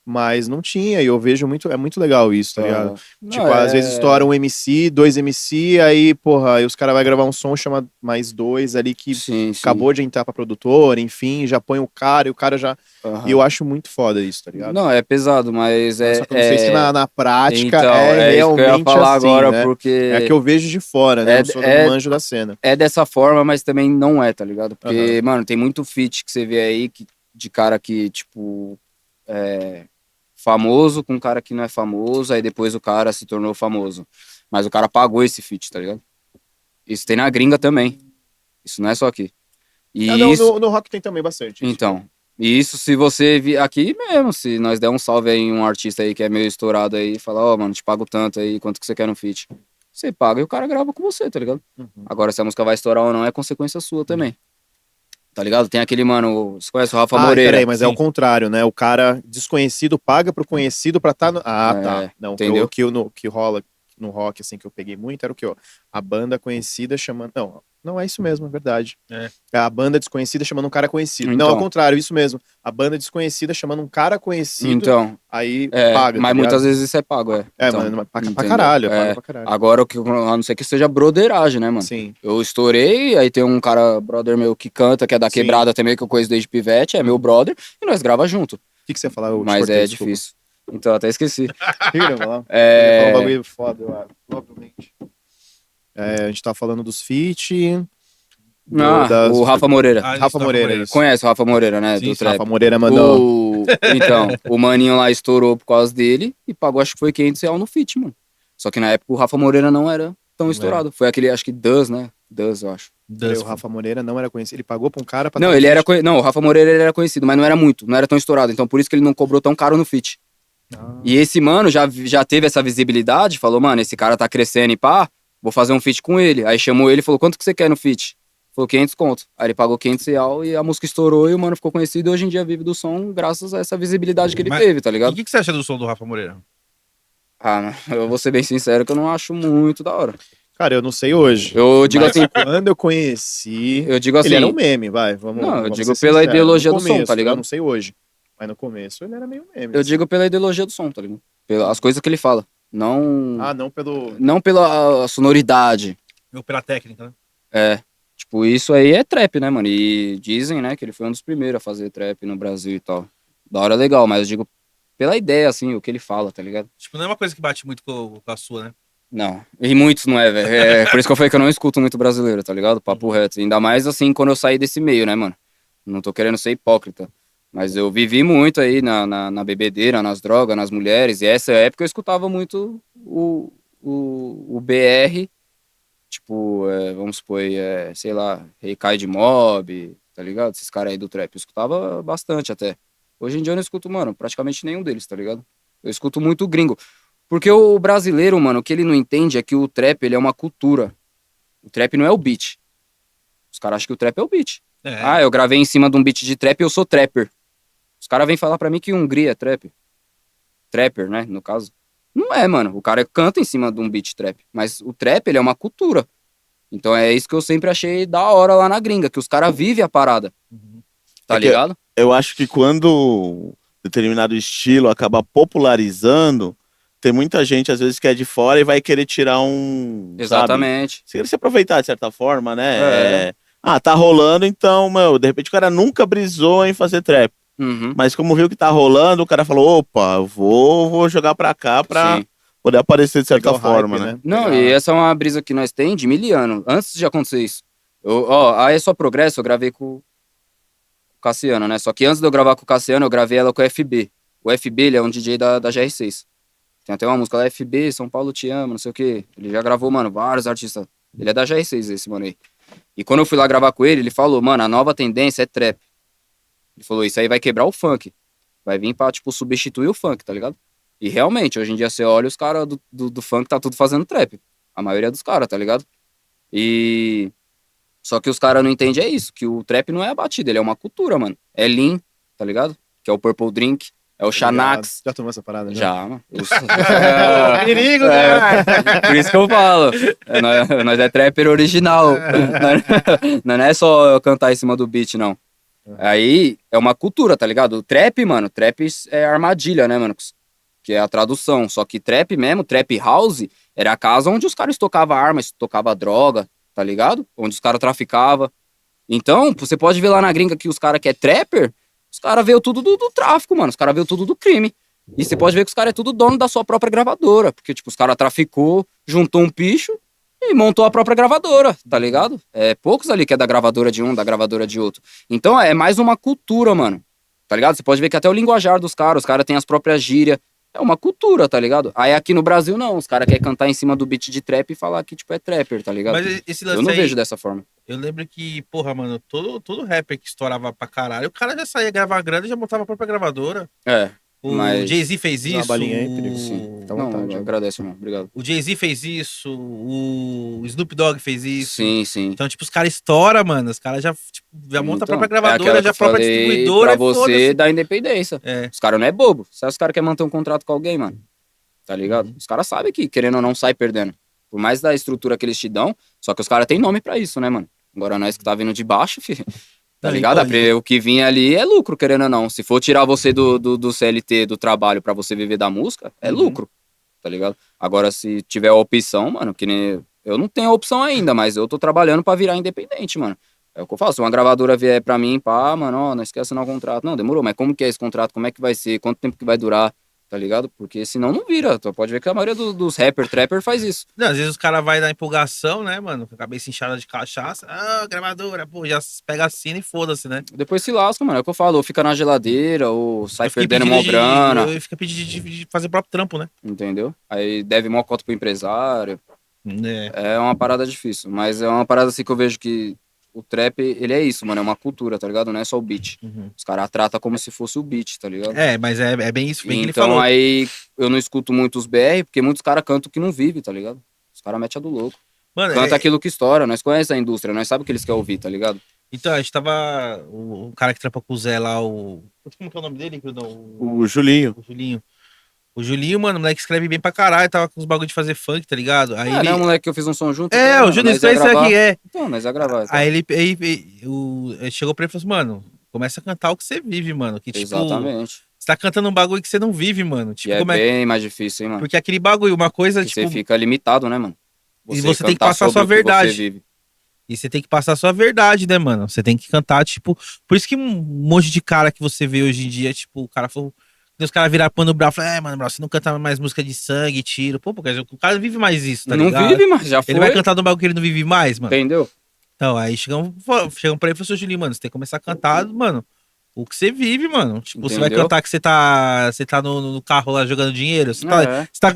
Mas não tinha, e eu vejo muito, é muito legal isso, tá ligado? Aham. Tipo, Não, às vezes estoura um MC, dois MC, aí, porra, aí os caras vão gravar um som, chama mais dois ali que Sim, sim. acabou de entrar pra produtora, enfim, já põe o cara, e o cara já. Aham. E eu acho muito foda isso, tá ligado? Não, é pesado, mas Só que eu não sei se na prática Então, é é isso que eu ia realmente falar assim, agora, né? porque É a que eu vejo de fora, né? É- Eu não sou é- do manjo da cena. é dessa forma, mas também não é, tá ligado? Porque, Aham. mano, tem muito feat que você vê aí de cara que, tipo, é famoso com um cara que não é famoso, aí depois o cara se tornou famoso. Mas o cara pagou esse feat, tá ligado? Isso tem na gringa também. Isso não é só aqui. E Ah, não, isso, no rock tem também bastante. Isso, então, e isso se você vir aqui mesmo, se nós der um salve aí em um artista aí que é meio estourado aí, falar, ó, mano, te pago tanto aí, quanto que você quer no feat? Você paga e o cara grava com você, tá ligado? Uhum. Agora, se a música vai estourar ou não, é consequência sua também. Tá ligado? Tem aquele, mano, você conhece o Rafa Ah, Moreira? peraí, mas é o Sim. contrário, né? O cara desconhecido paga pro conhecido pra estar no. Ah, tá. Não, entendeu? que rola no rock, assim, que eu peguei muito, era o que, ó? A banda conhecida chamando. Não é isso mesmo, é verdade. É. É a banda desconhecida chamando um cara conhecido. Não, Então. ao contrário, isso mesmo. A banda desconhecida chamando um cara conhecido, Então, aí paga, mas tá muitas ligado? vezes isso é pago, é. É, Então, mano, pra entendeu? caralho, É. paga pra caralho. Agora, a não ser que seja broderagem, né, mano? Sim. Eu estourei, aí tem um cara, brother meu, que canta, que é da Sim. quebrada também, que eu conheço desde pivete, é meu brother, e nós grava junto. O que você ia falar? Eu te Mas cortei, é desculpa. difícil. Então, até esqueci. Vira, vai lá. É. Eu ia falar um bagulho foda, eu acho, provavelmente. A gente tá falando dos feat. O Rafa Moreira. Ah, Rafa isso, Moreira, isso. Conhece o Rafa Moreira, né? Sim, do sim. trap. Rafa Moreira mandou. Então, o maninho lá estourou por causa dele e pagou, acho que foi R$ 500 no feat, mano. Só que na época o Rafa Moreira não era tão estourado. Foi aquele, acho que Duz, né? Duz, eu acho. Peraí, o Rafa Moreira não era conhecido. Ele pagou pra um cara pra Não, tá no ele era feat? Não, o Rafa Moreira ele era conhecido, mas não era muito, não era tão estourado. Então por isso que ele não cobrou tão caro no feat. Ah. E esse mano já teve essa visibilidade, falou, mano, esse cara tá crescendo e pá, vou fazer um feat com ele. Aí chamou ele e falou, quanto que você quer no feat? Falou 500 conto. Aí ele pagou 500 real e a música estourou e o mano ficou conhecido e hoje em dia vive do som graças a essa visibilidade que ele Mas- teve, tá E ligado? o que você acha do som do Rafa Moreira? Ah, mano, eu vou ser bem sincero que eu não acho muito da hora. Cara, eu não sei hoje. Eu digo Mas assim, quando eu conheci. eu digo assim, Ele era um meme, vai. Vamos, Não, eu vamos digo ser pela sinceros. ideologia No do som, tá começo, ligado? Eu não sei hoje. Mas no começo ele era meio meme. eu assim. digo pela ideologia do som, tá ligado? Pelas coisas que ele fala. Não, Ah, não pelo. não pela sonoridade. Ou pela técnica, né? É, tipo, isso aí é trap, né, mano? E dizem, né, que ele foi um dos primeiros a fazer trap no Brasil e tal. Da hora legal, mas eu digo pela ideia, assim, o que ele fala, tá ligado? Tipo, não é uma coisa que bate muito com a sua, né? Não, e muitos não é, velho. É por isso que eu falei que eu não escuto muito brasileiro, tá ligado? Papo reto. Ainda mais, assim, quando eu saí desse meio, né, mano? Não tô querendo ser hipócrita. Mas eu vivi muito aí na bebedeira, nas drogas, nas mulheres. E essa época eu escutava muito o BR, Tipo, vamos supor, sei lá, Recai de Mob, tá ligado? Esses caras aí do trap. Eu escutava bastante até. Hoje em dia eu não escuto, mano, praticamente nenhum deles, tá ligado? Eu escuto muito gringo. Porque o brasileiro, mano, o que ele não entende é que o trap, ele é uma cultura. O trap não é o beat. Os caras acham que o trap é o beat. É. Eu gravei em cima de um beat de trap e eu sou trapper. Os caras vêm falar pra mim que Hungria é trap. Trapper, né, no caso. Não é, mano. O cara canta em cima de um beat trap. Mas o trap, ele é uma cultura. Então é isso que eu sempre achei da hora lá na gringa, que os caras vivem a parada. Tá É que ligado? eu acho que quando determinado estilo acaba popularizando, tem muita gente, às vezes, que é de fora e vai querer tirar sabe? Exatamente. Se querer se aproveitar, de certa forma, né? É. Tá rolando, então, meu, de repente o cara nunca brisou em fazer trap. Uhum. Mas como viu que tá rolando, o cara falou, opa, vou jogar pra cá pra Sim. poder aparecer de certa Pegar o hype, forma, né? Não, Pegar- e essa é uma brisa que nós tem de 1.000 anos. Antes de acontecer isso. A É Só Progresso eu gravei com o Cassiano, né? Só que antes de eu gravar com o Cassiano, eu gravei ela com o FB. O FB, ele é um DJ da GR6. Tem até uma música lá, FB, São Paulo te ama, não sei o quê. Ele já gravou, mano, vários artistas. Ele é da GR6, esse mano aí. E quando eu fui lá gravar com ele, ele falou, mano, a nova tendência é trap. Ele falou, isso aí vai quebrar o funk. Vai vir pra, tipo, substituir o funk, tá ligado? E realmente, hoje em dia você olha os caras do funk, tá tudo fazendo trap. A maioria dos caras, tá ligado? E... Só que os caras não entendem é isso, que o trap não é a batida, ele é uma cultura, mano. É Lean, tá ligado? Que é o Purple Drink, é o Xanax. Já tomou essa parada? Já, mano. Perigo, É, cara! por isso que eu falo. Nós é trapper original. Não é só cantar em cima do beat, não. Aí é uma cultura, tá ligado? O trap, mano, trap é armadilha, né, mano? Que é a tradução. Só que trap mesmo, trap house, era a casa onde os caras tocavam armas, tocavam droga, tá ligado? Onde os caras traficavam. Então, você pode ver lá na gringa que os caras que é trapper, os caras veio tudo do tráfico, mano. Os caras veio tudo do crime. E você pode ver que os caras é tudo dono da sua própria gravadora. Porque, tipo, os caras traficou, juntou um picho e montou a própria gravadora, tá ligado? É poucos ali que é da gravadora de um, da gravadora de outro. Então é mais uma cultura, mano. Tá ligado? Você pode ver que até o linguajar dos caras, os caras têm as próprias gírias. É uma cultura, tá ligado? Aí aqui no Brasil, não. Os caras querem cantar em cima do beat de trap e falar que, tipo, é trapper, tá ligado? Mas esse lance Eu não aí, vejo dessa forma. eu lembro que, porra, mano, todo rapper que estourava pra caralho, o cara já saía gravar grana e já montava a própria gravadora. É. O Mas- Jay-Z fez Dá uma isso. balinha aí, Perigo. Sim. Tá à Não, vontade. agradeço, irmão. Obrigado. O Jay-Z fez isso. O Snoop Dogg fez isso. Sim, sim. Então, tipo, os caras estouram, mano. Os caras já, tipo, já montam a própria aquela gravadora, que já a eu própria falei distribuidora. pra e você foda-se. da independência. É. Os caras não é bobo. Se os caras querem manter um contrato com alguém, mano. Tá ligado? Os caras sabem que, querendo ou não, sai perdendo. Por mais da estrutura que eles te dão, só que os caras têm nome pra isso, né, mano? Agora nós que tá vindo de baixo, filho. Tá Não, ligado? então, O que vinha ali é lucro, querendo ou não. Se for tirar você do CLT, do trabalho, pra você viver da música, é Uhum. lucro. Tá ligado? Agora, se tiver a opção, mano, que nem. Eu não tenho a opção ainda, mas eu tô trabalhando pra virar independente, mano. É o que eu falo. Se uma gravadora vier pra mim, pá, mano, ó, não esquece de assinar o contrato. Não, demorou, mas como que é esse contrato? Como é que vai ser? Quanto tempo que vai durar? Tá ligado? Porque senão não vira. Tu pode ver que a maioria dos rapper, trapper faz isso. Não, às vezes os caras vai na empolgação, né, mano? Com a cabeça inchada de cachaça. Ah, gravadora, pô, já pega a sina e foda-se, né? Depois se lasca, mano. É o que eu falo. Ou fica na geladeira, ou sai Eu fiquei perdendo pedindo mó grana. Eu fiquei pedindo de fazer o próprio trampo, né? Entendeu? Aí deve mó cota pro empresário. É. É uma parada difícil. Mas é uma parada assim que eu vejo que o trap, ele é isso, mano. É uma cultura, tá ligado? Não é só o beat. Uhum. Os caras tratam como se fosse o beat, tá ligado? É, mas é bem isso, bem que ele Então falou. aí eu não escuto muito os BR, porque muitos caras cantam que não vive, tá ligado? Os caras metem a do louco. Mano, Canta aquilo que estoura, nós conhecemos a indústria, nós sabemos o que eles querem ouvir, tá ligado? então, a gente tava. O cara que trampa com o Zé lá, o. Como que é o nome dele? O Julinho. O Julinho. O Julinho, mano, o moleque escreve bem pra caralho, tava com os bagulho de fazer funk, tá ligado? Aí ele. Não é o moleque que eu fiz um som junto? É, então, o Juninho, nós ia isso gravar. aqui é. Então, nós ia gravar. Tá? Aí ele chegou pra ele e falou assim, mano, começa a cantar o que você vive, mano. Que, tipo, Exatamente. você tá cantando um bagulho que você não vive, mano. E Tipo, é como é. bem mais difícil, hein, mano? Porque aquele bagulho, uma coisa, Porque tipo. você fica limitado, né, mano? E você tem que cantar passar a sobre sua o que verdade. você vive. E você tem que passar a sua verdade, né, mano? Você tem que cantar, tipo. Por isso que um monte de cara que você vê hoje em dia, tipo, o cara falou. Os caras viraram pano bravo, falaram, mano, bro, você não canta mais música de sangue, tiro. Pô, porque o cara não vive mais isso, tá Não ligado? vive, mas já foi. Ele vai cantar num bagulho que ele não vive mais, mano. Entendeu? Então, aí chegam pra ele e falaram, Julinho, mano, você tem que começar a cantar, mano, o que você vive, mano. Tipo, você vai Entendeu? cantar que você tá no carro lá jogando dinheiro. Você tá, É. você tá,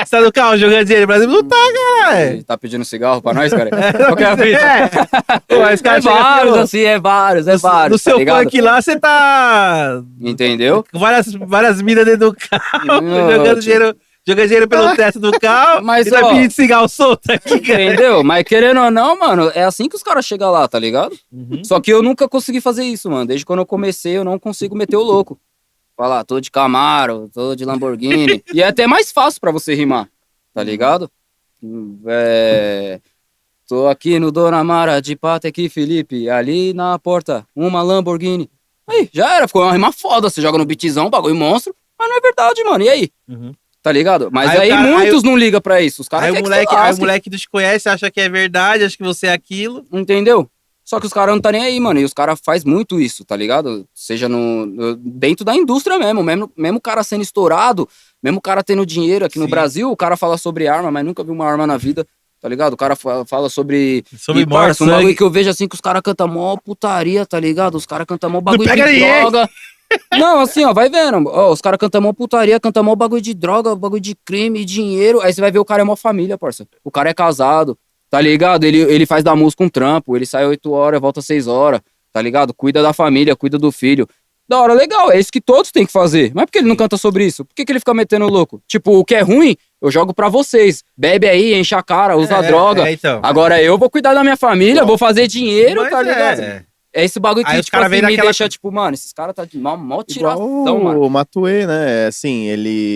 você tá no carro jogando dinheiro. Brasil não tá, caralho. Ele tá pedindo cigarro pra nós, cara? Qual que é a fita? Pô, mas os É caras chegam vários, aqui, ó, assim, é vários, no seu tá ligado? funk lá, você tá Entendeu? com várias minas dentro do carro, Não, jogando tio. dinheiro pelo teto do carro. Mas, e tá ó, pedindo cigarro solto aqui, cara. entendeu? Mas querendo ou não, mano, é assim que os caras chegam lá, tá ligado? Uhum. Só que eu nunca consegui fazer isso, mano. Desde quando eu comecei, eu não consigo meter o louco. Falar, tô de Camaro, tô de Lamborghini. E é até mais fácil pra você rimar, tá ligado? Tô aqui no Dona Mara de Patek Felipe, ali na porta, uma Lamborghini. Aí, já era, ficou uma rima foda. Você joga no beatzão, bagulho monstro, mas não é verdade, mano. E aí? Uhum. Tá ligado? Mas Aí o aí, cara- muitos não ligam pra isso. Os caras Aí o querem que moleque, você aí o lasque. moleque não te conhece, acha que é verdade, acha que você é aquilo. Entendeu? Só que os caras não tá nem aí, mano. E os caras faz muito isso, tá ligado? Seja dentro da indústria mesmo o cara sendo estourado, mesmo o cara tendo dinheiro aqui no Sim. Brasil, o cara fala sobre arma, mas nunca viu uma arma na vida, tá ligado? O cara fala sobre... Sobre E, morte, parça, um bagulho sangue. que eu vejo assim que os caras cantam mó putaria, tá ligado? Os caras cantam mó bagulho pega de ninguém! droga. Não, assim, ó, vai vendo. Ó, os caras cantam mó putaria, cantam mó bagulho de droga, bagulho de crime, dinheiro. Aí você vai ver o cara é mó família, parça. O cara é casado, tá ligado? Ele faz da música um trampo, ele sai 8 horas, volta 6 horas, tá ligado? Cuida da família, cuida do filho. Da hora, legal, é isso que todos têm que fazer. Mas por que ele não canta sobre isso? Por que ele fica metendo louco? Tipo, o que é ruim, eu jogo pra vocês. Bebe aí, enche a cara, usa droga. então. Agora eu vou cuidar da minha família, vou fazer dinheiro, Mas tá ligado? É esse bagulho que, Aí os tipo cara assim, vem me naquela- deixa, tipo, mano, esses caras tá de mó tiração, Igual mano. o Matuê, né? Assim,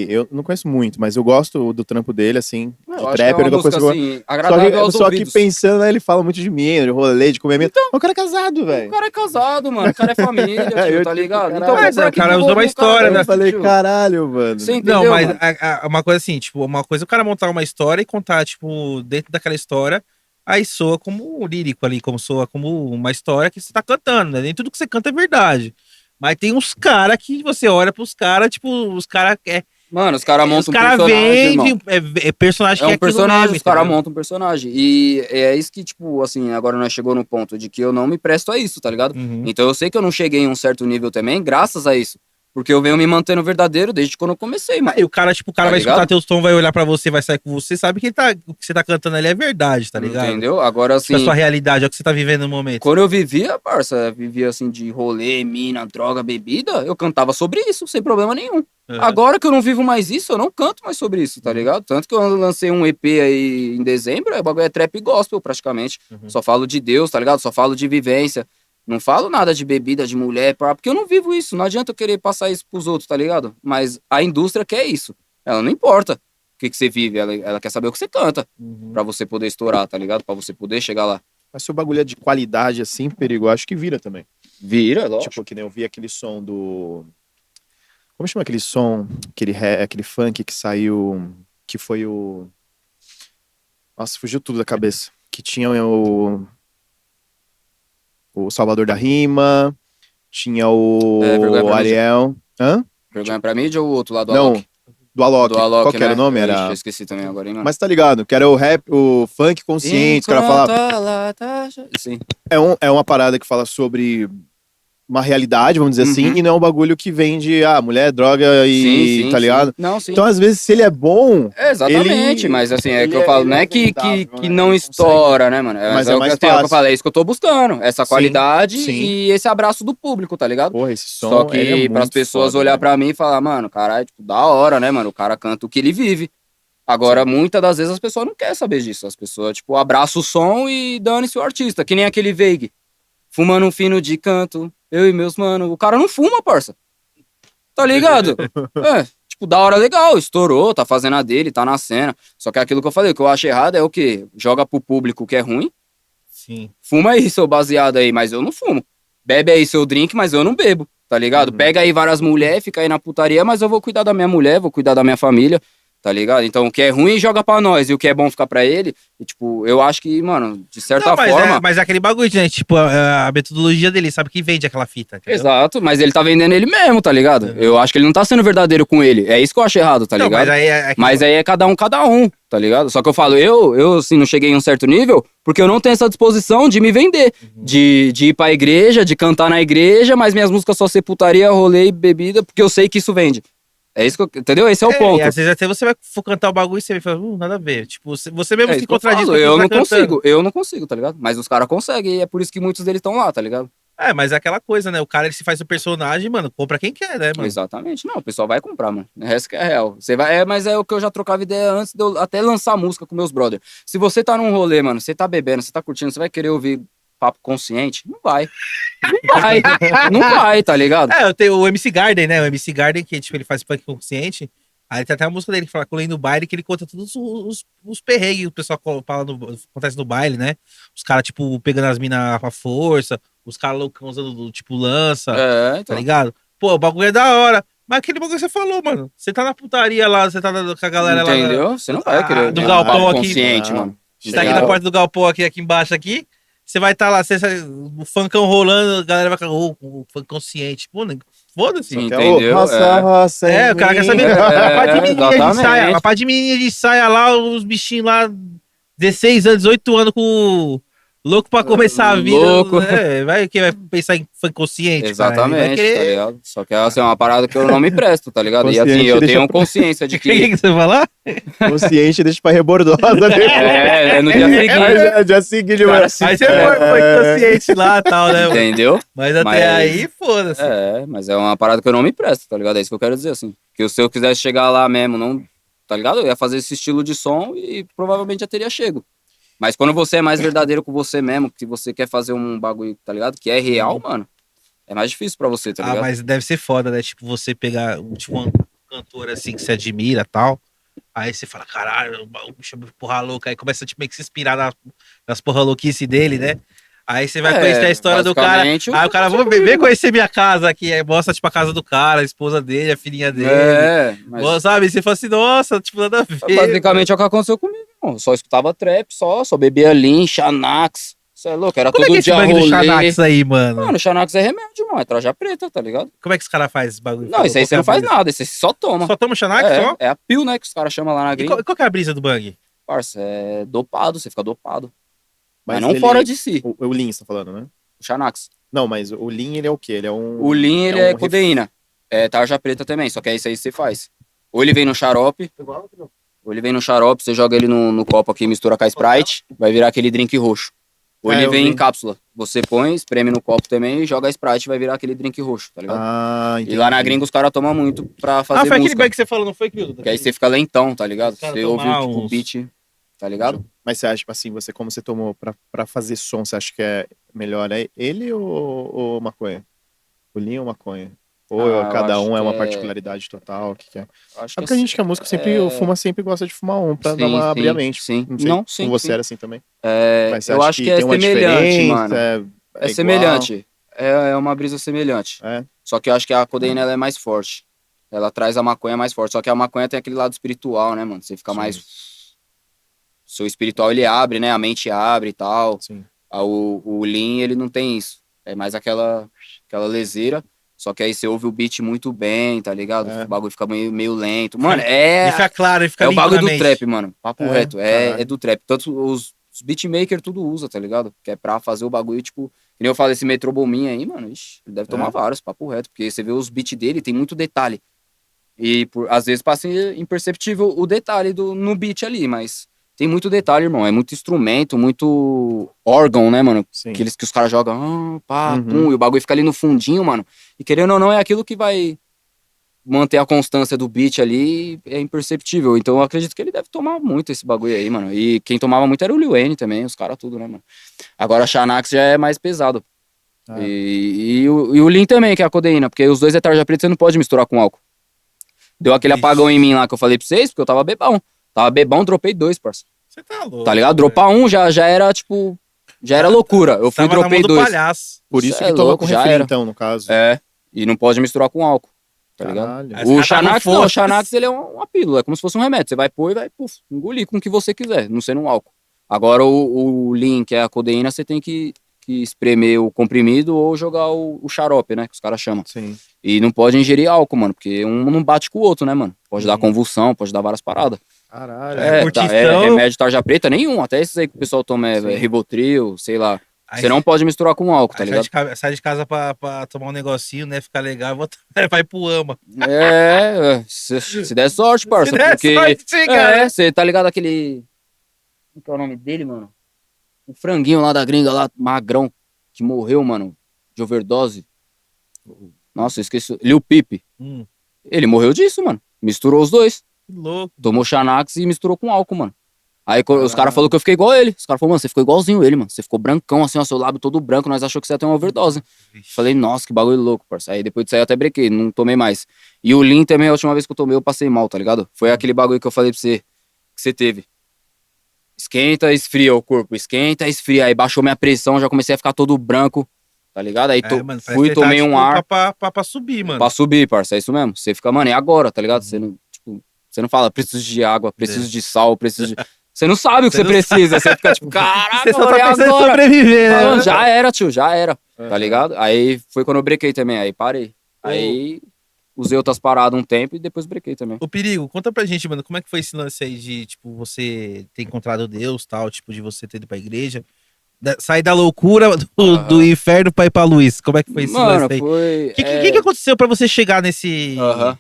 eu não conheço muito, mas eu gosto do trampo dele, assim, Eu de acho trap, que é a uma única coisa música, que eu assim, agradável aos só que ouvidos. pensando, né, ele fala muito de mina, de rolê, de comer mina. O cara é casado, O velho. cara é casado, mano, o cara é família, tio, Eu, tá tipo, ligado? caralho. Então, Mas, pra o que cara que usou uma envolver o história, cara né? Eu desse, falei, tio? caralho, mano. Você entendeu, Não, mas mano? uma coisa assim, tipo, uma coisa é o cara montar uma história e contar, tipo, dentro daquela história, aí soa como um lírico ali, como soa como uma história que você tá cantando, né? Nem tudo que você canta é verdade. Mas tem uns caras que você olha pros caras, tipo, os caras Mano, os caras os montam um cara personagem, irmão. vendem, é personagem É que é um aquilo personagem, mesmo, os caras entendeu? montam um personagem. E é isso que, tipo, assim, agora nós chegou no ponto de que eu não me presto a isso, tá ligado? Uhum. Então eu sei que eu não cheguei em um certo nível também, graças a isso. Porque eu venho me mantendo verdadeiro desde quando eu comecei, mano. Aí o cara, tipo, o cara Tá vai ligado? escutar teus tons, vai olhar pra você, vai sair com você, sabe que o que você tá cantando ali é verdade, tá ligado? Entendeu? Agora, Tipo, a assim, sua realidade, é o que você tá vivendo no momento. quando eu vivia, parça, vivia assim de rolê, mina, droga, bebida, eu cantava sobre isso, sem problema nenhum. Uhum. Agora que eu não vivo mais isso, eu não canto mais sobre isso, tá ligado? Tanto que eu lancei um EP aí em dezembro, o bagulho é trap gospel praticamente. Uhum. Só falo de Deus, tá ligado? Só falo de vivência. Não falo nada de bebida, de mulher, porque eu não vivo isso. Não adianta eu querer passar isso pros outros, tá ligado? Mas a indústria quer isso. Ela não importa o que você vive, ela quer saber o que você canta. Uhum. Pra você poder estourar, tá ligado? Pra você poder chegar lá. Mas se o bagulho é de qualidade, assim, perigo, eu acho que vira também. Vira, lógico. Tipo, que nem eu vi aquele som do... Como chama aquele som, aquele funk que saiu, que foi o... Nossa, fugiu tudo da cabeça. Que tinha o Salvador da Rima, tinha o Vergonha pra Ariel... Hã? Vergonha pra mídia ou o outro lá do Não, Alok? do Alok. Do Alok, Qual que era né? o nome? Ixi, Era... eu esqueci também agora, hein, mano. Mas tá ligado, que era o rap, o funk consciente, os caras falavam... Sim. É uma parada que fala sobre uma realidade, vamos dizer assim, Uhum. e não é um bagulho que vende, mulher, droga e... tá ligado? Sim. Não, sim. Então, às vezes, se ele é bom... É, exatamente, ele- mas assim, é ele que eu é- falo, ele não é é que vendável, né? não Ele estoura, né, mano? Mas é o mais que, assim, é o que eu fácil. falei, é isso que eu tô buscando, essa Sim, qualidade sim. e esse abraço do público, tá ligado? Porra, esse som, Só que ele é pras muito pessoas foda, olhar né? pra mim e falar, mano, caralho, tipo, da hora, né, mano? O cara canta o que ele vive. Agora, muitas das vezes as pessoas não querem saber disso. As pessoas, tipo, abraçam o som e dane-se o artista. Que nem aquele Veig. Fumando um fino de canto, eu e meus mano. O cara não fuma, parça. Tá ligado? Tipo, da hora legal, estourou, tá fazendo a dele, tá na cena. Só que aquilo que eu falei, o que eu acho errado é o quê? Joga pro público que é ruim. Sim. Fuma aí seu baseado aí, mas eu não fumo. Bebe aí seu drink, mas eu não bebo, tá ligado? Uhum. Pega aí várias mulheres, fica aí na putaria, mas eu vou cuidar da minha mulher, vou cuidar da minha família. tá ligado? Então o que é ruim joga pra nós e o que é bom fica pra ele. E, tipo, eu acho que, mano, de certa Não, mas forma. mas é aquele bagulho, né? Tipo, a metodologia dele, sabe que vende aquela fita, entendeu? Exato, mas ele tá vendendo ele mesmo, tá ligado? Uhum. Eu acho que ele não tá sendo verdadeiro com ele. É isso que eu acho errado, tá Não, ligado? mas aí é Mas aí é cada um, tá ligado? Só que eu falo, eu assim, não cheguei em um certo nível, porque eu não tenho essa disposição de me vender. De ir pra igreja, de cantar na igreja, mas minhas músicas só ser putaria, rolê e bebida, porque eu sei que isso vende. É isso que eu, entendeu? Esse é o ponto. E às vezes até você vai for cantar o bagulho e você vai falar, nada a ver. Tipo, você mesmo É se isso que eu contradiz falo, com o que eu você não tá cantando. eu não consigo, tá ligado? Mas os caras conseguem, e é por isso que muitos deles estão lá, tá ligado? É, mas é aquela coisa, né? O cara, ele se faz o personagem, mano, compra quem quer, né, mano? Exatamente. Não, o pessoal vai comprar, mano. O resto que é real. Você vai, mas é o que eu já trocava ideia antes de eu até lançar música com meus brothers. Se você tá num rolê, mano, você tá bebendo, você tá curtindo, você vai querer ouvir papo consciente? Não vai. Não vai. Não vai, tá ligado? É, eu tenho o MC Garden, né? O MC Garden, que tipo, ele faz funk consciente. Aí tem até a música dele que fala com no baile, que ele conta todos os perrengues que o pessoal fala acontece no baile, né? Os caras, tipo, pegando as minas com a força, os caras loucão usando, tipo, lança, É, tá então. ligado? Pô, o bagulho é da hora. Mas aquele bagulho que você falou, mano. Você tá na putaria lá, você tá com a galera lá. Entendeu? Você não vai querer do um galpão papo aqui. consciente, Não. mano. Você tá aqui na Entendeu? porta do galpão, aqui embaixo, aqui. Você vai estar lá, o funkão rolando, a galera vai ficar, o funk consciente. Pô, foda-se. Sim. Até o Entendeu? roça, roça em O cara quer mim. saber. A parte de menininha de exatamente. saia. A parte de menininha de saia lá, os bichinhos lá, 16 anos, 18 anos, com louco pra começar a vida. Louco. Vai pensar em funk consciente, Exatamente, cara. Ele vai tá querer. ligado? Só que assim, é uma parada que eu não me presto, tá ligado? E assim, Consciente eu deixa tenho pra- consciência de O que que. você vai falar? Consciente, deixa pra rebordosa. É no dia seguinte. Já segui de Cara, manhã. Aí você foi consciente lá e tal, né? mano? Entendeu? Mas até Mas- aí, foda-se. Mas é uma parada que eu não me presto, tá ligado? É isso que eu quero dizer, assim. Que se eu quisesse chegar lá mesmo, não, tá ligado? Eu ia fazer esse estilo de som e provavelmente já teria chego. Mas quando você é mais verdadeiro com você mesmo, que você quer fazer um bagulho, tá ligado? Que é real, mano, é mais difícil pra você, tá ligado? Mas deve ser foda, né? Tipo, você pegar tipo, uma cantora assim que você admira e tal. Aí você fala, caralho, o bicho é porra louca. Aí começa tipo, meio que se inspirar nas porra louquice dele, né? Aí você vai conhecer a história do cara. basicamente, Aí o cara, vou ver conhecer minha casa aqui. Aí mostra, tipo, a casa do cara, a esposa dele, a filhinha dele. Mas Sabe? E você fala assim, nossa, tipo, nada a ver. basicamente é o que aconteceu comigo, irmão. Só escutava trap, só bebia Lean, Xanax. Você é louco, era Como é que todo é esse dia bagulho do rolê. Xanax aí, mano? Mano, Xanax é remédio, mano. É traja preta, tá ligado? Como é que os caras fazem esse bagulho? Não, isso aí você não faz nada, isso aí você só toma. Só toma Xanax, só? É a pill, né, que os caras chamam lá na E gringa. qual que é a brisa do bang? Parça, é dopado, você fica dopado. Mas, Mas não ele- fora de si, O Lean, você tá falando, né? o Xanax. Não, mas o Lean, ele é o quê? Ele é um... O Lean, ele um é ref- codeína. É tarja preta também, só que é isso aí que você faz. Ou ele vem no xarope, você joga ele no copo aqui, mistura com a Sprite, vai virar aquele drink roxo. Ou ele eu vem vi. em cápsula. Você põe, espreme no copo também e joga a Sprite, vai virar aquele drink roxo, tá ligado? Ah, E lá na gringa os caras tomam muito pra fazer foi aquele música. bang que você falou, não foi, Kildo? Que aí você fica lentão, tá ligado? Os caras Você ouve tomar tipo, o uns- beat, tá ligado? Mas você acha, tipo assim, como você tomou pra fazer som, você acha que é melhor ele ou maconha? O Lean ou maconha? Ou Eu cada acho um é que uma é- particularidade total? O que que é? Acho É porque a gente que é músico sempre, fuma sempre gosta de fumar um pra dar Sim, uma sim, abrir a mente. sim. Não sei, Não, sim, com você sim. era assim também. Mas você Eu acha acho que é tem uma semelhante, diferença, mano. É igual? semelhante. É uma brisa semelhante. É. Só que eu acho que a codeína ela é mais forte. Ela traz a maconha mais forte. Só que a maconha tem aquele lado espiritual, né, mano? Você fica Sim. mais. Seu espiritual ele abre, né? A mente abre e tal. Sim. O Lean, ele não tem isso. É mais aquela leseira. Só que aí você ouve o beat muito bem, tá ligado? É. O bagulho fica meio lento. Mano, Ele fica claro, ele fica é o limpo bagulho na do mente. trap, mano. Papo reto. caralho. É do trap. Tanto os beatmakers tudo usa, tá ligado? Que é pra fazer o bagulho, tipo... Que nem eu falo, esse Metro Boomin aí, mano, ixi, ele deve tomar vários, papo reto. Porque você vê os beats dele, tem muito detalhe. E às vezes passa imperceptível o detalhe no beat ali, mas... Tem muito detalhe, irmão. É muito instrumento, muito órgão, né, mano? Sim. Aqueles que os caras jogam, pá, Uhum. pum, e o bagulho fica ali no fundinho, mano. E querendo ou não, é aquilo que vai manter a constância do beat ali, é imperceptível. Então eu acredito que ele deve tomar muito esse bagulho aí, mano. E quem tomava muito era o Lil Wayne também, os caras tudo, né, mano? Agora a Xanax já é mais pesado. Ah. E o Lean também, que é a codeína, porque os dois é tarja preta, você não pode misturar com álcool. Deu aquele Ixi. apagão em mim lá que eu falei pra vocês, porque eu tava bebão. Tava bebão, dropei 2, parça. Você tá louco. Tá ligado? Dropar um já era, tipo... Já era loucura. Eu fui e Tava na mão dropei do 2. palhaço. Por isso Cê que é toma louco, com já refri, era. então, no caso. É, e não pode misturar com álcool. tá ligado? Caralho. Aí O os caras tá com Xanax não, o força. Xanax ele é uma pílula, é como se fosse um remédio. Você vai pôr e vai engolir com o que você quiser, não sendo um álcool. Agora o Lean, que é a codeína, você tem que espremer o comprimido ou jogar o xarope, né? Que os caras chamam. Sim. E não pode ingerir álcool, mano, porque um não bate com o outro, né, mano? Pode dar Uhum. convulsão, pode dar várias paradas. Caralho. curtição. Remédio tarja preta, nenhum. Até esses aí que o pessoal toma Sim. Rivotril, sei lá. Aí Você não pode misturar com álcool, tá aí ligado? sai de casa pra tomar um negocinho, né? Ficar legal, vai pro AMA. Se der sorte, parça. Se der Porque, sorte, sim, cara. você tá ligado aquele... Como que é o nome dele, mano? O franguinho lá da gringa, lá, magrão, que morreu, mano, de overdose. Nossa, eu esqueci. Lil Peep. Ele morreu disso, mano. Misturou os dois. Que louco. Tomou Xanax e misturou com álcool, mano. Aí os Caralho. caras falaram que eu fiquei igual ele. Os caras falaram, mano, você ficou igualzinho ele, mano. Você ficou brancão, assim, ó, seu lábio todo branco. Nós achou que você ia ter uma overdose. Falei, nossa, que bagulho louco, parça. Aí depois disso aí eu até brequei, não tomei mais. E o Lean também, a última vez que eu tomei, eu passei mal, tá ligado? Foi aquele bagulho que eu falei pra você, que você teve. Esquenta, esfria o corpo. Esquenta, esfria. Aí baixou minha pressão, já comecei a ficar todo branco, tá ligado? Aí Mano, parece fui, que tá, tomei um tipo, ar pra subir, mano. pra subir, parça. É isso mesmo. Você fica, mano, é agora, tá ligado? Você não, tipo, você não fala, preciso de água, preciso de sal, preciso de... Você não sabe o que Você você não precisa. Você fica tipo, caraca, Você só mano, tá é pensando em agora. sobreviver, né? Falando, já era, tio, já era. É. Tá ligado? Aí foi quando eu brequei também, aí parei. Aí usei outras paradas um tempo e depois brequei também. Ô, Perigo, conta pra gente, mano, como é que foi esse lance aí de, tipo, você ter encontrado Deus, tal, tipo, de você ter ido pra igreja, sair da loucura do inferno pra ir pra luz. Como é que foi esse Mano, lance aí? foi... O que aconteceu pra você chegar nesse... Aham.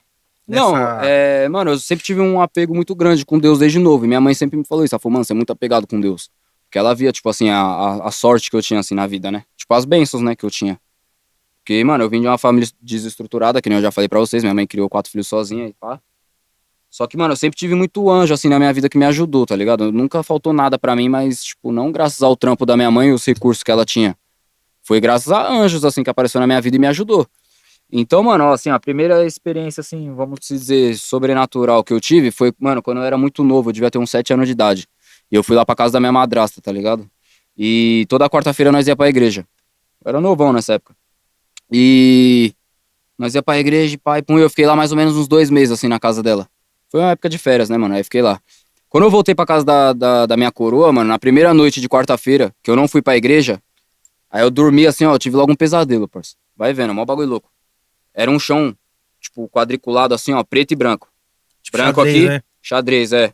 nessa- Não, mano, eu sempre tive um apego muito grande com Deus desde novo. E minha mãe sempre me falou isso. Ela falou, mano, você é muito apegado com Deus. Porque ela via, tipo assim, a sorte que eu tinha, assim, na vida, né? Tipo, as bênçãos, né, que eu tinha. Porque, mano, eu vim de uma família desestruturada, que nem eu já falei pra vocês. Minha mãe criou 4 filhos sozinha e pá. Só que, mano, eu sempre tive muito anjo, assim, na minha vida que me ajudou, tá ligado? Nunca faltou nada pra mim, mas, tipo, não graças ao trampo da minha mãe e os recursos que ela tinha. Foi graças a anjos, assim, que apareceu na minha vida e me ajudou. Então, mano, assim, a primeira experiência, assim, vamos dizer, sobrenatural que eu tive foi, mano, quando eu era muito novo, eu devia ter uns 7 anos de idade. E eu fui lá pra casa da minha madrasta, tá ligado? E toda quarta-feira nós ia pra igreja. Eu era novão nessa época. E nós ia pra igreja, pai, pum, e eu fiquei lá mais ou menos uns 2 meses, assim, na casa dela. Foi uma época de férias, né, mano? Aí fiquei lá. Quando eu voltei pra casa da minha coroa, mano, na primeira noite de quarta-feira, que eu não fui pra igreja, aí eu dormi assim, ó, eu tive logo um pesadelo, parça. Vai vendo, mó bagulho louco. Era um chão, tipo, quadriculado assim, ó, preto e branco. Tipo, Branco xadrez, aqui, né? xadrez, é.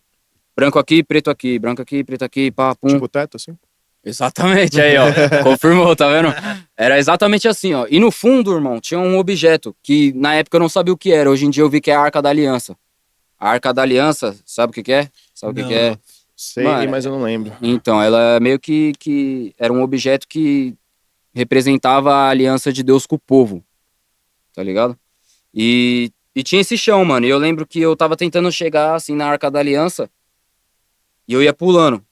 Branco aqui, preto aqui, branco aqui, preto aqui, pá, pum. Tipo teto, assim? Exatamente, aí, ó. Confirmou, tá vendo? Era exatamente assim, ó. E no fundo, irmão, tinha um objeto que na época eu não sabia o que era. Hoje em dia eu vi que é a Arca da Aliança. A Arca da Aliança, sabe o que que é? Sabe o que Não, que é? não. Sei, Mano, mas eu não lembro. Então, ela é meio que era um objeto que representava a aliança de Deus com o povo, tá ligado? E tinha esse chão, mano. E eu lembro que eu tava tentando chegar, assim, na Arca da Aliança e eu ia pulando.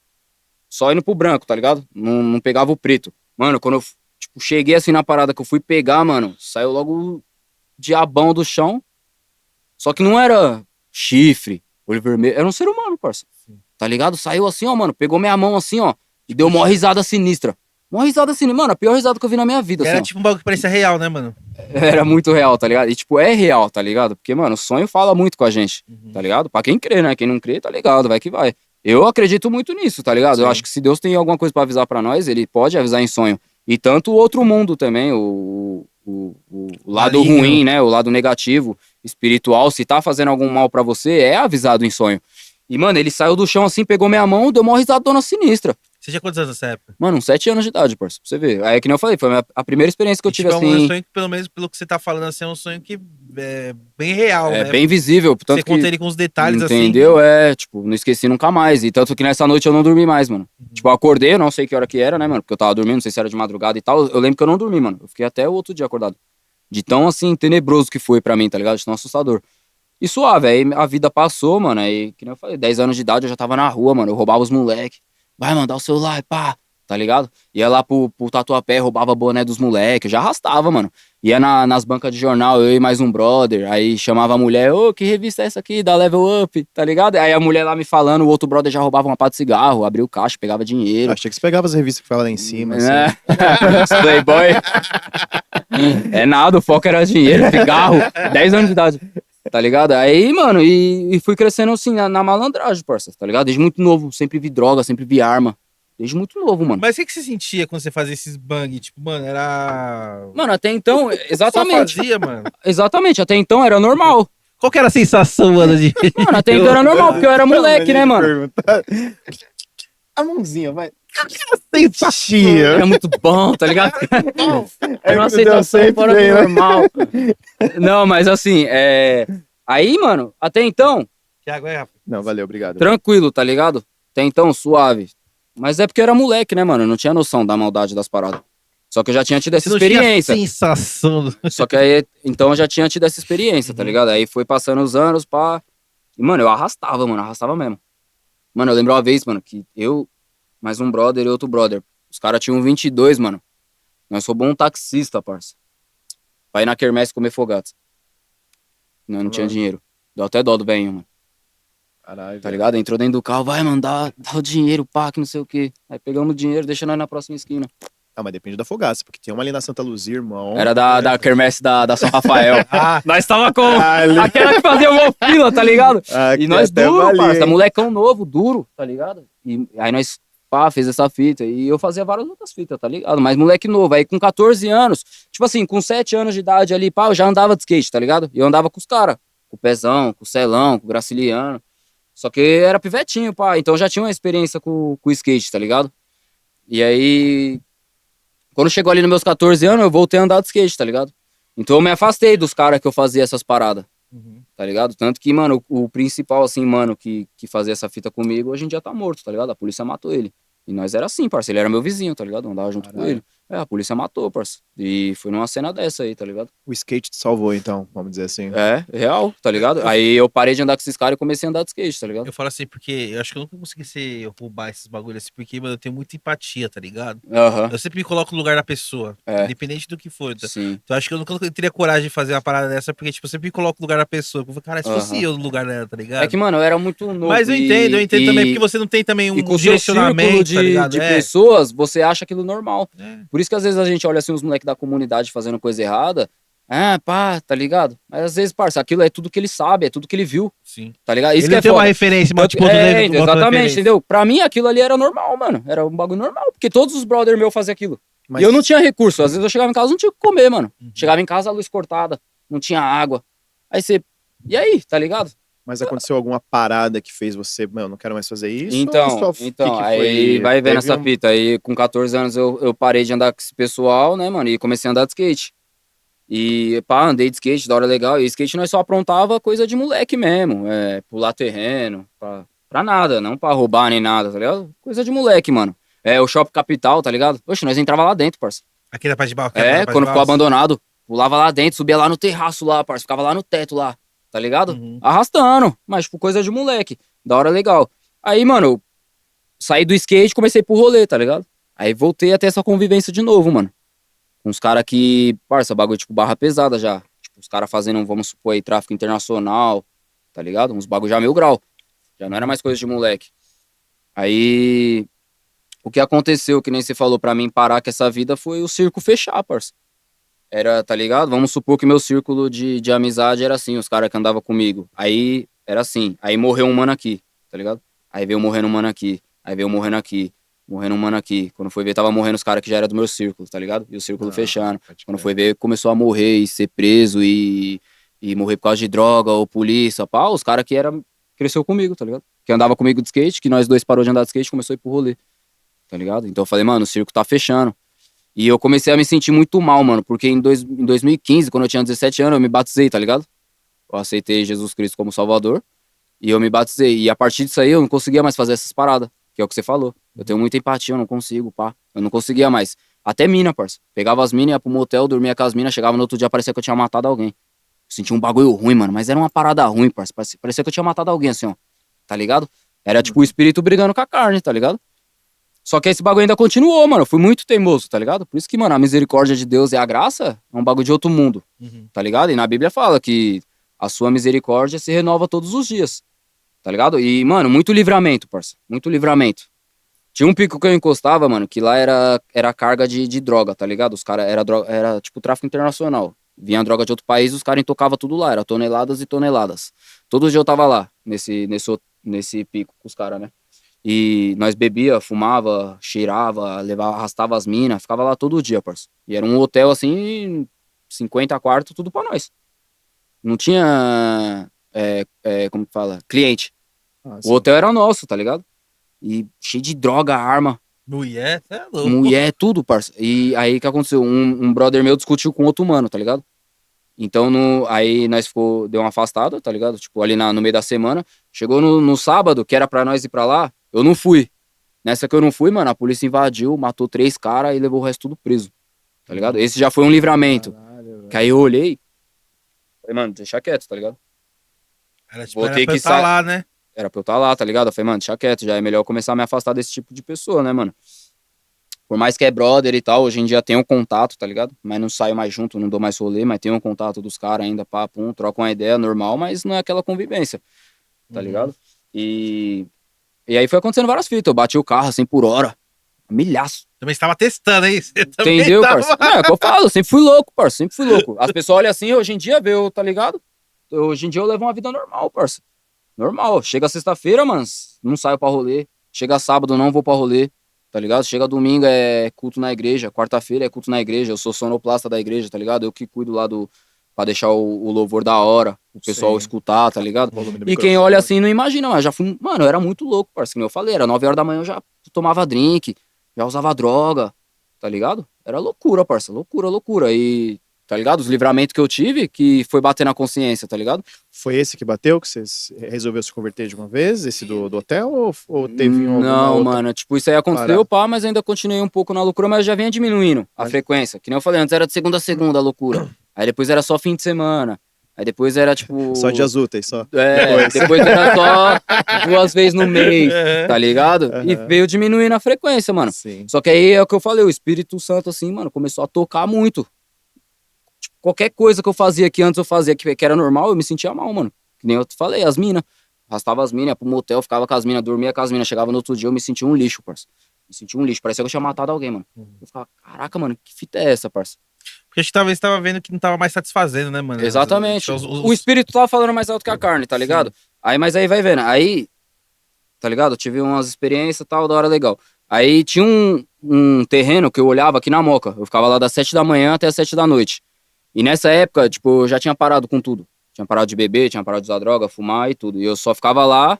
Só indo pro branco, tá ligado? Não pegava o preto. Mano, quando eu, tipo, cheguei assim na parada que eu fui pegar, mano, saiu logo o diabão do chão. Só que não era chifre, olho vermelho. Era um ser humano, parça. Tá ligado? Saiu assim, ó, mano. Pegou minha mão assim, ó. E deu uma risada sinistra. Uma risada sinistra. Mano, a pior risada que eu vi na minha vida, assim, Era ó. tipo um bagulho que parecia real, né, mano? Era muito real, tá ligado? E, tipo, é real, tá ligado? Porque, mano, o sonho fala muito com a gente, tá ligado? Pra quem crê, né? Quem não crê, tá ligado? Vai que vai. Eu acredito muito nisso, tá ligado? Sim. Eu acho que se Deus tem alguma coisa pra avisar pra nós, ele pode avisar em sonho. E tanto o outro mundo também, o lado Maligno. ruim, né? O lado negativo, espiritual, se tá fazendo algum mal pra você, é avisado em sonho. E, mano, ele saiu do chão assim, pegou minha mão, deu uma risadona sinistra. Você tinha quantos anos nessa época? Mano, uns 7 anos de idade, parça, pra você ver. Aí, que nem eu falei, foi a primeira experiência que eu E, tive tipo, assim. É um sonho que, pelo menos pelo que você tá falando, assim, é um sonho que é bem real, É né? bem visível, tanto Você que... conta ele com os detalhes, Entendeu? É, tipo, não esqueci nunca mais. E tanto que nessa noite eu não dormi mais, mano. Tipo, eu acordei, eu não sei que hora que era, né, mano? Porque eu tava dormindo, não sei se era de madrugada e tal. Eu lembro que eu não dormi, mano. Eu fiquei até o outro dia acordado. De tão, assim, tenebroso que foi pra mim, tá ligado? De tão assustador. E suave, aí a vida passou, mano. Aí, que nem eu falei, 10 anos de idade eu já tava na rua, mano. Eu roubava os moleque. Vai mandar o celular, pá. Tá ligado? Ia lá pro Tatuapé, roubava boné dos moleques. Já arrastava, mano. Ia nas bancas de jornal, eu e mais um brother. Aí chamava a mulher, ô, que revista é essa aqui? Da Level Up, tá ligado? Aí a mulher lá me falando, o outro brother já roubava uma pá de cigarro, abria o caixa, pegava dinheiro. Achei que você pegava as revistas que ficavam lá em cima, assim. Né? Os Playboy. É nada, o foco era dinheiro, cigarro, 10 anos de idade. Tá ligado? Aí, mano, e fui crescendo assim, na malandragem, parça, tá ligado? Desde muito novo, sempre vi droga, sempre vi arma. Desde muito novo, mano. Mas o que você sentia quando você fazia esses bang? Tipo, mano, era. Mano, até então, exatamente. Só fazia, mano. Exatamente, até então era normal. Qual que era a sensação, mano, de. Mano, até então era normal, porque eu era moleque, né, mano? A mãozinha, vai. Sensação. Era muito bom, tá ligado? Era uma que deu aceitação sempre fora bem, do né? normal. Não, mas assim, aí, mano, até então, Thiago, Rafa? Não, valeu, obrigado. tranquilo, tá ligado? Até então, suave. Mas é porque eu era moleque, né, mano? Eu não tinha noção da maldade das paradas. Só que eu já tinha tido essa Você não experiência. tinha sensação. Só que aí, então eu já tinha tido essa experiência, tá ligado? Aí foi passando os anos, pá. E, mano, eu arrastava, mano, arrastava mesmo. Mano, eu lembro uma vez, mano, que eu, mais um brother e outro brother. Os caras tinham 22, mano. Nós roubamos um taxista, parça. Pra ir na quermesse comer fogatos. Não tinha dinheiro. Deu até dó do velhinho, mano. Caralho, Tá ligado? Entrou dentro do carro, vai, mano, dá o dinheiro, pá, que não sei o quê. Aí pegamos o dinheiro, deixa nós na próxima esquina. Ah, mas depende da fogaça, porque tem uma ali na Santa Luzia, irmão. Era da quermesse da São Rafael. Ah, Nós tava com Caralho. aquela que fazia uma fila, tá ligado? Aqui E nós até duro, valia, parça, hein? molecão novo, duro, tá ligado? E aí nós, pá, fez essa fita. E eu fazia várias outras fitas, tá ligado? Mas moleque novo, aí com 14 anos, tipo assim, com 7 anos de idade ali, pá, eu já andava de skate, tá ligado? E eu andava com os caras, com o Pezão, com o Celão, com o Graciliano. Só que era pivetinho, pá, então eu já tinha uma experiência com o skate, tá ligado? E aí, quando chegou ali nos meus 14 anos, eu voltei a andar de skate, tá ligado? Então eu me afastei dos caras que eu fazia essas paradas. Tá ligado? Tanto que, mano, o principal, assim, mano, que fazia essa fita comigo, hoje em dia tá morto, tá ligado? A polícia matou ele. E nós era assim, parça. Ele era meu vizinho, tá ligado? Eu andava junto com ele. A polícia matou, parça. E foi numa cena dessa aí, tá ligado? O skate te salvou, então, vamos dizer assim. É, real, tá ligado? Aí eu parei de andar com esses caras e comecei a andar de skate, tá ligado? eu falo assim, porque eu acho que eu nunca consegui roubar esses bagulhos assim, porque, mano, eu tenho muita empatia, tá ligado? Aham, Eu sempre me coloco no lugar da pessoa, É. independente do que for. Tá? sim. Então acho que eu nunca teria coragem de fazer uma parada dessa, porque, tipo, eu sempre me coloco no lugar da pessoa. Eu falo, cara, se fosse Aham. eu no lugar dela, tá ligado? É que, mano, eu era muito novo. Mas eu entendo também, porque você não tem também E um com o seu círculo direcionamento, tá ligado? de pessoas, você acha aquilo normal. É. Por isso que às vezes a gente olha assim os moleques da comunidade fazendo coisa errada. Ah, pá, tá ligado? Mas às vezes, parça, aquilo é tudo que ele sabe, é tudo que ele viu, Sim. tá ligado? Isso Ele que não é tem uma foda. referência, mas tipo, Exatamente, entendeu? Pra mim aquilo ali era normal, mano. Era um bagulho normal, porque todos os brother meus faziam aquilo. Mas E eu não tinha recurso. Às vezes eu chegava em casa e não tinha o que comer, mano. Uhum. Chegava em casa, a luz cortada, não tinha água. Aí você. E aí, tá ligado? Mas aconteceu alguma parada que fez você, mano, não quero mais fazer isso? Então, Ou só- que aí foi? vai vendo Teve essa um- fita. Aí com 14 anos eu parei de andar com esse pessoal, né, mano? E comecei a andar de skate. E pá, andei de skate, da hora legal. E skate nós só aprontava coisa de moleque mesmo. Pular terreno, pra nada, não pra roubar nem nada, tá ligado? Coisa de moleque, mano. O Shopping Capital, tá ligado? Oxe, nós entrava lá dentro, parça. Aqui da parte de baixo. Quando ficou abandonado, pulava lá dentro, subia lá no terraço lá, parça. Ficava lá no teto lá, tá ligado? Uhum. Arrastando, mas tipo, coisa de moleque. Da hora legal. Aí, mano, eu saí do skate e comecei pro rolê, tá ligado? Aí voltei a ter essa convivência de novo, mano. Com os caras que, parça, bagulho tipo barra pesada já. Tipo, os caras fazendo, vamos supor aí, tráfico internacional, tá ligado? Uns bagulho já 1000 grau. Já não era mais coisa de moleque. Aí, o que aconteceu, que nem você falou pra mim parar com essa vida, foi o circo fechar, parça. Era, tá ligado? Vamos supor que meu círculo de amizade era assim, os caras que andavam comigo. Aí, era assim. Aí morreu um mano aqui, tá ligado? Aí veio morrendo um mano aqui. Aí veio morrendo aqui. Morrendo um mano aqui. Quando foi ver, tava morrendo os caras que já eram do meu círculo, tá ligado? E o círculo fechando. pode Quando crer. foi ver, começou a morrer e ser preso e morrer por causa de droga ou polícia, pá. Os caras que cresceu comigo, tá ligado? Que andava comigo de skate, que nós dois parou de andar de skate e começou a ir pro rolê, tá ligado? Então eu falei, mano, o circo tá fechando. E eu comecei a me sentir muito mal, mano, porque em 2015, quando eu tinha 17 anos, eu me batizei, tá ligado? Eu aceitei Jesus Cristo como Salvador e eu me batizei. E a partir disso aí eu não conseguia mais fazer essas paradas, que é o que você falou. Eu tenho muita empatia, eu não consigo, pá. Eu não conseguia mais. Até mina, parça. Pegava as minas, ia pro motel, dormia com as minas, chegava no outro dia, parecia que eu tinha matado alguém. Eu sentia um bagulho ruim, mano, mas era uma parada ruim, parça. Parecia que eu tinha matado alguém, assim, ó. Tá ligado? Era tipo o espírito brigando com a carne, tá ligado? Só que esse bagulho ainda continuou, mano. Eu fui muito teimoso, tá ligado? Por isso que, mano, a misericórdia de Deus e a graça é um bagulho de outro mundo, tá ligado? E na Bíblia fala que a sua misericórdia se renova todos os dias, tá ligado? E, mano, muito livramento, parça. Muito livramento. Tinha um pico que eu encostava, mano, que lá era carga de droga, tá ligado? Os caras, era tipo tráfico internacional. Vinha droga de outro país, os caras entocavam tudo lá, era toneladas e toneladas. Todo dia eu tava lá, nesse pico com os caras, né? E nós bebia, fumava, cheirava, arrastava as minas, ficava lá todo dia, parça. E era um hotel assim, 50 quartos, tudo pra nós. Não tinha, como que fala? Cliente. Ah, O hotel era nosso, tá ligado? E cheio de droga, arma, Mulher, você é louco. mulher, tudo, parça. E aí o que aconteceu? Um brother meu discutiu com outro mano, tá ligado? Então aí nós deu uma afastada, tá ligado? Tipo, ali no meio da semana. Chegou no sábado, que era pra nós ir pra lá, eu não fui. Nessa que eu não fui, mano, a polícia invadiu, matou 3 caras e levou o resto tudo preso, tá ligado? Esse já foi um livramento. Caralho, Que aí eu olhei, falei, mano, deixa quieto, tá ligado? Era tipo, Vou era ter pra que eu tá sair. lá, né? Era pra eu estar lá, tá ligado? Eu falei, mano, deixa quieto, já é melhor eu começar a me afastar desse tipo de pessoa, né, mano? Por mais que é brother e tal, hoje em dia tenho contato, tá ligado? Mas não saio mais junto, não dou mais rolê, mas tenho contato dos caras ainda, pá, pum, troco uma ideia normal, mas não é aquela convivência, tá ligado? E aí foi acontecendo várias fitas, eu bati o carro assim por hora, milhaço. Também estava testando, hein? Você também Entendeu, tava... parceiro? Não, é o que eu falo, eu sempre fui louco, parceiro, sempre fui louco. As pessoas olham assim, hoje em dia, vê eu, tá ligado? Hoje em dia eu levo uma vida normal, parceiro. Normal. Chega sexta-feira, mano, não saio pra rolê. Chega sábado, não vou pra rolê, tá ligado? Chega domingo, é culto na igreja. Quarta-feira é culto na igreja. Eu sou sonoplasta da igreja, tá ligado? Eu que cuido lá pra deixar o louvor da hora, o pessoal Sim. escutar, tá ligado? Volume do E quem microfone. olha assim não imagina, mas já fui. Mano, eu era muito louco, parceiro. Como eu falei, era 9 horas da manhã, eu já tomava drink, já usava droga, tá ligado? Era loucura, parceiro. Loucura, loucura. E, tá ligado? Os livramentos que eu tive, que foi bater na consciência, tá ligado? Foi esse que bateu, que você resolveu se converter de uma vez? Esse do hotel? Ou teve alguma Não, outra? mano, tipo, isso aí aconteceu, pá, mas ainda continuei um pouco na loucura, mas já vinha diminuindo a Mas- frequência. Que nem eu falei, antes era de segunda a segunda a loucura. Aí depois era só fim de semana. Aí depois era tipo. Só dias úteis, só. Depois era só 2 vezes no mês, tá ligado? E Aham. veio diminuindo a frequência, mano. Sim. Só que aí é o que eu falei, o Espírito Santo, assim, mano, começou a tocar muito. Tipo, qualquer coisa que eu fazia que antes eu fazia que era normal, eu me sentia mal, mano. Que nem eu te falei, as minas. Arrastava as minas, ia pro motel, ficava com as minas, dormia com as minas. Chegava no outro dia, eu me sentia um lixo, parça. Me sentia um lixo. Parecia que eu tinha matado alguém, mano. Eu ficava, caraca, mano, que fita é essa, parça? Porque a gente talvez tava vendo que não tava mais satisfazendo, né, mano? Exatamente. Os- O espírito tava falando mais alto que a carne, tá ligado? Mas aí vai vendo. Aí, tá ligado? Eu tive umas experiências e tal, da hora legal. Aí tinha um terreno que eu olhava aqui na Moca. Eu ficava lá das 7 da manhã até as 7 da noite. E nessa época, tipo, eu já tinha parado com tudo. Tinha parado de beber, tinha parado de usar droga, fumar e tudo. E eu só ficava lá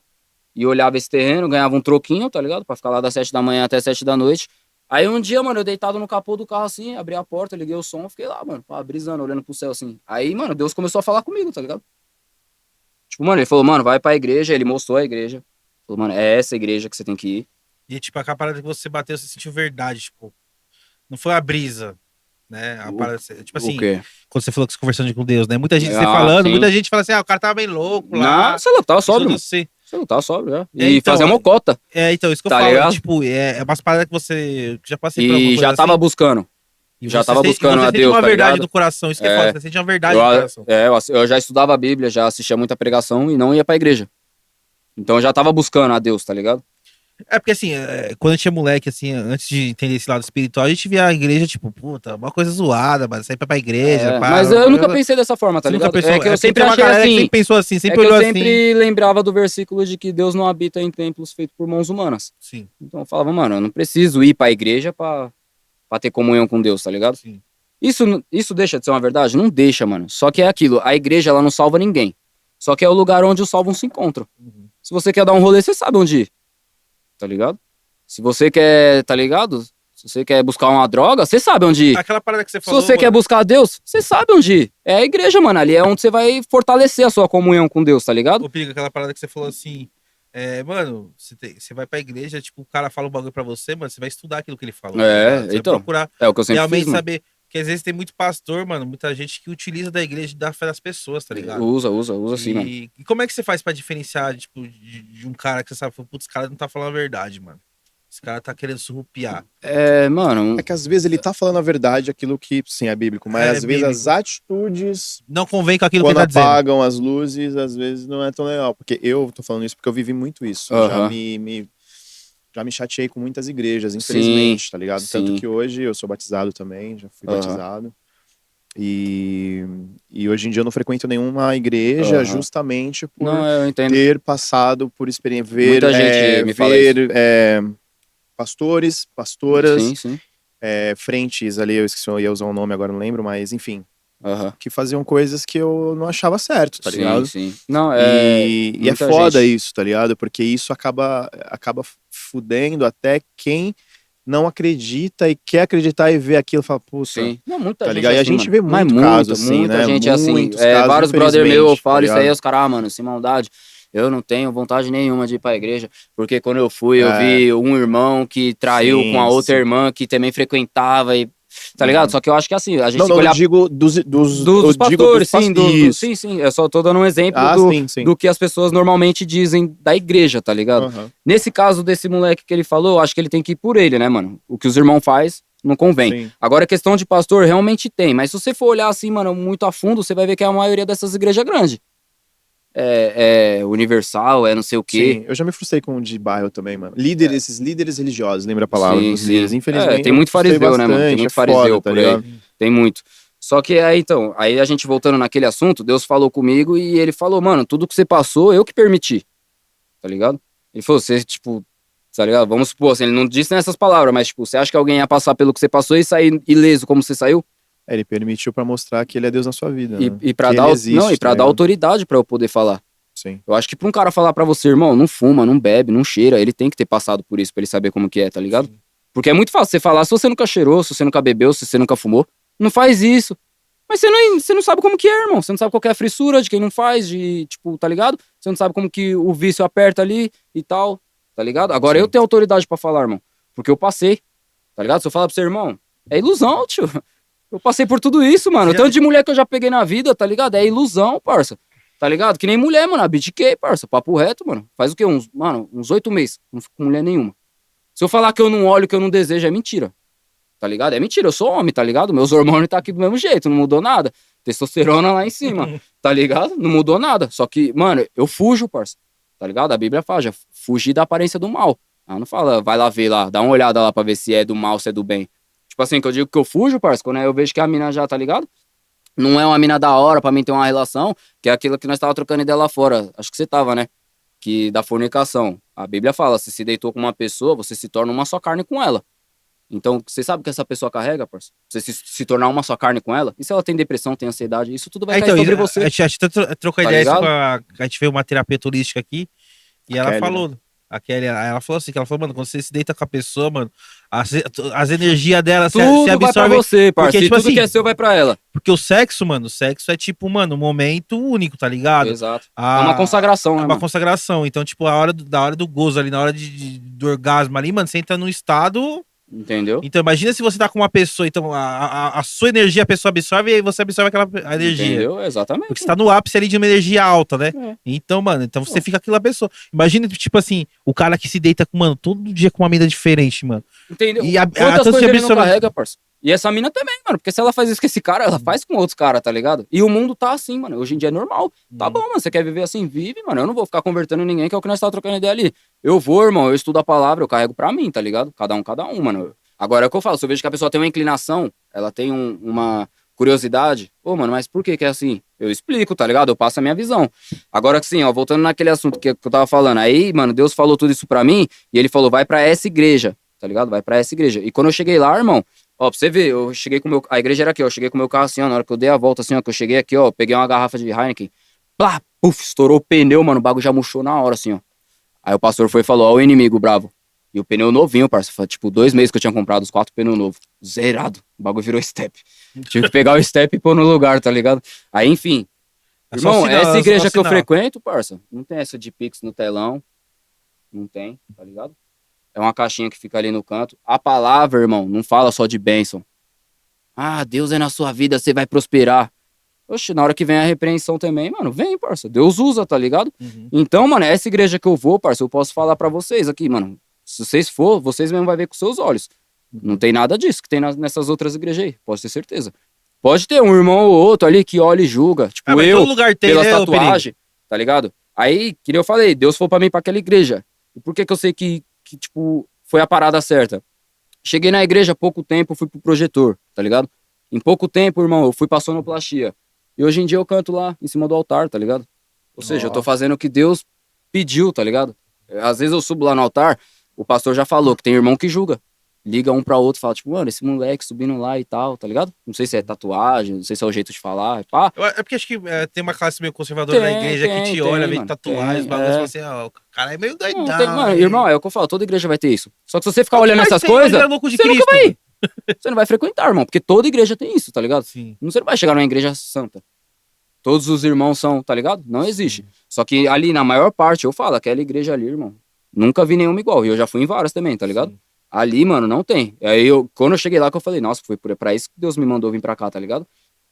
e olhava esse terreno, ganhava um troquinho, tá ligado? Pra ficar lá das 7 da manhã até as 7 da noite. Aí um dia, mano, eu deitado no capô do carro assim, abri a porta, liguei o som, fiquei lá, mano, pá, brisando, olhando pro céu assim. Aí, mano, Deus começou a falar comigo, tá ligado? Tipo, mano, ele falou, mano, vai pra igreja, ele mostrou a igreja. Falou, mano, é essa igreja que você tem que ir. E, tipo, a parada que você bateu, você sentiu verdade, tipo. Não foi a brisa, né? A parada, tipo assim, O quê? quando você falou que você conversando com Deus, né? Muita gente, você Ah, falando, sim. muita gente fala assim, o cara tava bem louco lá. Não, você não tava sóbrio, mano. Você... Você não tava sóbrio, já. É, E então, fazia mocota. então, isso que eu Tá falo, ligado? tipo, é umas paradas que você já passei por alguma E coisa já tava assim, buscando. e já você tava sente- buscando você a sente Deus, uma tá verdade ligado? do coração, isso que é É. foda, você sente uma verdade do coração. Eu já estudava a Bíblia, já assistia muita pregação e não ia pra igreja. Então eu já tava buscando a Deus, tá ligado? É porque assim, quando a gente é moleque, assim, antes de entender esse lado espiritual, a gente via a igreja, tipo, puta, uma coisa zoada, mas sair pra igreja, pá. Mas eu nunca pensei dessa forma, tá Você ligado? nunca pensou, É que eu porque sempre tem uma achei galera que assim. sempre pensou assim, É sempre que eu olhou sempre lembrava do versículo de que Deus não habita em templos feitos por mãos humanas. assim. Sim, Então eu falava, mano, eu não preciso ir pra igreja pra ter comunhão com Deus, tá ligado? sim. Isso deixa de ser uma verdade? Não deixa, mano. Só que é aquilo, a igreja ela não salva ninguém. Só que é o lugar onde os salvos se encontram. Uhum. Se você quer dar um rolê, você sabe onde ir. Tá ligado? Se você quer, tá ligado? Se você quer buscar uma droga, você sabe onde ir. Aquela parada que você Se falou, você quer mano, buscar Deus, você sabe onde ir. É a igreja, mano. Ali é onde você vai fortalecer a sua comunhão com Deus, tá ligado? ô, Piga, aquela parada que você falou assim, mano, você vai pra igreja, tipo, o cara fala um bagulho pra você, mano, você vai estudar aquilo que ele falou. É, tá ligado? Você então, vai procurar É o que eu sempre realmente fiz, mano. saber. Porque às vezes tem muito pastor, mano, muita gente que utiliza da igreja da fé das pessoas, tá ligado? Usa sim, mano. E como é que você faz pra diferenciar, tipo, de um cara que você sabe, putz, esse cara não tá falando a verdade, mano. Esse cara tá querendo surrupiar. Mano, É que às vezes ele tá falando a verdade, aquilo que, sim, é bíblico, mas É às vezes bíblico. as atitudes, Não convém com aquilo que quando ele tá dizendo. apagam as luzes, às vezes não é tão legal. Porque eu tô falando isso porque eu vivi muito isso. Já Aham. já me chateei com muitas igrejas, infelizmente, tá ligado? sim. Tanto que hoje eu sou batizado também, já fui Aham. batizado. E hoje em dia eu não frequento nenhuma igreja Aham. justamente por Não, eu entendo. ter passado por experiência, ver, Muita gente me fala isso. pastores, pastoras, Sim. frentes ali, eu esqueci, eu ia usar o nome agora, não lembro, mas enfim, Aham. que faziam coisas que eu não achava certo, tá ligado? Sim. Não, E é muita foda gente. isso, tá ligado? Porque isso acaba fudendo até quem não acredita e quer acreditar e vê aquilo e fala, puta, Sim. Não, muita tá gente ligado? E a assim, gente mano. vê Mas muito caso assim, muita né? gente assim. Muitos casos, Vários brother meu, eu infelizmente, falo tá isso aí, ligado? os caras, mano, sem maldade. Eu não tenho vontade nenhuma de ir pra igreja, porque quando eu fui, eu É, vi um irmão que traiu com a sim, outra sim. irmã que também frequentava e. Tá ligado? Só que eu acho que assim, a gente Não, tem que não olhar digo eu dos digo dos pastores, sim, isso. sim. Eu só tô dando um exemplo Ah, sim. do que as pessoas normalmente dizem da igreja, tá ligado? Aham, Nesse caso desse moleque que ele falou, eu acho que ele tem que ir por ele, né, mano? O que os irmãos faz não convém. sim. Agora, a questão de pastor realmente tem, mas se você for olhar assim, mano, muito a fundo, você vai ver que a maioria dessas igrejas é grande. É universal, é não sei o quê. Sim, eu já me frustrei com o de bairro também, mano. Esses líderes religiosos, lembra a palavra dos líderes. Sim. Infelizmente, Tem eu muito frustrei fariseu, né, mano? Tem bastante, muito é foda, fariseu tá por aí. ligado? Tem muito. Só que aí, então, aí a gente voltando naquele assunto, Deus falou comigo e ele falou, mano, tudo que você passou, eu que permiti. Tá ligado? Ele falou, você, tipo, tá ligado? Vamos supor, assim, ele não disse nessas palavras, mas, tipo, você acha que alguém ia passar pelo que você passou e sair ileso como você saiu? Ele permitiu pra mostrar que ele é Deus na sua vida, né? E pra Que dar, ele existe, não, e pra tá dar ligado? autoridade pra eu poder falar. Sim. Eu acho que pra um cara falar pra você, irmão, não fuma, não bebe, não cheira, ele tem que ter passado por isso pra ele saber como que é, tá ligado? Porque é muito fácil você falar, se você nunca cheirou, se você nunca bebeu, se você nunca fumou, não faz isso. Mas você não sabe como que é, irmão. Você não sabe qual que é a frissura de quem não faz, de, tipo, tá ligado? Você não sabe como que o vício aperta ali e tal, tá ligado? Agora Sim. eu tenho autoridade pra falar, irmão. Porque eu passei, tá ligado? Se eu falar pra você, irmão, é ilusão, tio. Eu passei por tudo isso, mano. O tanto de mulher que eu já peguei na vida, tá ligado? É ilusão, parça. Tá ligado? Que nem mulher, mano. Abdiquei, parça. Papo reto, mano. Faz o quê? Uns 8 meses. Não fico com mulher nenhuma. Se eu falar que eu não olho, que eu não desejo, é mentira. Tá ligado? É mentira. Eu sou homem, tá ligado? Meus hormônios tá aqui do mesmo jeito. Não mudou nada. Testosterona lá em cima. Tá ligado? Não mudou nada. Só que, mano, eu fujo, parça. Tá ligado? A Bíblia fala, já fugir da aparência do mal. Ela não fala, vai lá ver lá. Dá uma olhada lá pra ver se é do mal, se é do bem. Tipo assim, que eu digo que eu fujo, parça, quando eu vejo que a mina já, tá ligado? Não é uma mina da hora pra mim ter uma relação, que é aquilo que nós tava trocando ideia lá fora. Acho que você tava, né? Que da fornicação. A Bíblia fala, se deitou com uma pessoa, você se torna uma só carne com ela. Então, você sabe o que essa pessoa carrega, parça? Você se tornar uma só carne com ela? E se ela tem depressão, tem ansiedade? Isso tudo vai cair sobre você. A gente trocou Tá ideia assim ligado? a gente veio uma terapia holística aqui e A ela Kelly, falou, a Kelly, ela falou assim, que ela falou, mano, quando você se deita com a pessoa, mano, as energias dela se Tudo vai pra absorvem. você, parça. Porque, E tipo tudo assim, que é seu vai pra ela. Porque o sexo, mano, o sexo é tipo, mano, um momento único, tá ligado? Exato. É uma consagração, É né, uma mano? consagração. Então, tipo, da hora do gozo ali, na hora do orgasmo ali, mano, você entra num estado. Entendeu? Então, imagina se você tá com uma pessoa, então a sua energia a pessoa absorve e aí você absorve aquela energia. Entendeu? Exatamente. Porque você tá no ápice ali de uma energia alta, né? É. Então, mano, então você fica aquela pessoa. Imagina, tipo assim, o cara que se deita com, mano, todo dia com uma mina diferente, mano. Entendeu? E Quantas tanto coisas de ele não absorve- carrega, parça? E essa mina também, mano. Porque se ela faz isso com esse cara, ela faz com outros caras, tá ligado? E o mundo tá assim, mano. Hoje em dia é normal. Tá bom, mano. Você quer viver assim? Vive, mano. Eu não vou ficar convertendo ninguém, que é o que nós tá trocando ideia ali. Eu vou, irmão. Eu estudo a palavra, eu carrego pra mim, tá ligado? Cada um, mano. Agora é o que eu falo. Se eu vejo que a pessoa tem uma inclinação, ela tem uma curiosidade. Pô, mano, mas por que que é assim? Eu explico, tá ligado? Eu passo a minha visão. Agora que sim, ó, voltando naquele assunto que eu tava falando. Aí, mano, Deus falou tudo isso pra mim e ele falou, vai pra essa igreja, tá ligado? Vai pra essa igreja. E quando eu cheguei lá, irmão, ó, pra você ver, eu cheguei com o meu... A igreja era aqui, ó. Eu cheguei com o meu carro assim, ó. Na hora que eu dei a volta assim, ó, que eu cheguei aqui, ó, peguei uma garrafa de Heineken. Plá, puf, estourou o pneu, mano. O bagulho já murchou na hora, assim, ó. Aí o pastor foi e falou, ó, o inimigo bravo. E o pneu novinho, parça. Foi, tipo, 2 meses que eu tinha comprado os 4 pneus novos. Zerado. O bagulho virou step. Tive que pegar o step e pôr no lugar, tá ligado? Aí, enfim. É só Irmão, sinal, essa é igreja só que eu sinal. frequento, parça, não tem essa de Pix no telão. Não tem, tá ligado? É uma caixinha que fica ali no canto. A palavra, irmão, não fala só de bênção. Ah, Deus é na sua vida, você vai prosperar. Oxe, na hora que vem a repreensão também, mano, vem, parça. Deus usa, tá ligado? Uhum. Então, mano, essa igreja que eu vou, parça, eu posso falar pra vocês aqui, mano. Se vocês for, vocês mesmo vão ver com seus olhos. Não tem nada disso que tem nessas outras igrejas aí, pode ter certeza. Pode ter um irmão ou outro ali que olha e julga. Tipo, Mas eu, todo lugar tem, pela né, ô Perigo? tatuagem, tá ligado? Aí, que nem eu falei, Deus falou pra mim pra aquela igreja. E por que que eu sei que que, tipo, foi a parada certa. Cheguei na igreja há pouco tempo, fui pro projetor, tá ligado? Em pouco tempo, irmão, eu fui pra sonoplastia. E hoje em dia eu canto lá, em cima do altar, tá ligado? Ou seja, eu tô fazendo o que Deus pediu, tá ligado? Às vezes eu subo lá no altar, o pastor já falou que tem irmão que julga. Liga um pra outro e fala, tipo, mano, esse moleque subindo lá e tal, tá ligado? Não sei se é tatuagem, não sei se é o jeito de falar, pá. É porque acho que tem uma classe meio conservadora da igreja que te olha, vê mano, tatuagem, os bagulhos e fala assim, ó, o cara é meio Não, doidão. mano, hein? irmão, é o que eu falo, toda igreja vai ter isso. Só que se você ficar Qual que olhando mais essas tem? Hoje coisas, é louco de você nunca Cristo, vai ir. mano. Você não vai frequentar, irmão, porque toda igreja tem isso, tá ligado? Sim. Você não vai chegar numa igreja santa. Todos os irmãos são, tá ligado? Não existe. Só que ali, na maior parte, eu falo, aquela igreja ali, irmão, nunca vi nenhuma igual. E eu já fui em várias também, tá ligado? Sim. Ali, mano, não tem. Aí, quando eu cheguei lá, que eu falei, nossa, foi pra isso que Deus me mandou vir pra cá, tá ligado?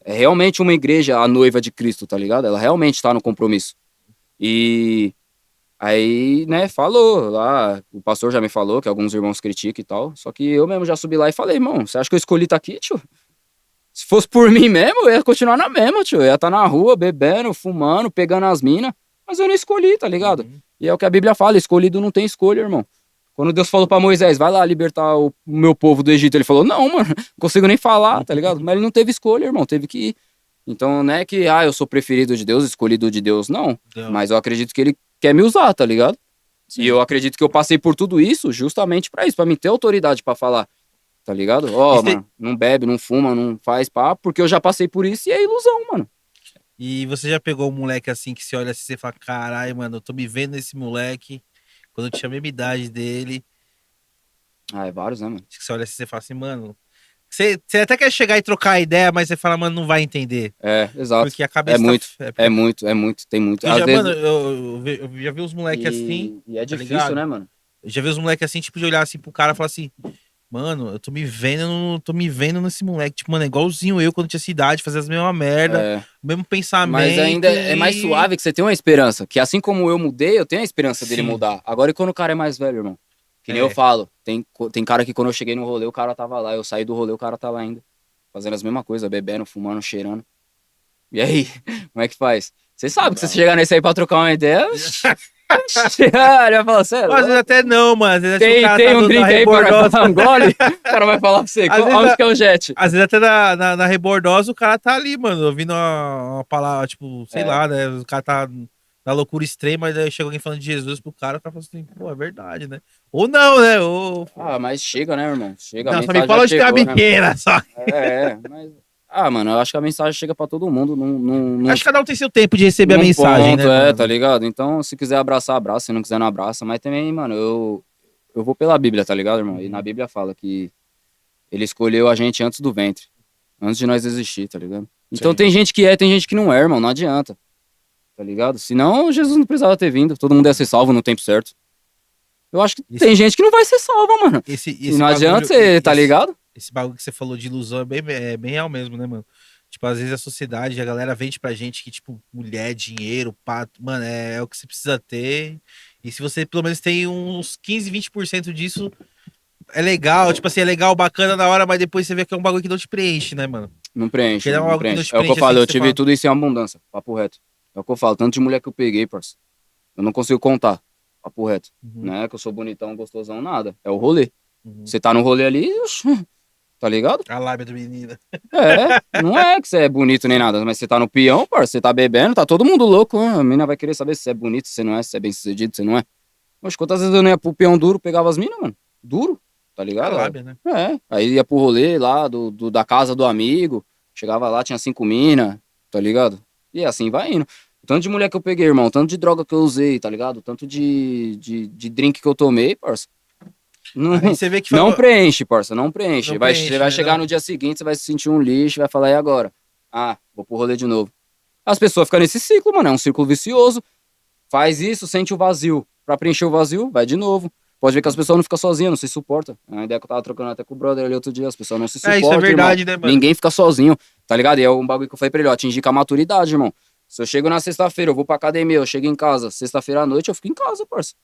É realmente uma igreja, a noiva de Cristo, tá ligado? Ela realmente tá no compromisso. E aí, né, falou lá, o pastor já me falou que alguns irmãos criticam e tal. Só que eu mesmo já subi lá e falei, irmão, você acha que eu escolhi tá aqui, tio? Se fosse por mim mesmo, eu ia continuar na mesma, tio. Eu ia estar na rua, bebendo, fumando, pegando as minas. Mas eu não escolhi, tá ligado? Uhum. E é o que a Bíblia fala, escolhido não tem escolha, irmão. Quando Deus falou pra Moisés, vai lá libertar o meu povo do Egito, ele falou, não, mano, não consigo nem falar, tá ligado? Mas ele não teve escolha, irmão, teve que ir. Então não é que, eu sou preferido de Deus, escolhido de Deus, não. Não. Mas eu acredito que ele quer me usar, tá ligado? E eu acredito que eu passei por tudo isso justamente pra isso, pra mim ter autoridade pra falar, tá ligado? Ó, E cê- mano, não bebe, não fuma, não faz pá, porque eu já passei por isso e é ilusão, mano. E você já pegou um moleque assim que se olha assim e fala, caralho, mano, eu tô me vendo nesse moleque quando eu tinha a mesma idade dele. Ah, é vários, né, mano? Que você olha assim e fala assim, mano. Você até quer chegar e trocar ideia, mas você fala, mano, não vai entender. É, exato. Porque a cabeça É muito, tá... é muito, tem muito. Eu Às já, vezes... mano, eu já vi uns moleques assim. E é tá difícil, ligado? né, mano? Eu já vi os moleques assim, tipo, de olhar assim pro cara e falar assim, mano, eu tô me vendo, tô me vendo nesse moleque. Tipo, mano, é igualzinho eu quando tinha essa idade, fazer as mesmas merda, É, o mesmo pensamento. mas ainda é mais suave que você tem uma esperança. Que assim como eu mudei, eu tenho a esperança dele Sim. mudar. Agora e quando o cara é mais velho, irmão? Que nem É. eu falo. Tem cara que quando eu cheguei no rolê, o cara tava lá. Eu saí do rolê, o cara tá lá ainda. Fazendo as mesmas coisas, bebendo, fumando, cheirando. E aí, como é que faz? Você sabe que se você chegar nesse aí pra trocar uma ideia... Ele vai falar, sério? Às vezes até não, mano. Às vezes Tem, o cara tem tá um na drink aí para rebordosa. dar um gole, o cara vai falar pra você, Às vezes onde que é o jet? Às vezes até na rebordosa o cara tá ali, mano, ouvindo uma palavra, tipo, sei lá, né? O cara tá na loucura extrema, daí chega alguém falando de Jesus pro cara, o cara fala assim, pô, é verdade, né? Ou não, né? Ou... Ah, mas chega, né, irmão? Chega, a Não, só mensagem me fala já de ter uma chegou, né? biqueira, só. Mas... Ah, mano, eu acho que a mensagem chega pra todo mundo. Não, Acho que cada um tem seu tempo de receber a num mensagem, ponto, né? mano? tá ligado? Então, se quiser abraçar, abraça. Se não quiser, não abraça. Mas também, mano, eu vou pela Bíblia, tá ligado, irmão? E na Bíblia fala que ele escolheu a gente antes do ventre. Antes de nós existir, tá ligado? Então Sim. tem gente que é, tem gente que não é, irmão. Não adianta. Tá ligado? Senão, Jesus não precisava ter vindo. Todo mundo ia ser salvo no tempo certo. Eu acho que tem gente que não vai ser salva, mano. E não adianta você, tá ligado? Esse bagulho que você falou de ilusão é bem real mesmo, né, mano? Tipo, às vezes a sociedade, a galera vende pra gente que, tipo, mulher, dinheiro, pato, mano, é o que você precisa ter. E se você pelo menos tem uns 15, 20% disso, é legal. Tipo assim, é legal, bacana na hora, mas depois você vê que é um bagulho que não te preenche, né, mano? Não preenche, Porque é não algo que não preenche. te É o que eu preenche, falo, assim, eu que você tive fala. tudo isso em abundância, papo reto. É o que eu falo, tanto de mulher que eu peguei, parça. Eu não consigo contar, papo reto. Uhum, Não é que eu sou bonitão, gostosão, nada. É o rolê. uhum. Você tá no rolê ali, tá ligado? A lábia do menino. Não é que você é bonito nem nada, mas você tá no peão, parça, você tá bebendo, tá todo mundo louco. A menina vai querer saber se você é bonito, se você não é, se você é bem sucedido, se você não é. Mas quantas vezes eu não ia pro peão duro, pegava as minas, mano? Duro, tá A ligado? lábia, né? Aí ia pro rolê lá da casa do amigo, chegava lá, tinha 5 minas, tá ligado? E assim vai indo. O tanto de mulher que eu peguei, irmão, o tanto de droga que eu usei, tá ligado? O tanto de drink que eu tomei, parça. Não, Aí você vê que não falou... preenche, parça, não preenche. Não Você preenche, vai né, chegar não? no dia seguinte, você vai se sentir um lixo, vai falar, e agora? Ah, vou pro rolê de novo. As pessoas ficam nesse ciclo, mano, é um círculo vicioso. Faz isso, sente o vazio. Pra preencher o vazio, vai de novo. Pode ver que as pessoas não ficam sozinhas, não se suportam. É uma ideia que eu tava trocando até com o brother ali outro dia, as pessoas não se suportam, isso é verdade, irmão. né, mano? Ninguém fica sozinho, tá ligado? E é um bagulho que eu falei pra ele, ó, atingir com a maturidade, irmão. Se eu chego na sexta-feira, eu vou pra academia, eu chego em casa, sexta-feira à noite, eu fico em casa, parça.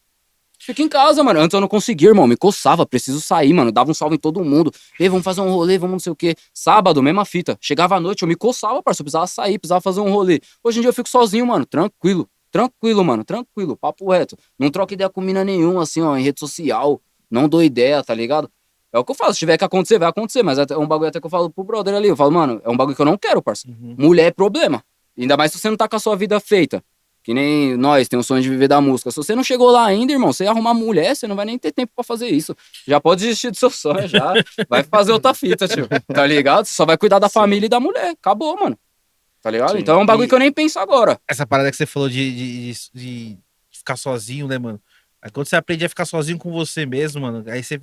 Fico em casa, mano. Antes eu não conseguia, irmão. Me coçava, preciso sair, mano. Dava um salve em todo mundo. Ei, vamos fazer um rolê, vamos não sei o quê. Sábado, mesma fita. Chegava à noite, eu me coçava, parça. Eu precisava sair, precisava fazer um rolê. Hoje em dia eu fico sozinho, mano. Tranquilo. Tranquilo, mano, tranquilo, papo reto. Não troca ideia com mina nenhuma, assim, ó, em rede social. Não dou ideia, tá ligado? É o que eu falo, se tiver que acontecer, vai acontecer. Mas é um bagulho até que eu falo pro brother ali. Eu falo, mano, é um bagulho que eu não quero, parça. Uhum. Mulher é problema. Ainda mais se você não tá com a sua vida feita. Que nem nós, tem um sonho de viver da música. Se você não chegou lá ainda, irmão, você arrumar mulher, você não vai nem ter tempo pra fazer isso. Já pode desistir do seu sonho, já. Vai fazer outra fita, tio. Tá ligado? Você só vai cuidar da família e da mulher. Acabou, mano. Tá ligado? Sim. Então é um bagulho E- que eu nem penso agora. Essa parada que você falou de ficar sozinho, né, mano? Aí quando você aprende a ficar sozinho com você mesmo, mano, aí você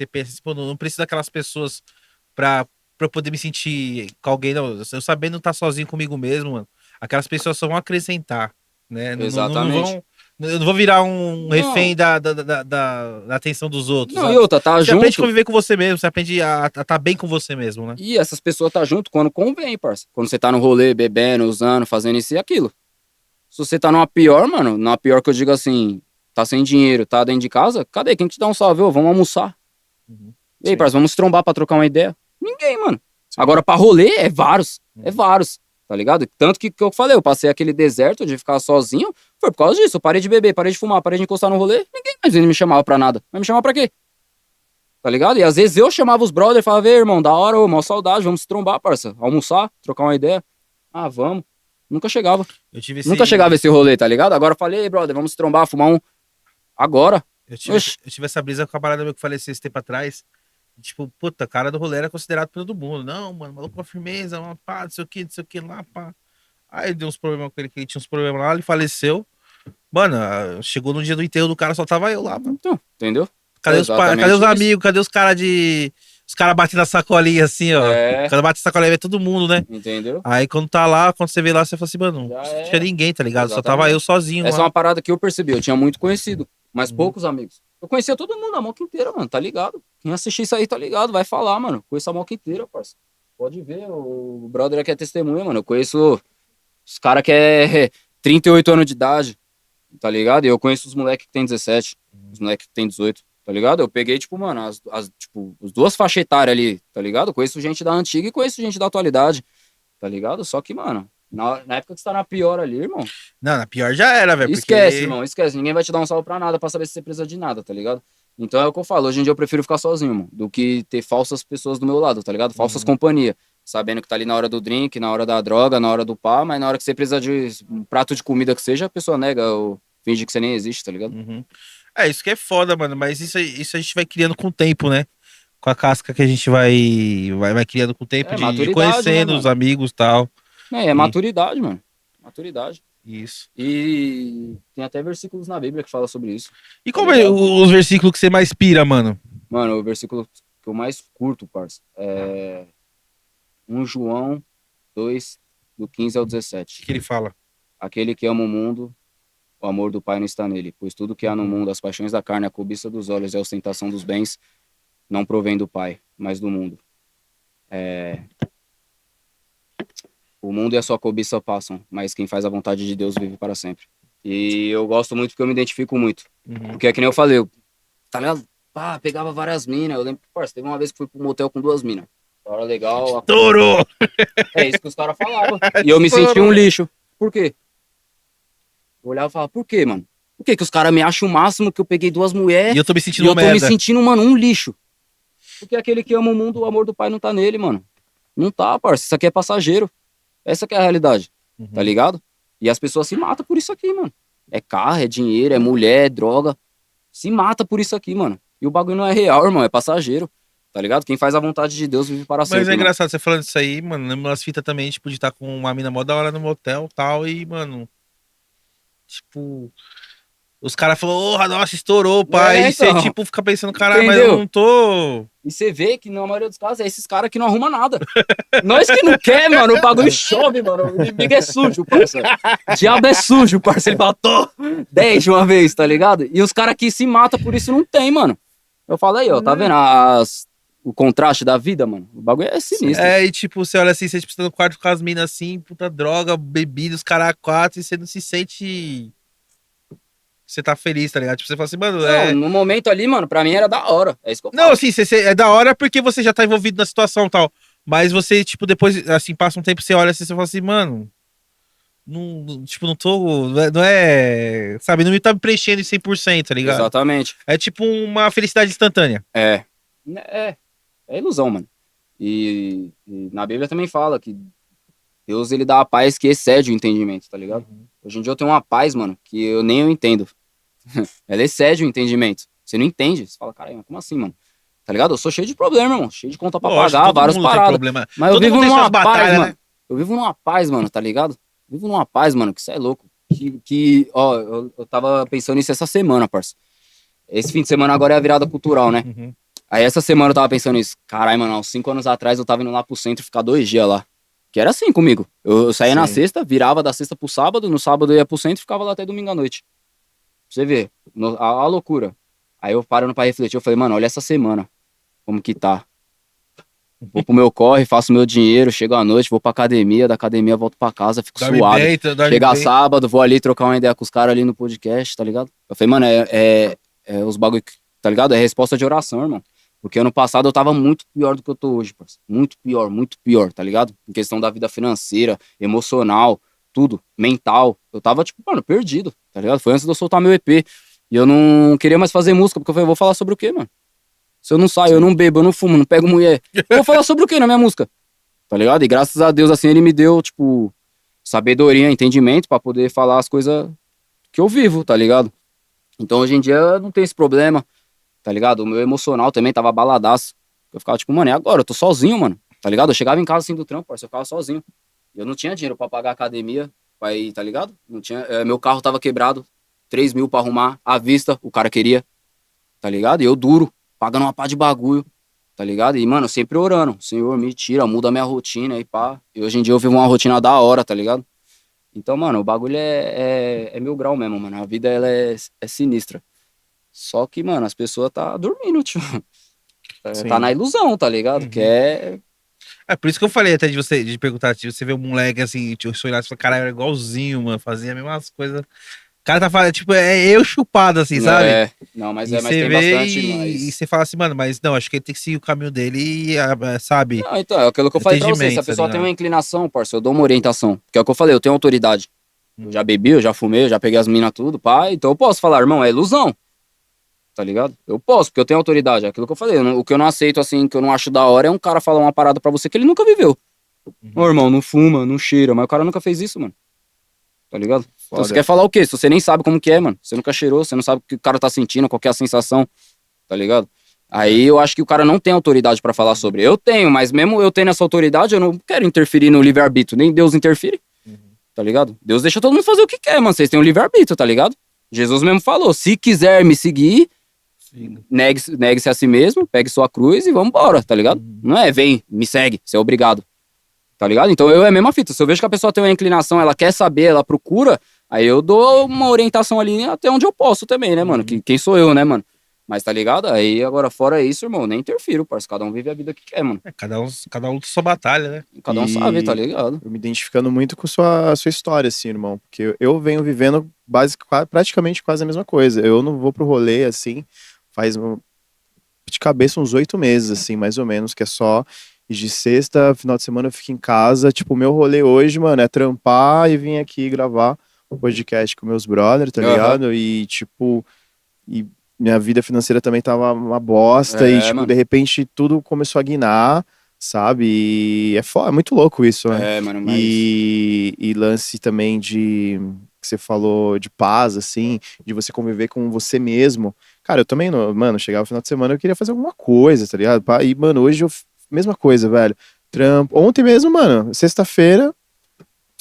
pensa, assim, pô, não preciso daquelas pessoas pra eu poder me sentir com alguém, não. Eu sabendo estar sozinho comigo mesmo, mano, aquelas pessoas só vão acrescentar, né? Não Exatamente. vão. Eu não vou virar um Não. refém da atenção dos outros. Não, Sabe? e outra, tá Você aprende a junto. conviver com você mesmo, você aprende a estar bem com você mesmo, né? E essas pessoas tá junto quando convém, parça. Quando você tá no rolê, bebendo, usando, fazendo isso e aquilo. Se você tá numa pior, mano, numa pior que eu digo assim, tá sem dinheiro, tá dentro de casa, cadê? Quem te dá um salve? Ô, vamos almoçar. Uhum. E aí, Sim. parça, vamos se trombar pra trocar uma ideia? Ninguém, mano. Agora, pra rolê, é vários. É vários. Tá ligado? Tanto que eu falei, eu passei aquele deserto de ficar sozinho, foi por causa disso. Eu parei de beber, parei de fumar, parei de encostar no rolê. Ninguém mais me chamava pra nada. Mas me chamava pra quê? Tá ligado? E às vezes eu chamava os brothers e falava, ei, irmão, da hora, ô, mó saudade, vamos se trombar, parça. Almoçar, trocar uma ideia. Ah, vamos. Nunca chegava. Eu tive Nunca chegava esse rolê, tá ligado? Agora eu falei, ei, brother, vamos se trombar, fumar um. Agora. Oxi. Eu tive essa brisa com a parada meu que eu falei esse tempo atrás. Tipo, puta, o cara do rolê era considerado por todo mundo. Não, mano, maluco com firmeza, uma pá, não sei o que lá, pá. Aí deu uns problemas com ele, que ele tinha uns problemas lá, ele faleceu. Mano, chegou no dia do enterro do cara, só tava eu lá, mano. Então, entendeu? Cadê É os, exatamente cadê os isso. amigos? Cadê os caras de. Os caras batendo na sacolinha assim, ó. É. Quando bate na sacolinha, é todo mundo, né? Entendeu? Aí quando tá lá, quando você vê lá, você fala assim, mano, Já não é. tinha ninguém, tá ligado? Só Exatamente. tava eu sozinho Essa é lá. uma parada que eu percebi. Eu tinha muito conhecido, mas Uhum. poucos amigos. Eu conhecia todo mundo, a moca inteira, mano, tá ligado? Quem assistir isso aí tá ligado, vai falar, mano. Conheço a moca inteira, parça. Pode ver, o brother aqui é testemunha, mano. Eu conheço os caras que é 38 anos de idade, tá ligado? E eu conheço os moleques que tem 17, os moleques que tem 18, tá ligado? Eu peguei, tipo, mano, tipo, as duas faixas etárias ali, tá ligado? Eu conheço gente da antiga e conheço gente da atualidade, tá ligado? Só que, mano, na época que você tá na pior ali, irmão, Não, na pior já era, velho. esquece, porque... irmão, esquece. Ninguém vai te dar um salve pra nada pra saber se você precisa de nada, tá ligado? Então é o que eu falo. Hoje em dia eu prefiro ficar sozinho, mano, do que ter falsas pessoas do meu lado, tá ligado? Falsas companhias. Sabendo que tá ali na hora do drink, na hora da droga, na hora do pá, mas na hora que você precisa de um prato de comida que seja, a pessoa nega ou finge que você nem existe, tá ligado? Uhum. É, isso que é foda, mano. Mas isso a gente vai criando com o tempo, né? Com a casca que a gente vai criando com o tempo É, de maturidade, conhecendo né, os mano? amigos e tal. É maturidade, mano. Maturidade. Isso. E tem até versículos na Bíblia que fala sobre isso. E como é os versículos que você mais pira, mano? Mano, o versículo que eu mais curto, parça, é 1 João 2, do 15 ao O 17. que ele fala? Aquele que ama o mundo, o amor do Pai não está nele. Pois tudo que há no mundo, as paixões da carne, a cobiça dos olhos e a ostentação dos bens, não provém do Pai, mas do mundo. O mundo e a sua cobiça passam, mas quem faz a vontade de Deus vive para sempre. E eu gosto muito porque eu me identifico muito. Uhum. Porque é que nem eu falei, tá ligado? Pá, pegava várias minas. Eu lembro que, parça, teve uma vez que fui pro motel com 2 minas. Hora legal. Estourou! É isso que os caras falavam. E eu me senti um lixo. Por quê? Eu olhava e falava, por quê, mano? Por que os caras me acham o máximo que eu peguei 2 mulheres E eu tô me e sentindo eu uma tô me merda. sentindo, mano, um lixo? Porque aquele que ama o mundo, o amor do Pai não tá nele, mano. Não tá, parça. Isso aqui é passageiro. Essa que é a realidade, Uhum. tá ligado? E as pessoas se matam por isso aqui, mano. É carro, é dinheiro, é mulher, é droga. Se mata por isso aqui, mano. E o bagulho não é real, irmão, é passageiro. Tá ligado? Quem faz a vontade de Deus vive para sempre. Mas é mano. engraçado você falando isso aí, mano. Lembro umas fitas também, tipo, de estar com uma mina mó da hora no motel e tal. E, mano, tipo, os caras falaram, oh, nossa, estourou, pai. É, E você, então. tipo, fica pensando, caralho, mas Entendeu? eu não tô. E você vê que na maioria dos casos é esses caras que não arrumam nada. Nós que não quer, mano, o bagulho chove, mano. O inimigo é sujo, parça. O diabo é sujo, parça. Ele matou 10 de uma vez, tá ligado? E os caras que se matam por isso não tem, mano. Eu falo aí, ó, tá vendo o contraste da vida, mano? O bagulho é sinistro. É, e tipo, você olha assim, você tipo, tá no quarto com as minas assim, puta droga, bebida, os caras quatro, e você não se sente. Você tá feliz, tá ligado? Tipo, você fala assim, mano, Não, no momento ali, mano, pra mim era da hora. É isso que eu Não, falo. assim, é da hora porque você já tá envolvido na situação e tal. Mas você, tipo, depois, assim, passa um tempo, você olha assim, você fala assim, mano, tipo, não tô. Não é. Sabe, não me tá me preenchendo em 100%, tá ligado? Exatamente. É tipo uma felicidade instantânea. É. É ilusão, mano. E na Bíblia também fala que Deus, ele dá a paz que excede o entendimento, tá ligado? Hoje em dia eu tenho uma paz, mano, que eu nem eu entendo. Ela excede o entendimento. Você não entende. Você fala, caralho, como assim, mano? Tá ligado? Eu sou cheio de problema, irmão. Cheio de conta pra Lógico, pagar, todo várias mundo tem paradas. problema. Mas eu Todo vivo mundo tem numa suas paz, batalhas, mano. né? Eu vivo numa paz, mano, tá ligado? Vivo numa paz, mano, que isso é louco. Ó, eu tava pensando nisso essa semana, parça. Esse fim de semana agora é a virada cultural, né? Uhum. Aí essa semana eu tava pensando nisso. Caralho, mano, há uns 5 anos atrás eu tava indo lá pro centro ficar 2 dias lá. Que era assim comigo. Eu saía na Sim. sexta, virava da sexta pro sábado, no sábado eu ia pro centro e ficava lá até domingo à noite. Pra você ver, a loucura. Aí eu parando pra refletir, eu falei, mano, olha essa semana, como que tá. Vou pro meu corre, faço meu dinheiro, chego à noite, vou pra academia, da academia volto pra casa, fico Dorme suave. bem, dorme Chega bem. sábado, vou ali trocar uma ideia com os caras ali no podcast, tá ligado? Eu falei, mano, é os bagulho, tá ligado? É resposta de oração, irmão. Porque ano passado eu tava muito pior do que eu tô hoje, parceiro. Muito pior, tá ligado? Em questão da vida financeira, emocional, tudo, mental. Eu tava, tipo, mano, perdido, tá ligado? Foi antes de eu soltar meu EP. E eu não queria mais fazer música, porque eu falei, eu vou falar sobre o quê, mano? Se eu não saio, eu não bebo, eu não fumo, não pego mulher. Eu vou falar sobre o quê na minha música? Tá ligado? E graças a Deus, assim, ele me deu, tipo, sabedoria, entendimento pra poder falar as coisas que eu vivo, tá ligado? Então hoje em dia eu não tenho esse problema, tá ligado? O meu emocional também tava baladaço. Eu ficava tipo, mano, e agora? Eu tô sozinho, mano, tá ligado? Eu chegava em casa assim do trampo, parceiro, eu ficava sozinho. Eu não tinha dinheiro pra pagar a academia, pra ir, tá ligado? Não tinha, meu carro tava quebrado, 3 mil pra arrumar, à vista, o cara queria, tá ligado? E eu duro, pagando uma pá de bagulho, tá ligado? E, mano, sempre orando, Senhor, me tira, muda a minha rotina e pá. E hoje em dia eu vivo uma rotina da hora, tá ligado? Então, mano, o bagulho é 1000 grau mesmo, mano. A vida, ela é sinistra. Só que, mano, as pessoas tá dormindo, tio. Tá Sim. na ilusão, tá ligado? Uhum. Que é... É por isso que eu falei até de perguntar, de você ver um moleque assim, tipo, se olhar e falar, caralho, era igualzinho, mano, fazia as mesmas coisas. O cara tá falando, tipo, é eu chupado, assim, sabe? Não, mas, E mas você tem vê bastante, e mas... você fala assim, mano, mas não, acho que ele tem que seguir o caminho dele e, sabe? Não, então, é aquilo que eu falei pra você. Se a Entendimento, tá pessoa tem ligado? uma inclinação, parceiro, eu dou uma orientação. Porque é o que eu falei, eu tenho autoridade. Eu já bebi, eu já fumei, eu já peguei as minas tudo, pá. Então eu posso falar, irmão, é ilusão. Tá ligado? Eu posso, porque eu tenho autoridade. É aquilo que eu falei. O que eu não aceito, assim, que eu não acho da hora é um cara falar uma parada pra você que ele nunca viveu. Ô, irmão, não fuma, não cheira. Mas o cara nunca fez isso, mano. Tá ligado? Então você Foda. quer falar o quê? Se você nem sabe como que é, mano. Você nunca cheirou, você não sabe o que o cara tá sentindo, qual que é a sensação. Tá ligado? Aí eu acho que o cara não tem autoridade pra falar sobre. Eu tenho, mas mesmo eu tendo essa autoridade, eu não quero interferir no livre-arbítrio. Nem Deus interfere. Tá ligado? Deus deixa todo mundo fazer o que quer, mano. Vocês têm um livre-arbítrio, tá ligado? Jesus mesmo falou, se quiser me seguir, Sim. negue-se a si mesmo, pegue sua cruz e vambora, tá ligado? Não é, vem, me segue, você é obrigado. Tá ligado? Então eu é a mesma fita. Se eu vejo que a pessoa tem uma inclinação, ela quer saber, ela procura, aí eu dou uma orientação ali até onde eu posso também, né, mano? Quem sou eu, né, mano? Mas tá ligado? Aí agora, fora isso, irmão, nem interfiro, parceiro. Cada um vive a vida que quer, mano. É, cada um luta sua batalha, né? Cada um E- sabe, tá ligado? Eu me identificando muito com sua história, assim, irmão. Porque eu venho vivendo praticamente quase a mesma coisa. Eu não vou pro rolê, assim, de cabeça uns 8 meses, assim, mais ou menos, que é só ir de sexta, final de semana eu fico em casa. Tipo, o meu rolê hoje, mano, é trampar e vir aqui gravar um podcast com meus brothers, tá Aham. ligado? E, tipo, e minha vida financeira também tava uma bosta. É, E, tipo, mano. de repente tudo começou a guinar, sabe? E é muito louco isso, né? É, mano, mas... E lance também que você falou de paz, assim, de você conviver com você mesmo. Cara, eu também, mano, chegava no final de semana, eu queria fazer alguma coisa, tá ligado? E, mano, hoje mesma coisa, velho. Trampo. Ontem mesmo, mano, sexta-feira,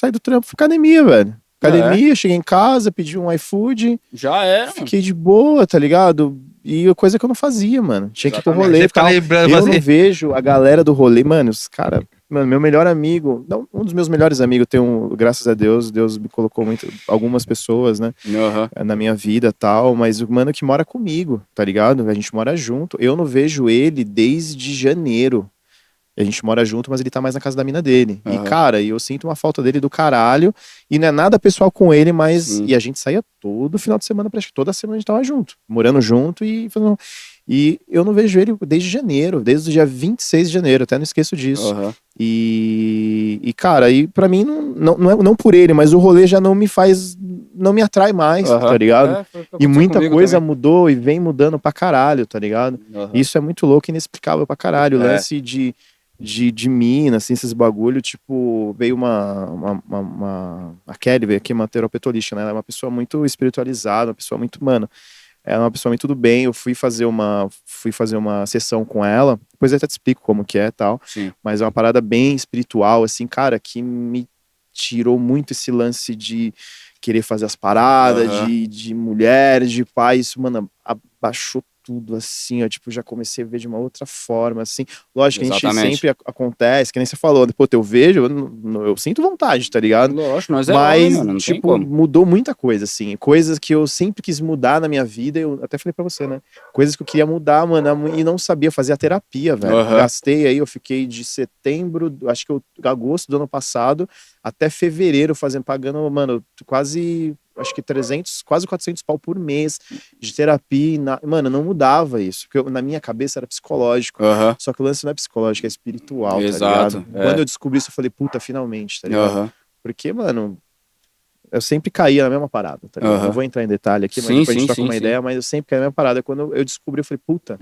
saí do trampo, fui academia, velho. Academia, cheguei em casa, pedi um iFood, Já era, mano. fiquei de boa, tá ligado? E coisa que eu não fazia, mano. Tinha que ir pro Exatamente. rolê Você e fica tal. lembrando, Eu fazer- não vejo a galera do rolê, mano, os caras. Mano, meu melhor amigo, não, um dos meus melhores amigos, graças a Deus, Deus me colocou algumas pessoas, né, Aham. na minha vida tal, mas o mano que mora comigo, tá ligado? A gente mora junto. Eu não vejo ele desde janeiro. A gente mora junto, mas ele tá mais na casa da mina dele. E, Aham. cara, eu sinto uma falta dele do caralho. E não é nada pessoal com ele, mas. Sim. E a gente saía todo final de semana, toda semana a gente tava junto. Morando junto e fazendo. E eu não vejo ele desde janeiro, desde o dia 26 de janeiro, até não esqueço disso. Aham. E cara, aí pra mim, não por ele, mas o rolê já não me atrai mais, Aham. tá ligado? Foi o que E aconteceu muita comigo coisa também. mudou e vem mudando pra caralho, tá ligado? Aham. Isso é muito louco e inexplicável pra caralho. O É. lance de mina, assim, esses bagulho, tipo, veio a Kelly veio aqui, uma terapeuta holística, né? Ela é uma pessoa muito espiritualizada, uma pessoa muito, mano, ela é uma pessoa muito do bem. Eu fui fazer uma sessão com ela, depois eu até te explico como que é e tal, Sim. mas é uma parada bem espiritual, assim, cara, que me tirou muito esse lance de querer fazer as paradas, Aham. de mulheres, de pai, isso, mano, abaixou tudo, assim, ó, tipo, já comecei a ver de uma outra forma, assim, lógico que a gente Exatamente. sempre acontece, que nem você falou, pô, eu vejo, eu sinto vontade, tá ligado? Lógico, nós é homem, Mas, mano, não tem tipo, como. mudou muita coisa, assim. Coisas que eu sempre quis mudar na minha vida. Eu até falei pra você, né? Coisas que eu queria mudar, mano, e não sabia fazer a terapia, velho. Aham. Gastei aí, eu fiquei de setembro, acho que agosto do ano passado, até fevereiro pagando, mano, quase, acho que 300, quase 400 pau por mês de terapia. Mano, não mudava isso. Porque na minha cabeça era psicológico. Aham. Só que o lance não é psicológico, é espiritual, tá Exato, ligado? é. Quando eu descobri isso, eu falei, puta, finalmente, tá ligado? Aham. Porque, mano, eu sempre caía na mesma parada, tá ligado? Aham. Não vou entrar em detalhe aqui, mas Sim, depois a gente sim, troca sim, uma sim. ideia, mas eu sempre caía na mesma parada. Quando eu descobri, eu falei, puta,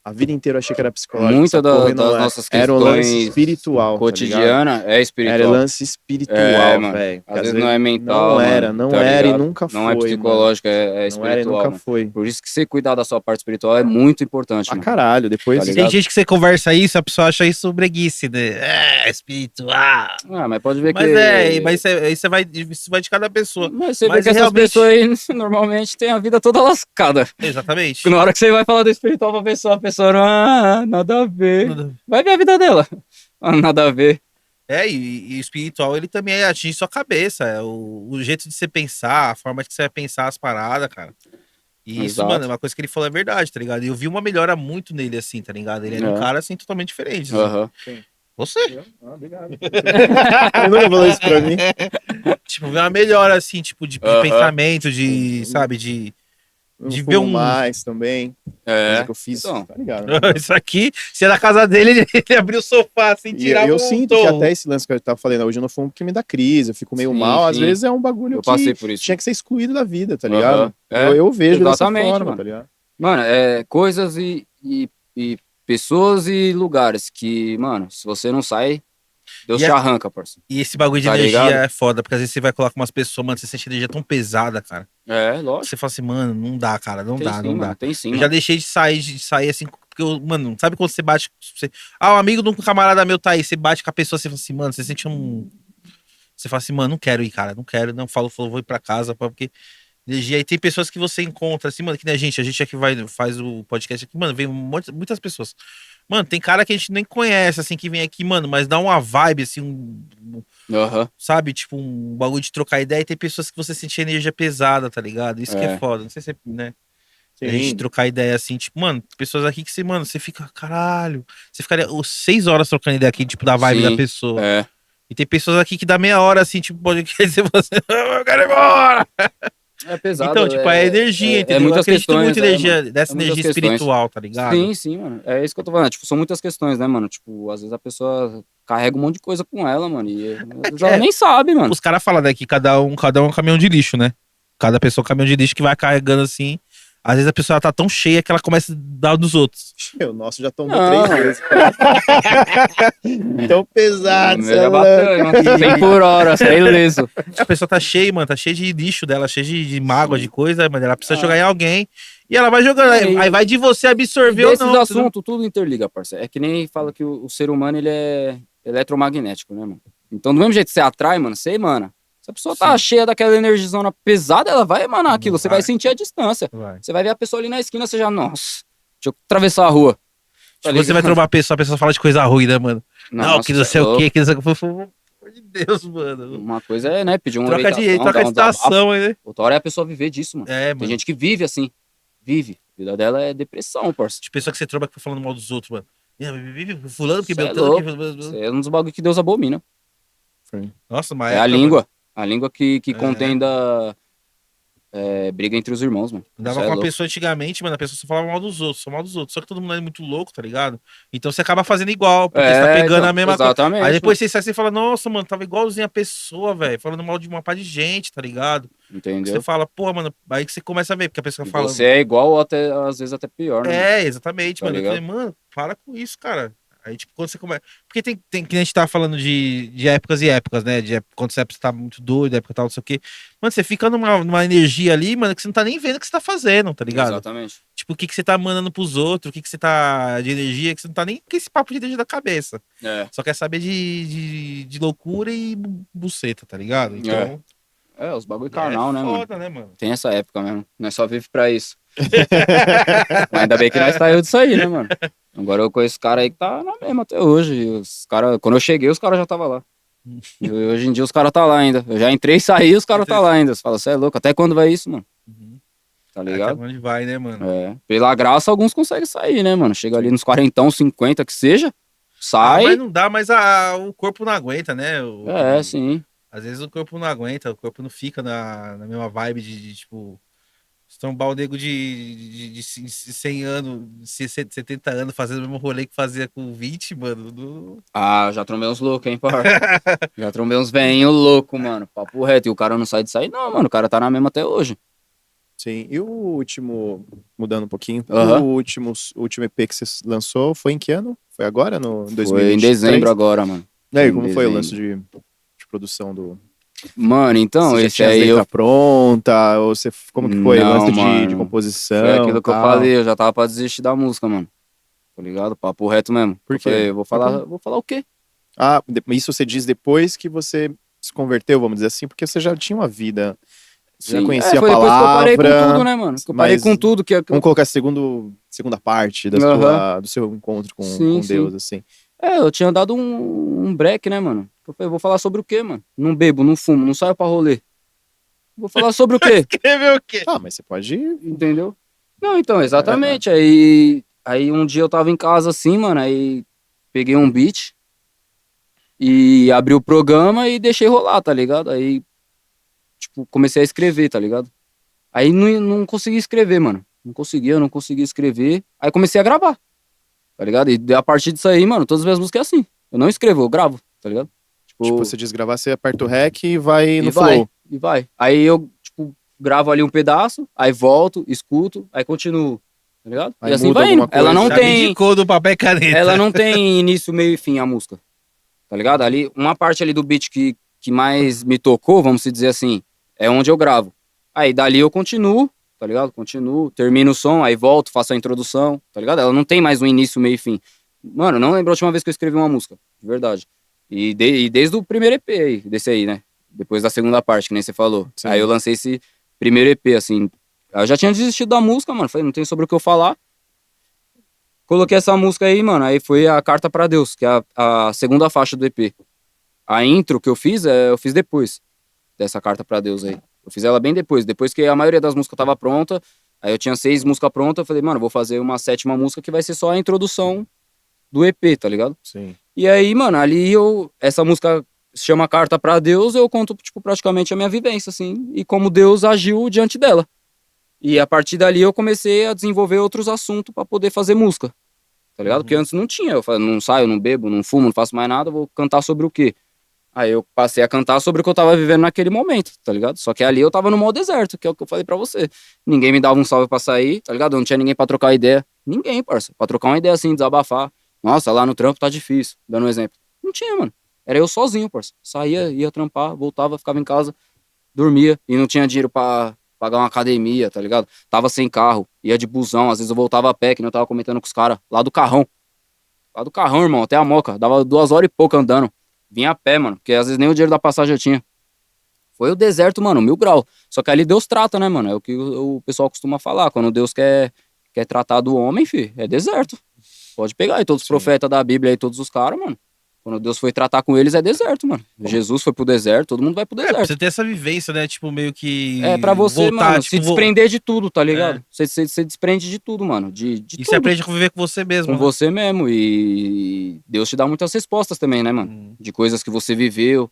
a vida inteira eu achei que era psicológico. Muita essa porra, e não das é. nossas Era um lance questões espiritual, tá ligado? cotidiana é Era espiritual. lance É, espiritual, mano. velho. Às vezes não é mental, não era, mano, não tá era e ligado? nunca Não é foi, mano. psicológico, é Não era e espiritual, nunca mano. foi. Por isso que você cuidar da sua parte espiritual é muito importante, Pra mano. caralho, depois... Tá Tem ligado? gente que você conversa isso, a pessoa acha isso breguice, né? É, espiritual. Ah, mas pode ver Mas que... mas isso vai de cada pessoa. Mas você vê Mas que essas realmente- pessoas aí normalmente têm a vida toda lascada. Exatamente. Na hora que você vai falar do espiritual pra pessoa, a pessoa não, nada a ver. Vai ver a vida dela. Ah, nada a ver. E o espiritual, ele também atinge sua cabeça. É o jeito de você pensar, a forma que você vai pensar as paradas, cara. E isso, Exato. mano, é uma coisa que ele falou é verdade, tá ligado? E eu vi uma melhora muito nele, assim, tá ligado? Ele era um É. cara, assim, totalmente diferente. assim. Aham. Você. Ah, obrigado. Ele nunca falou isso pra mim. Tipo, ver uma melhora, assim, tipo, de Aham. pensamento, sabe, de Não ver fumo um... mais também. Coisa que eu fiz, Então. tá ligado? Isso aqui, se é da casa dele, ele abriu o sofá, assim, E tirava eu um sinto que tom. até esse lance que eu tava falando, hoje eu não fumo porque me dá crise, eu fico meio Sim, mal, às sim. vezes é um bagulho Eu que passei por isso. tinha que ser excluído da vida, tá Aham. ligado? É, Eu vejo dessa exatamente, forma, mano. tá ligado? Mano, é coisas e pessoas e lugares que, mano, se você não sai, Deus E te a- arranca, parceiro. E esse bagulho de Tá energia ligado? é foda, porque às vezes você vai colocar umas pessoas, mano, você sente energia tão pesada, cara. É, lógico. Você fala assim, mano, não dá, cara, não Tem dá, sim, não mano. dá. Tem sim, Eu mano. já deixei de sair assim, porque eu, mano, sabe quando você bate. O amigo de um camarada meu tá aí, você bate com a pessoa, você fala assim, mano, você sente um. Você fala assim, mano, não quero ir, cara, não quero, não falou, vou ir pra casa, porque energia. E tem pessoas que você encontra, assim, mano, que nem a gente aqui faz o podcast aqui, mano, vem muitas pessoas. Mano, tem cara que a gente nem conhece, assim, que vem aqui, mano, mas dá uma vibe, assim, Aham. sabe, tipo, um bagulho de trocar ideia. E tem pessoas que você sente energia pesada, tá ligado? Isso que é É. foda, não sei se é, né? A Sim. gente trocar ideia assim, tipo, mano, pessoas aqui que você, mano, você fica, caralho. Você ficaria 6 horas trocando ideia aqui, tipo, da vibe Sim, da pessoa. É. E tem pessoas aqui que dá meia hora, assim, tipo, pode dizer você, eu quero ir embora. É pesado. Então, tipo, é energia, entendeu? Eu muitas acredito questões, muito energia, mano. dessa É muitas energia questões. espiritual, tá ligado? Sim, sim, mano. É isso que eu tô falando. Tipo, são muitas questões, né, mano? Tipo, às vezes a pessoa carrega um monte de coisa com ela, mano. E às vezes ela nem sabe, mano. Os caras falam, né, que cada um é um caminhão de lixo, né? Cada pessoa é um caminhão de lixo que vai carregando assim. Às vezes a pessoa tá tão cheia que ela começa a dar dos outros. O nosso já tombou Não. 3 vezes. Tão pesado, Ele é bacana, mano. 100 por hora, sai ileso. A pessoa tá cheia, mano, tá cheia de lixo dela, cheia de mágoa, de coisa, mas ela precisa jogar em alguém. E ela vai jogando. Aí vai de você absorver ou Desses não. assuntos, tudo interliga, parceiro. É que nem fala que o ser humano, ele é eletromagnético, né, mano? Então, do mesmo jeito que você atrai, mano, você emana. Se a pessoa tá cheia daquela energizona pesada, ela vai emanar aquilo. Você vai sentir a distância. Vai. Você vai ver a pessoa ali na esquina, você já, nossa, deixa eu atravessar a rua. Tá Tipo, você vai ligado? trombar a pessoa fala de coisa ruim, né, mano? Não, que não Nossa, sei é o quê, louco. que não sei o que. Pelo amor de Deus, mano. Uma coisa é, né, pedir uma Troca de orientação, dar um desabafo. estação aí, né? Outra hora é a pessoa viver disso, mano. É, Tem mano. gente que vive assim. Vive. A vida dela é depressão, parceiro. De pessoa que você tromba que fica falando mal dos outros, mano. Fulano que Cê é Beltrano louco. que. Isso é um dos bagulhos que Deus abomina. Nossa, mas É a língua. A língua que É. contém briga entre os irmãos, mano. Andava Isso é com uma louco. pessoa antigamente, mano, a pessoa só falava mal dos outros, só mal dos outros. Só que todo mundo é muito louco, tá ligado? Então você acaba fazendo igual, porque você tá pegando Então, a mesma coisa. exatamente. Aí depois mano. você sai e fala, nossa, mano, tava igualzinho a pessoa, velho, falando mal de uma pá de gente, tá ligado? Você Entendeu? fala, pô, mano, aí que você começa a ver, porque a pessoa E fala. você é igual ou até, às vezes, até pior, né, mano? É, exatamente, Tá mano. Eu falei, ligado? mano, para com isso, cara. Aí, tipo, quando você começa. Porque tem que a gente tá falando de épocas e épocas, né? Quando você tá muito doido, época tal, não sei o quê. Mano, você fica numa energia ali, mano, que você não tá nem vendo o que você tá fazendo, tá ligado? Exatamente. Tipo, o que você tá mandando pros outros, o que você tá de energia, que você não tá nem com esse papo de energia da cabeça. Só quer saber de loucura e buceta, tá ligado? Então. Os bagulho carnal, né, mano? Foda, né, mano? Tem essa época mesmo. Nós só vive pra isso. Mas ainda bem que nós saiu disso aí, né, mano? Agora eu conheço cara aí que tá na mesma até hoje. E os cara, quando eu cheguei, os caras já tava lá. E hoje em dia os caras tá lá ainda. Eu já entrei e saí, os caras tá lá ainda. Você fala, você é louco, até quando vai isso, mano? Uhum. Tá Até ligado? onde vai, né, mano? Pela graça, alguns conseguem sair, né, mano? Chega ali nos 40, 50 que seja, sai. Mas não dá, mas o corpo não aguenta, né? Sim. Às vezes o corpo não aguenta, o corpo não fica na mesma vibe tipo. Estombar o nego de 100 anos, 70 anos, fazendo o mesmo rolê que fazia com 20, mano. Já trombei uns loucos, hein, par? Já trombei uns velhinhos loucos, mano. Papo reto. E o cara não sai de sair, não, mano. O cara tá na mesma até hoje. Sim, e o último, mudando um pouquinho, Aham. o último EP que você lançou foi em que ano? Foi agora, no Foi 2023? em dezembro agora, mano. E aí, Foi em como foi o dezembro. lance de produção do... Mano, então, Você já esse tinha as aí letras pronta? Ou você, como que foi? Não, Lance de mano. composição Foi aquilo que eu tal? falei, eu já tava pra desistir da música, mano. Tá ligado? Papo reto mesmo. Por Eu quê? falei, vou falar o quê? Ah, isso você diz depois que você se converteu, vamos dizer assim, porque você já tinha uma vida, você já Sim. conhecia a Foi depois que eu parei com palavra, tudo, né, mano? Que eu parei mas com tudo. vamos colocar a segunda parte Aham. do seu encontro Sim, com sim. Deus, assim. Eu tinha dado um break, né, mano? Eu falei, vou falar sobre o quê, mano? Não bebo, não fumo, não saio pra rolê. Vou falar sobre o quê? Escreveu o quê? Ah, mas você pode... Entendeu? Não, então, exatamente. Aí um dia eu tava em casa assim, mano, aí peguei um beat e abri o programa e deixei rolar, tá ligado? Aí, tipo, comecei a escrever, tá ligado? Aí não consegui escrever, mano. Não conseguia escrever. Aí comecei a gravar, tá ligado? E a partir disso aí, mano, todas as minhas músicas é assim. Eu não escrevo, eu gravo, tá ligado? Tipo, você desgravar, você aperta o REC e vai no vai, flow. e vai. Aí eu, tipo, gravo ali um pedaço, aí volto, escuto, aí continuo, tá ligado? Aí E assim muda vai indo. alguma Ela coisa. não Já tem... abdicou do papel e caneta. Ela não tem início, meio e fim a música. Tá ligado? Ali, uma parte ali do beat que mais me tocou, vamos dizer assim, é onde eu gravo. Aí dali eu continuo, tá ligado? Continuo, termino o som, aí volto, faço a introdução, tá ligado? Ela não tem mais um início, meio e fim. Mano, não lembro a última vez que eu escrevi uma música, de verdade. E desde o primeiro EP aí, desse aí, né? Depois da segunda parte, que nem você falou. Sim. Aí eu lancei esse primeiro EP, assim. Eu já tinha desistido da música, mano. Falei, não tem sobre o que eu falar. Coloquei essa música aí, mano. Aí foi a Carta pra Deus, que é a segunda faixa do EP. A intro que eu fiz depois dessa Carta pra Deus aí. Eu fiz ela bem depois que a maioria das músicas tava pronta. Aí eu tinha 6 músicas prontas. Eu falei, mano, vou fazer uma 7ª música que vai ser só a introdução do EP, tá ligado? Sim. E aí, mano, ali essa música se chama Carta pra Deus, eu conto, tipo, praticamente a minha vivência, assim, e como Deus agiu diante dela. E a partir dali eu comecei a desenvolver outros assuntos pra poder fazer música, tá ligado? Porque antes não tinha, eu falei, não saio, não bebo, não fumo, não faço mais nada, vou cantar sobre o quê? Aí eu passei a cantar sobre o que eu tava vivendo naquele momento, tá ligado? Só que ali eu tava no mau deserto, que é o que eu falei pra você. Ninguém me dava um salve pra sair, tá ligado? Eu não tinha ninguém pra trocar ideia. Ninguém, parça. Pra trocar uma ideia assim, desabafar. Nossa, lá no trampo tá difícil, dando um exemplo. Não tinha, mano. Era eu sozinho, parça. Saía, ia trampar, voltava, ficava em casa, dormia e não tinha dinheiro pra pagar uma academia, tá ligado? Tava sem carro, ia de busão, às vezes eu voltava a pé, que nem eu tava comentando com os caras, lá do carrão. Lá do carrão, irmão, até a Moca. Dava 2 horas e pouco andando. Vinha a pé, mano, porque às vezes nem o dinheiro da passagem eu tinha. Foi o deserto, mano, 1000 graus. Só que ali Deus trata, né, mano? É o que o pessoal costuma falar. Quando Deus quer tratar do homem, filho, é deserto. Pode pegar aí todos os profetas da Bíblia aí, todos os caras, mano. Quando Deus foi tratar com eles, é deserto, mano. Jesus foi pro deserto, todo mundo vai pro Pra deserto. você ter essa vivência, né? Tipo, meio que. É pra você, voltar, mano, tipo, se desprender de tudo, tá ligado? Você desprende de tudo, mano. De E tudo. você aprende a conviver com você mesmo. Com né? você mesmo. E Deus te dá muitas respostas também, né, mano? De coisas que você viveu,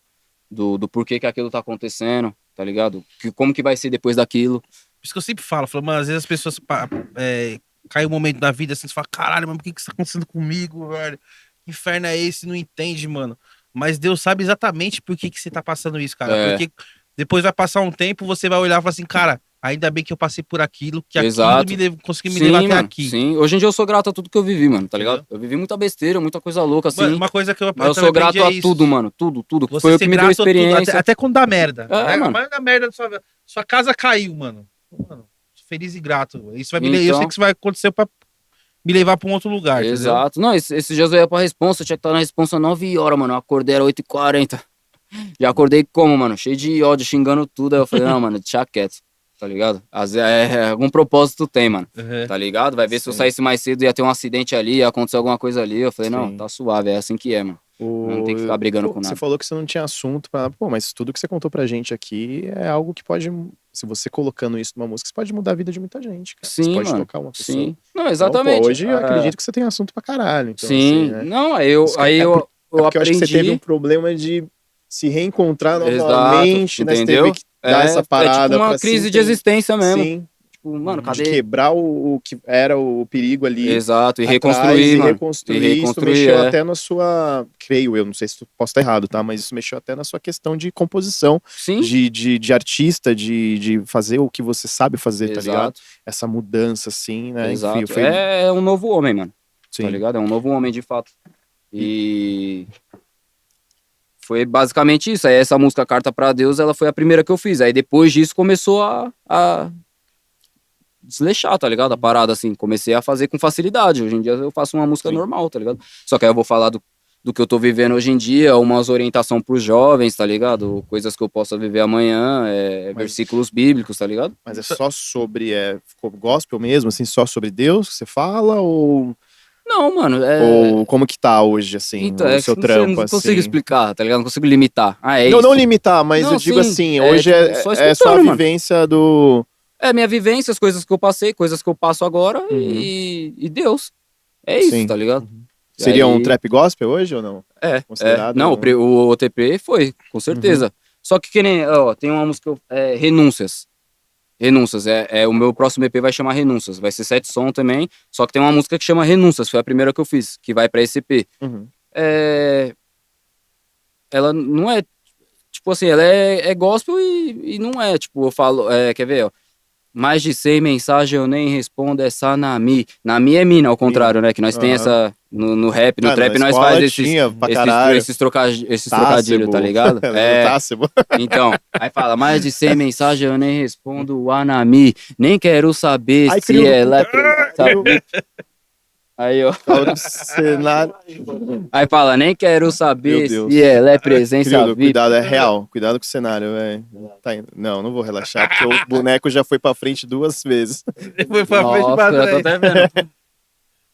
do porquê que aquilo tá acontecendo. tá ligado? Como que vai ser depois daquilo? Por isso que eu sempre falo, mano, às vezes as pessoas cai um momento da vida assim, você fala, caralho, mano, por que tá acontecendo comigo, velho? Que inferno é esse? Não entende, mano. Mas Deus sabe exatamente por que você tá passando isso, cara. É. Porque depois vai passar um tempo, você vai olhar e falar assim, cara, ainda bem que eu passei por aquilo, que Exato. aquilo conseguiu me levar até mano, aqui. sim. Hoje em dia eu sou grato a tudo que eu vivi, mano, tá ligado? Entendeu? Eu vivi muita besteira, muita coisa louca, assim. Mano, uma coisa que eu Mas eu também sou grato aprendi a é isso. tudo, mano. Tudo. Você Foi o ser que me deu grato a tudo, experiência. até quando dá merda. É, mano. Mas dá merda, sua casa caiu, mano. Mano, feliz e grato. Isso vai eu Então. sei que isso vai acontecer pra me levar pra um outro lugar, entendeu? Exato. Não, esses dias eu ia pra responsa, eu tinha que estar na responsa 9 horas, mano. Eu acordei, era 8h40. Já acordei como, mano? Cheio de ódio, xingando tudo. Aí eu falei, não, mano, deixa quieto, tá ligado? Às vezes, algum propósito tem, mano. Uhum. Tá ligado? Vai ver se eu Sim. saísse mais cedo, ia ter um acidente ali, ia acontecer alguma coisa ali. Eu falei, não, Sim. tá suave, é assim que é, mano. Não tem que ficar brigando com nada. Você falou que você não tinha assunto pra. Pô, mas tudo que você contou pra gente aqui é algo que pode. Se você colocando isso numa música, você pode mudar a vida de muita gente, cara. Você Sim, pode mano. tocar uma pessoa. Sim. Não, Então, exatamente. pô, hoje eu É, acredito que você tem assunto pra caralho. Então, sim. assim, né? Não, aí eu Porque eu acho que você teve um aprendi. problema de se reencontrar Exato, novamente, né? Você entendeu? teve que dar essa parada é tipo uma pra crise se de existência mesmo. Sim, Tipo, mano, de cadê? quebrar o que era o perigo ali. Exato, e atrás, reconstruir, e mano. reconstruir, E isso reconstruir, mexeu é. até na sua, creio eu, não sei se posso estar errado, tá? Mas isso mexeu até na sua questão de composição, Sim. de artista, de fazer o que você sabe fazer, tá ligado? Exato, Essa mudança, assim, né? exato. Enfim, foi... É um novo homem, mano. Sim. Tá ligado? É um novo homem de fato. E foi basicamente isso. Aí essa música Carta pra Deus, ela foi a primeira que eu fiz. Aí depois disso começou a desleixar, tá ligado? A parada, assim. Comecei a fazer com facilidade. Hoje em dia eu faço uma música Sim. normal, tá ligado? Só que aí eu vou falar do que eu tô vivendo hoje em dia, umas orientação pros jovens, tá ligado? Coisas que eu possa viver amanhã, versículos bíblicos, tá ligado? Mas é só sobre, ficou gospel mesmo, assim, só sobre Deus que você fala, ou Não, mano, como que tá hoje, assim, então, o seu não sei, trampo, não consigo assim? explicar, tá ligado? Não consigo limitar. Ah, é Não, isso. não limitar, mas Não, eu digo sim, assim, hoje tipo, só é só a escutando, mano. vivência do... É minha vivência, as coisas que eu passei, coisas que eu passo agora e Deus. É isso, Sim. tá ligado? E Seria um aí- trap gospel hoje ou não? Considerado Não, um- o OTP foi, com certeza. Só que nem, ó, tem uma música, Renúncias. Renúncias, o meu próximo EP vai chamar Renúncias. Vai ser 7 som também, só que tem uma música que chama Renúncias, foi a primeira que eu fiz, que vai pra esse EP. Uhum. Ela não é, tipo assim, ela é gospel e não é, tipo, eu falo, quer ver, ó. Mais de 100 mensagens eu nem respondo, é Sanami. Nami é mina, ao contrário, né? Que nós tem Aham. essa. No rap, no Ah, trap, na nós escola faz esses tinha pra caralho. esses trocadilhos, tá ligado? Tássebo. Então, aí fala, mais de 100 mensagens eu nem respondo, Anami. Nem quero saber Ai, se criou- ela é presa. Aí, ó. Fala do cenário. Aí fala, nem quero Meu saber Deus. se ela é presença Criudo, VIP. cuidado, é real. Cuidado com o cenário, velho. Tá indo. Não vou relaxar, porque o boneco já foi pra frente 2 vezes. Foi pra frente e Nossa, pra eu tô trás. até vendo.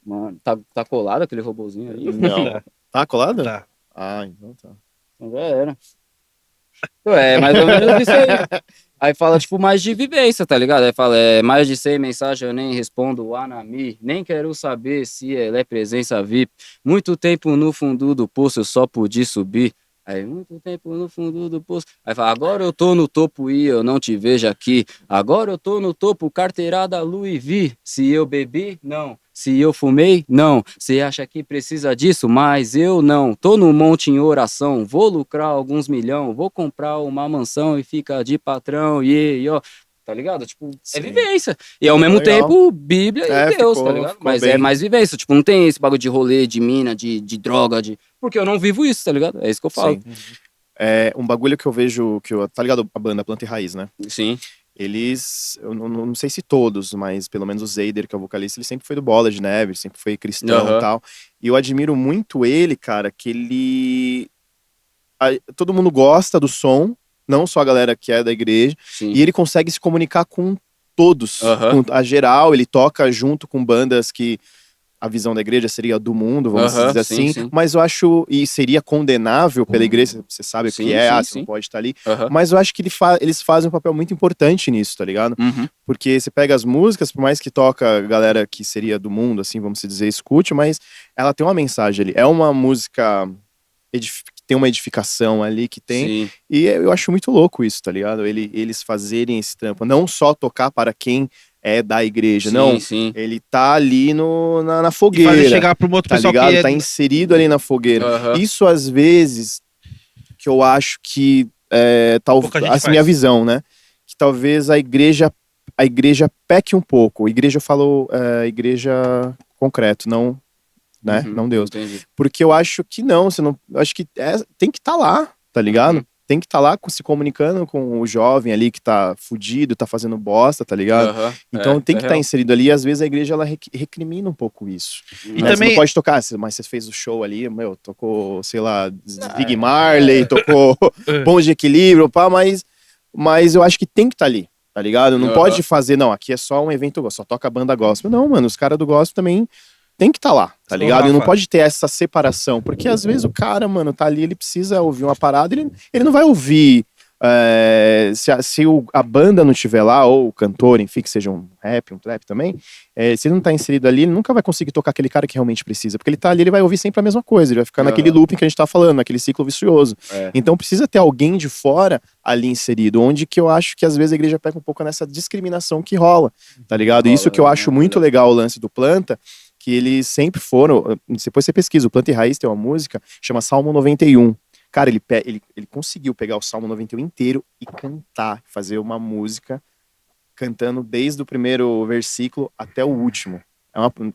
Mano, tá colado aquele robozinho aí? Não. Tá colado? Tá. Ah, então tá. Então já era. Mais ou menos isso aí. Aí fala, tipo, mais de vivência, tá ligado? Aí fala, mais de 100 mensagens eu nem respondo, Anami. Nem quero saber se ela é presença VIP. Muito tempo no fundo do poço eu só pude subir. Aí, muito tempo no fundo do poço. Aí fala, agora eu tô no topo e eu não te vejo aqui. Agora eu tô no topo, carteirada Louis V. Se eu bebi, não. Se eu fumei, não. Você acha que precisa disso? Mas eu não. Tô no monte em oração. Vou lucrar alguns milhão. Vou comprar uma mansão e fica de patrão. E ó. Tá ligado? Tipo, Sim. vivência. E ao mesmo Legal. tempo, Bíblia e Deus, ficou- tá ligado? ficou Mas bem. é mais vivência. Tipo, não tem esse bagulho de rolê, de mina, de droga, porque eu não vivo isso, tá ligado? É isso que eu falo. Sim. Um bagulho que eu vejo, tá ligado a banda Planta e Raiz, né? Sim. Eles, eu não sei se todos, mas pelo menos o Zeider, que é o vocalista, ele sempre foi do Bola de Neve, sempre foi cristão Aham. e tal. E eu admiro muito ele, cara, que ele... todo mundo gosta do som, não só a galera que é da igreja, Sim. e ele consegue se comunicar com todos, Aham. com a geral, ele toca junto com bandas que a visão da igreja seria do mundo, vamos Aham, dizer sim, assim, sim. mas eu acho, e seria condenável pela igreja, você sabe o Sim, que é, sim, você não sim. pode estar ali, Aham. mas eu acho que eles fazem um papel muito importante nisso, tá ligado? Uhum. Porque você pega as músicas, por mais que toca a galera que seria do mundo, assim, vamos dizer, escute, mas ela tem uma mensagem ali. É uma música tem uma edificação ali, que tem. Sim. E eu acho muito louco isso, tá ligado? Eles fazerem esse trampo. Não só tocar para quem é da igreja, Sim, não. sim. Ele tá ali na E fazer fogueira, chegar pro outro tá pessoal ligado? que é... Tá inserido ali na fogueira. Aham. Isso, às vezes, que eu acho que Pouca gente assim, minha faz. visão, né? Que talvez a igreja peque um pouco. Igreja, eu falo igreja concreto, não, né? Uhum, Não Deus. Entendi. Porque eu acho que não, você não, eu acho que tem que estar lá, tá ligado? Uhum. Tem que estar lá se comunicando com o jovem ali que tá fudido, tá fazendo bosta, tá ligado? Aham. Então tem que estar real. inserido ali, e às vezes a igreja ela recrimina um pouco isso. E Né? Você também- não pode tocar, mas você fez o show ali, meu, tocou, sei lá, Zig Marley, tocou Ponto de Equilíbrio, pá, mas eu acho que tem que estar ali, tá ligado? Não Aham. pode fazer, não, aqui é só um evento, só toca banda gospel. Não, mano, os caras do gospel também tem que estar lá, tá Ô, ligado? E não Rafa. pode ter essa separação, porque às vezes o cara, mano, tá ali, ele precisa ouvir uma parada, ele não vai ouvir. Se a banda não estiver lá, ou o cantor, enfim, que seja um rap, um trap também, se ele não tá inserido ali, ele nunca vai conseguir tocar aquele cara que realmente precisa, porque ele tá ali, ele vai ouvir sempre a mesma coisa, ele vai ficar naquele Aham. looping que a gente tá falando, naquele ciclo vicioso. É. Então precisa ter alguém de fora ali inserido, onde que eu acho que às vezes a igreja pega um pouco nessa discriminação que rola, tá ligado? Rola, Isso que eu acho é muito verdade. legal, o lance do Planta, que eles sempre foram, depois você pesquisa, o Planta e Raiz tem uma música, chama Salmo 91. Cara, ele conseguiu pegar o Salmo 91 inteiro e cantar, fazer uma música cantando desde o primeiro versículo até o último.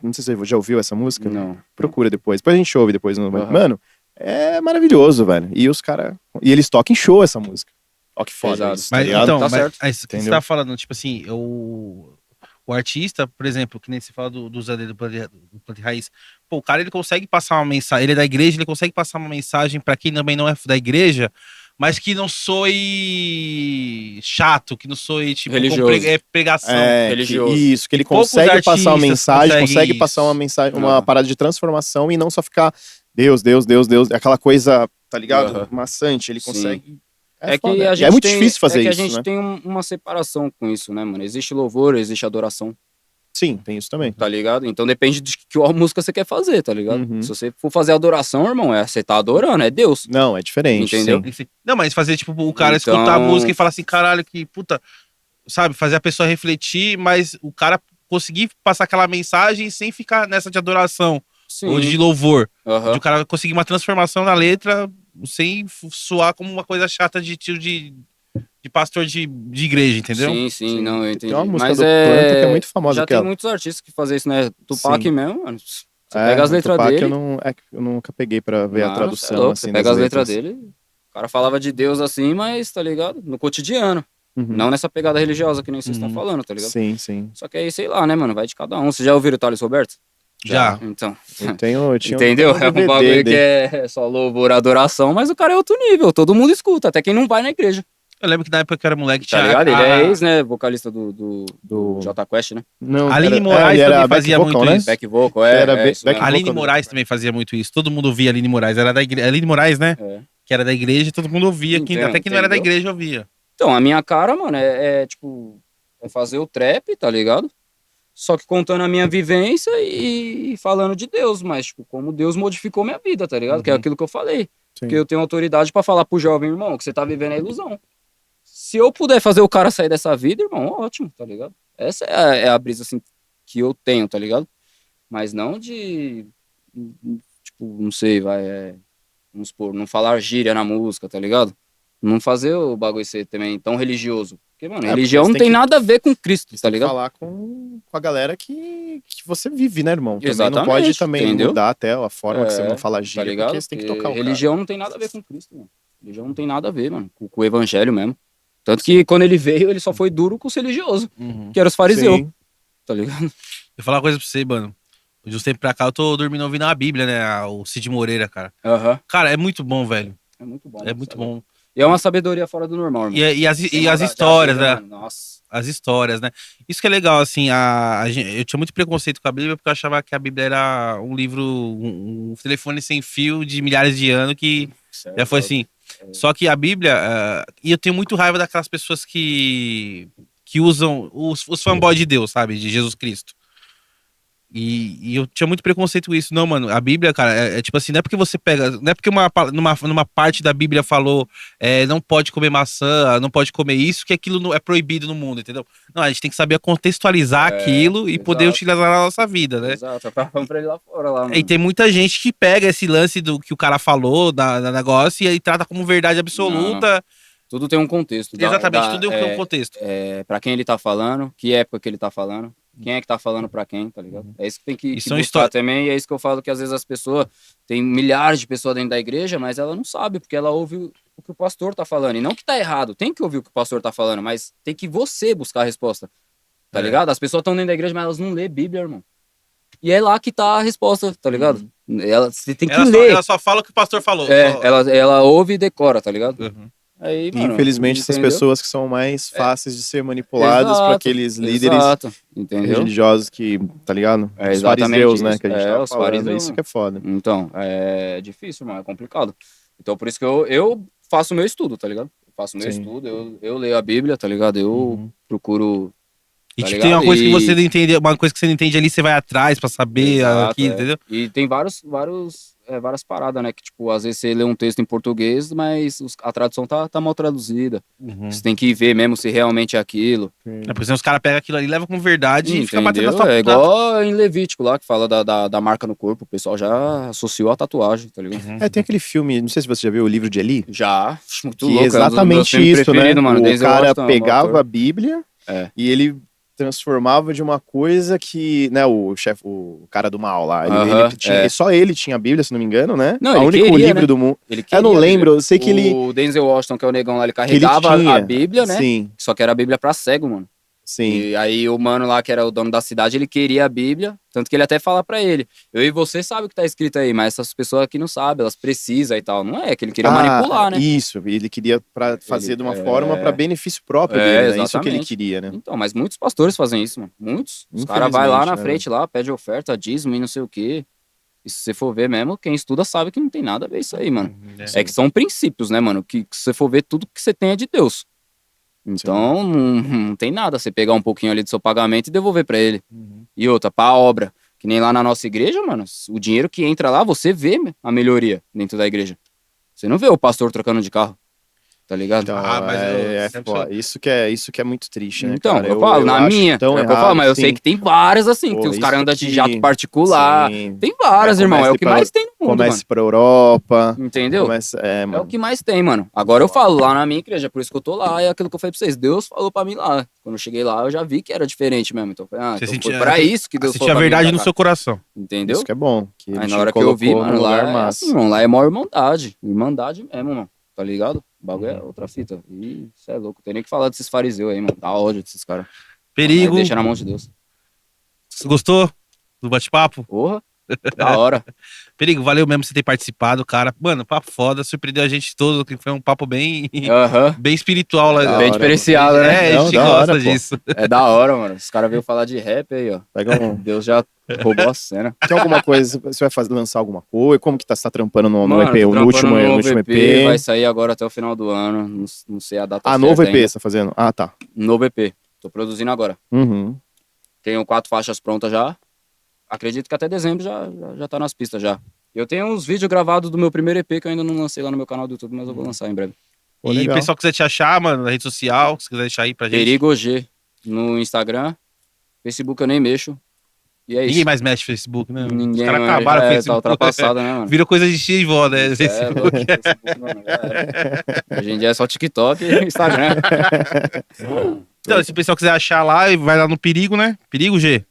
Não sei se você já ouviu essa música. Não. Procura depois. Depois a gente ouve depois. Aham. Mano, é maravilhoso, velho. E os caras... E eles tocam em show essa música. Ó que foda Pesado. isso, tá Mas, ligado? então, Tá mas, certo. aí, o que você Entendeu? tá falando, tipo assim, o artista, por exemplo, que nem você fala do Zé do Planta e Raiz, pô, o cara ele consegue passar uma mensagem, ele é da igreja, ele consegue passar uma mensagem pra quem também não é da igreja, mas que não soe chato, que não soe, tipo, Religioso. pregação. religioso. Isso, que ele poucos consegue passar uma artistas mensagem, conseguem consegue isso. passar uma mensagem, uma Aham. parada de transformação e não só ficar Deus, Deus, Deus, Deus, aquela coisa, tá ligado? Aham. Maçante, ele Sim. consegue. É que foda. a E gente é muito tem, difícil fazer é que isso, a gente né? tem uma separação com isso, né, mano? Existe louvor, existe adoração, Sim, tem isso também. tá ligado? Então depende de que música você quer fazer, tá ligado? Uhum. Se você for fazer adoração, irmão, você tá adorando, é Deus. Não, é diferente. Entendeu? Sim. Não, mas fazer, tipo, o cara Então- escutar a música e falar assim, caralho, que puta, sabe, fazer a pessoa refletir, mas o cara conseguir passar aquela mensagem sem ficar nessa de adoração, Sim. ou de louvor. Aham. De o cara conseguir uma transformação na letra sem soar como uma coisa chata de tiro de pastor de igreja, entendeu? Sim, Sim. não, eu Tem entendi. uma música Mas do Planta que é muito famosa, já aquela. tem muitos artistas que fazem isso, né? Tupac Sim. mesmo, mano. Você pega as o letras Tupac dele. eu nunca peguei pra ver a Mano, tradução, cê é louco, assim, você pega das as letras dele. O cara falava de Deus assim, mas, tá ligado? No cotidiano. Uhum. Não nessa pegada religiosa que nem vocês estão Uhum. falando, tá ligado? Sim, sim. Só que aí, sei lá, né, mano? Vai de cada um. Vocês já ouviram o Thales Roberto? Já. Então. Eu tinha Entendeu? um É um DVD bagulho que dele. é só louvor, adoração, mas o cara é outro nível. Todo mundo escuta, até quem não vai na igreja. Eu lembro que na época que eu era moleque Tá tinha ligado? Ele a- é ex, né? Vocalista do Do- Jota Quest, né? Não, Aline era- Moraes ele era também back fazia vocal, muito né? isso. Back vocal, Era isso back mesmo. A Aline vocal Moraes também fazia muito isso. Todo mundo ouvia a Aline Moraes. Era da igreja. Aline Moraes, né? É. Que era da igreja, todo mundo ouvia. Então, Até quem não era da entendeu? igreja ouvia. Então, a minha cara, mano, tipo, é fazer o trap, tá ligado? Só que contando a minha vivência e falando de Deus, mas, tipo, como Deus modificou minha vida, tá ligado? Que é Uhum. aquilo que eu falei. Sim. Porque eu tenho autoridade pra falar pro jovem, irmão, que você tá vivendo a ilusão. Se eu puder fazer o cara sair dessa vida, irmão, ótimo, tá ligado? Essa é a brisa, assim, que eu tenho, tá ligado? Mas não de, tipo, não sei, vamos supor, não falar gíria na música, tá ligado? Não fazer o bagulho ser também tão religioso. Porque, mano, É, religião porque não você tem tem que- nada a ver com Cristo, tá Tem que ligado? falar com a galera que você vive, né, irmão? Também não Exatamente, pode também entendeu? mudar até a forma que você É, não fala Tá gíria, ligado? porque você tem que tocar o cara. religião não tem nada a ver com Cristo, mano. Religião não tem nada a ver, mano, com o evangelho mesmo. Tanto que quando ele veio, ele só foi duro com os religiosos, que eram os fariseus, Sim. tá ligado? Eu vou falar uma coisa pra você, mano. De uns tempos pra cá, eu tô dormindo ouvindo a Bíblia, né? O Cid Moreira, cara. Aham. Cara, é muito bom, velho. É muito bom. É muito sabe? bom. E é uma sabedoria fora do normal, irmão. E as Sem maldade, histórias, ajuda, né? mano. Nossa. As histórias, né? Isso que é legal, assim, eu tinha muito preconceito com a Bíblia porque eu achava que a Bíblia era um livro, um telefone sem fio de milhares de anos que já foi assim. Só que a Bíblia, e eu tenho muito raiva daquelas pessoas que usam os fanboys de Deus, sabe? De Jesus Cristo. E eu tinha muito preconceito com isso. Não, mano, a Bíblia, cara, é tipo assim, não é porque você pega. Não é porque numa parte da Bíblia falou não pode comer maçã, não pode comer isso, que aquilo é proibido no mundo, entendeu? Não, a gente tem que saber contextualizar aquilo e poder exato. utilizar na nossa vida, né? Exato, vamos pra ele lá fora, lá, mano. E tem muita gente que pega esse lance do que o cara falou, da negócio, e aí trata como verdade absoluta. Tudo tem um contexto. Exatamente, tudo tem um contexto. Pra quem ele tá falando, que época que ele tá falando, quem é que tá falando pra quem, tá ligado? É isso que tem que são buscar também, e é isso que eu falo, que às vezes as pessoas, tem milhares de pessoas dentro da igreja, mas ela não sabe, porque ela ouve o que o pastor tá falando, e não que tá errado, tem que ouvir o que o pastor tá falando, mas tem que você buscar a resposta, tá ligado? As pessoas estão dentro da igreja, mas elas não lê Bíblia, irmão. E é lá que tá a resposta, tá ligado? Você tem que ler. Ela só fala o que o pastor falou. Ela ouve e decora, tá ligado? Uhum. Aí, E mano, infelizmente essas entendeu? pessoas que são mais fáceis de ser manipuladas por aqueles líderes entendeu? religiosos que, tá ligado? Os fariseus, né, que a gente tava os falando, fariseus. isso que é foda. Então, é difícil, mano, é complicado. Então, por isso que eu faço o meu estudo, tá ligado? Eu faço o meu Sim. estudo, eu leio a Bíblia, tá ligado? Eu procuro... E tá tipo, tem uma ligado? coisa que você não entende, uma coisa que você não entende ali, você vai atrás pra saber Exato, aquilo, entendeu? E tem várias paradas, né? Que, tipo, às vezes você lê um texto em português, mas a tradução tá mal traduzida. Você tem que ver mesmo se realmente é aquilo. Por exemplo, os caras pegam aquilo ali, levam como verdade e fica batendo na Entendeu? sua É igual em Levítico lá, que fala da marca no corpo. O pessoal já associou a tatuagem, tá ligado? Tem aquele filme, não sei se você já viu o livro de Eli. Já, muito Que louco. exatamente isso, né? Mano, O Denzel cara Washington, pegava a Bíblia e ele transformava de uma coisa que, né, o cara do mal lá, só ele tinha a Bíblia, se não me engano, né? Não, o único queria, livro né? do mundo. Ele Eu não lembro, eu sei que ele... O Denzel Washington, que é o negão lá, ele carregava a Bíblia, né? Sim. Só que era a Bíblia pra cego, mano. Sim. E aí o mano lá, que era o dono da cidade, ele queria a Bíblia, tanto que ele até fala pra ele, eu e você sabe o que tá escrito aí, mas essas pessoas aqui não sabem, elas precisam e tal. Não é, que ele queria manipular, né? Isso, ele queria fazer de uma forma pra benefício próprio dele, né? Isso que ele queria, né? Então, mas muitos pastores fazem isso, mano. Muitos. Os caras vão lá na frente, lá, pede oferta, dízimo e não sei o quê. E se você for ver mesmo, quem estuda sabe que não tem nada a ver isso aí, mano. É que são princípios, né, mano? Que se você for ver, tudo que você tem é de Deus. Então, não tem nada você pegar um pouquinho ali do seu pagamento e devolver pra ele. E outra, pra obra. Que nem lá na nossa igreja, mano, o dinheiro que entra lá, você vê a melhoria dentro da igreja. Você não vê o pastor trocando de carro. Tá ligado? Então, mas isso que é muito triste, né, então, cara? Eu falo, na minha, é o que eu falo, mas eu sei que tem várias assim, que os caras andam de jato particular, tem várias, irmão, é o que mais tem no mundo, comece pra Europa, entendeu? É o que mais tem, mano. Agora eu falo, lá na minha igreja, por isso que eu tô lá, é aquilo que eu falei pra vocês, Deus falou pra mim lá, quando eu cheguei lá, eu já vi que era diferente mesmo, então eu falei, então foi pra isso que Deus falou pra mim. Você tinha verdade no seu coração. Entendeu? Isso que é bom. Aí na hora que eu vi, mano, lá é assim, irmão, lá é maior irmandade mesmo, mano. Tá ligado? O bagulho é outra fita. Ih, cê é louco. Tem nem que falar desses fariseus aí, mano. Dá ódio desses caras. Perigo. Deixa na mão de Deus. Você gostou do bate-papo? Porra. Da hora. Perigo, valeu mesmo você ter participado, cara. Mano, papo foda, surpreendeu a gente todo, que foi um papo bem, bem espiritual lá. Bem diferenciado, né? A gente gosta disso. É da hora, mano. Os caras veio falar de rap aí, ó. Deus já roubou a cena. Tem alguma coisa, você vai lançar alguma coisa? Como que você tá trampando no EP? No último EP? Vai sair agora até o final do ano. Não sei a data certa. Novo EP você tá fazendo? Tá. Novo EP. Tô produzindo agora. Tenho 4 faixas prontas já. Acredito que até dezembro já tá nas pistas já. Eu tenho uns vídeos gravados do meu primeiro EP que eu ainda não lancei lá no meu canal do YouTube, mas eu vou lançar em breve. E o pessoal quiser te achar, mano, na rede social, se quiser deixar aí pra gente. Perigo G no Instagram. Facebook eu nem mexo. E é isso. Ninguém mais mexe no Facebook, né? Ninguém. Os caras acabaram com o Facebook. Tá ultrapassado, né, mano? Virou coisa de tia e vó, né? Facebook. Facebook, mano, hoje em dia é só TikTok e Instagram. Então, se o pessoal quiser achar lá, vai lá no Perigo, né? Perigo G.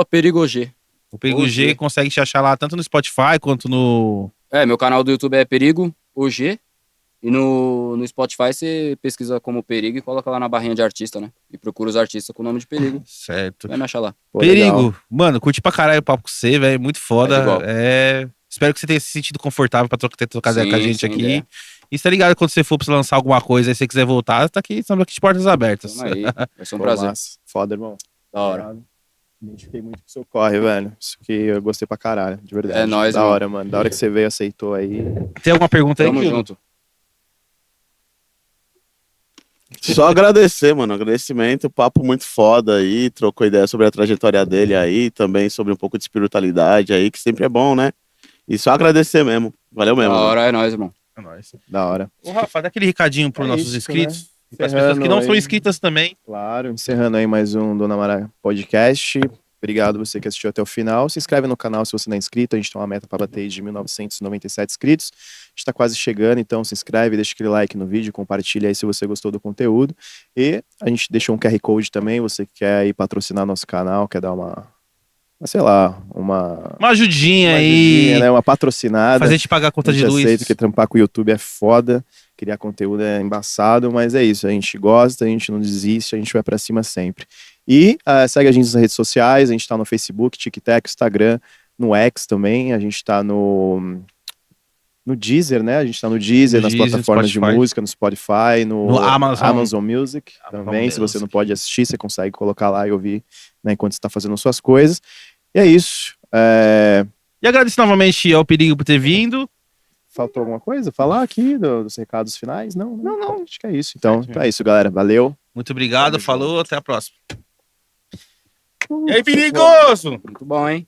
@Perigo G. O Perigo G consegue te achar lá tanto no Spotify quanto no... Meu canal do YouTube é Perigo OG. E no Spotify você pesquisa como Perigo e coloca lá na barrinha de artista, né? E procura os artistas com o nome de Perigo. Certo. Vai me achar lá. Perigo, legal. Mano, curti pra caralho o papo com você, velho. Muito foda. É Espero que você tenha se sentido confortável pra ter trocado com a gente aqui. E você tá ligado, quando você for pra lançar alguma coisa e você quiser voltar, tá aqui, estamos aqui de portas abertas. Tamo aí. Vai ser um prazer. Massa. Foda, irmão. Da hora. Identifiquei muito com o seu corre, velho. Isso que eu gostei pra caralho, de verdade. É nóis, da hora, mano. Da hora que você veio, aceitou aí. Tem alguma pergunta aí? Tamo junto. Só agradecer, mano. Agradecimento, papo muito foda aí. Trocou ideia sobre a trajetória dele aí, também sobre um pouco de espiritualidade aí, que sempre é bom, né? E só agradecer mesmo. Valeu Da mesmo. mano. hora é nóis, irmão. É nóis. Da hora. Ô, Rafa, dá aquele recadinho pros É nossos isso, inscritos. né? E pras pessoas que não Encerrando são aí. inscritas também. Claro, encerrando aí mais um Dona Mara Podcast. Obrigado você que assistiu até o final. Se inscreve no canal se você não é inscrito. A gente tem uma meta para bater de 1.997 inscritos. A gente está quase chegando, então se inscreve, deixa aquele like no vídeo, compartilha aí se você gostou do conteúdo. E a gente deixou um QR Code também. Você que quer aí patrocinar nosso canal, quer dar sei lá, uma Uma ajudinha aí. ajudinha, né? Uma patrocinada. Fazer te pagar a conta A de gente luz. aceita, porque trampar com o YouTube é foda, criar conteúdo é embaçado, mas é isso, a gente gosta, a gente não desiste, a gente vai pra cima sempre. E segue a gente nas redes sociais, a gente tá no Facebook, TikTok, Instagram, no X também, a gente tá no Deezer, né? A gente tá no Deezer, No nas Deezer, plataformas de Spotify. música, no Spotify, No Amazon. Music Amazon também. Se você Music. não pode assistir, você consegue colocar lá e ouvir, né, enquanto você tá fazendo suas coisas. E é isso. E agradeço novamente ao Perigo por ter vindo. Faltou alguma coisa? Falar aqui dos recados finais? Não. Acho que é isso. Então é isso, galera. Valeu. Muito obrigado, Tamo falou, junto. até a próxima. E aí, perigoso! Muito bom, hein?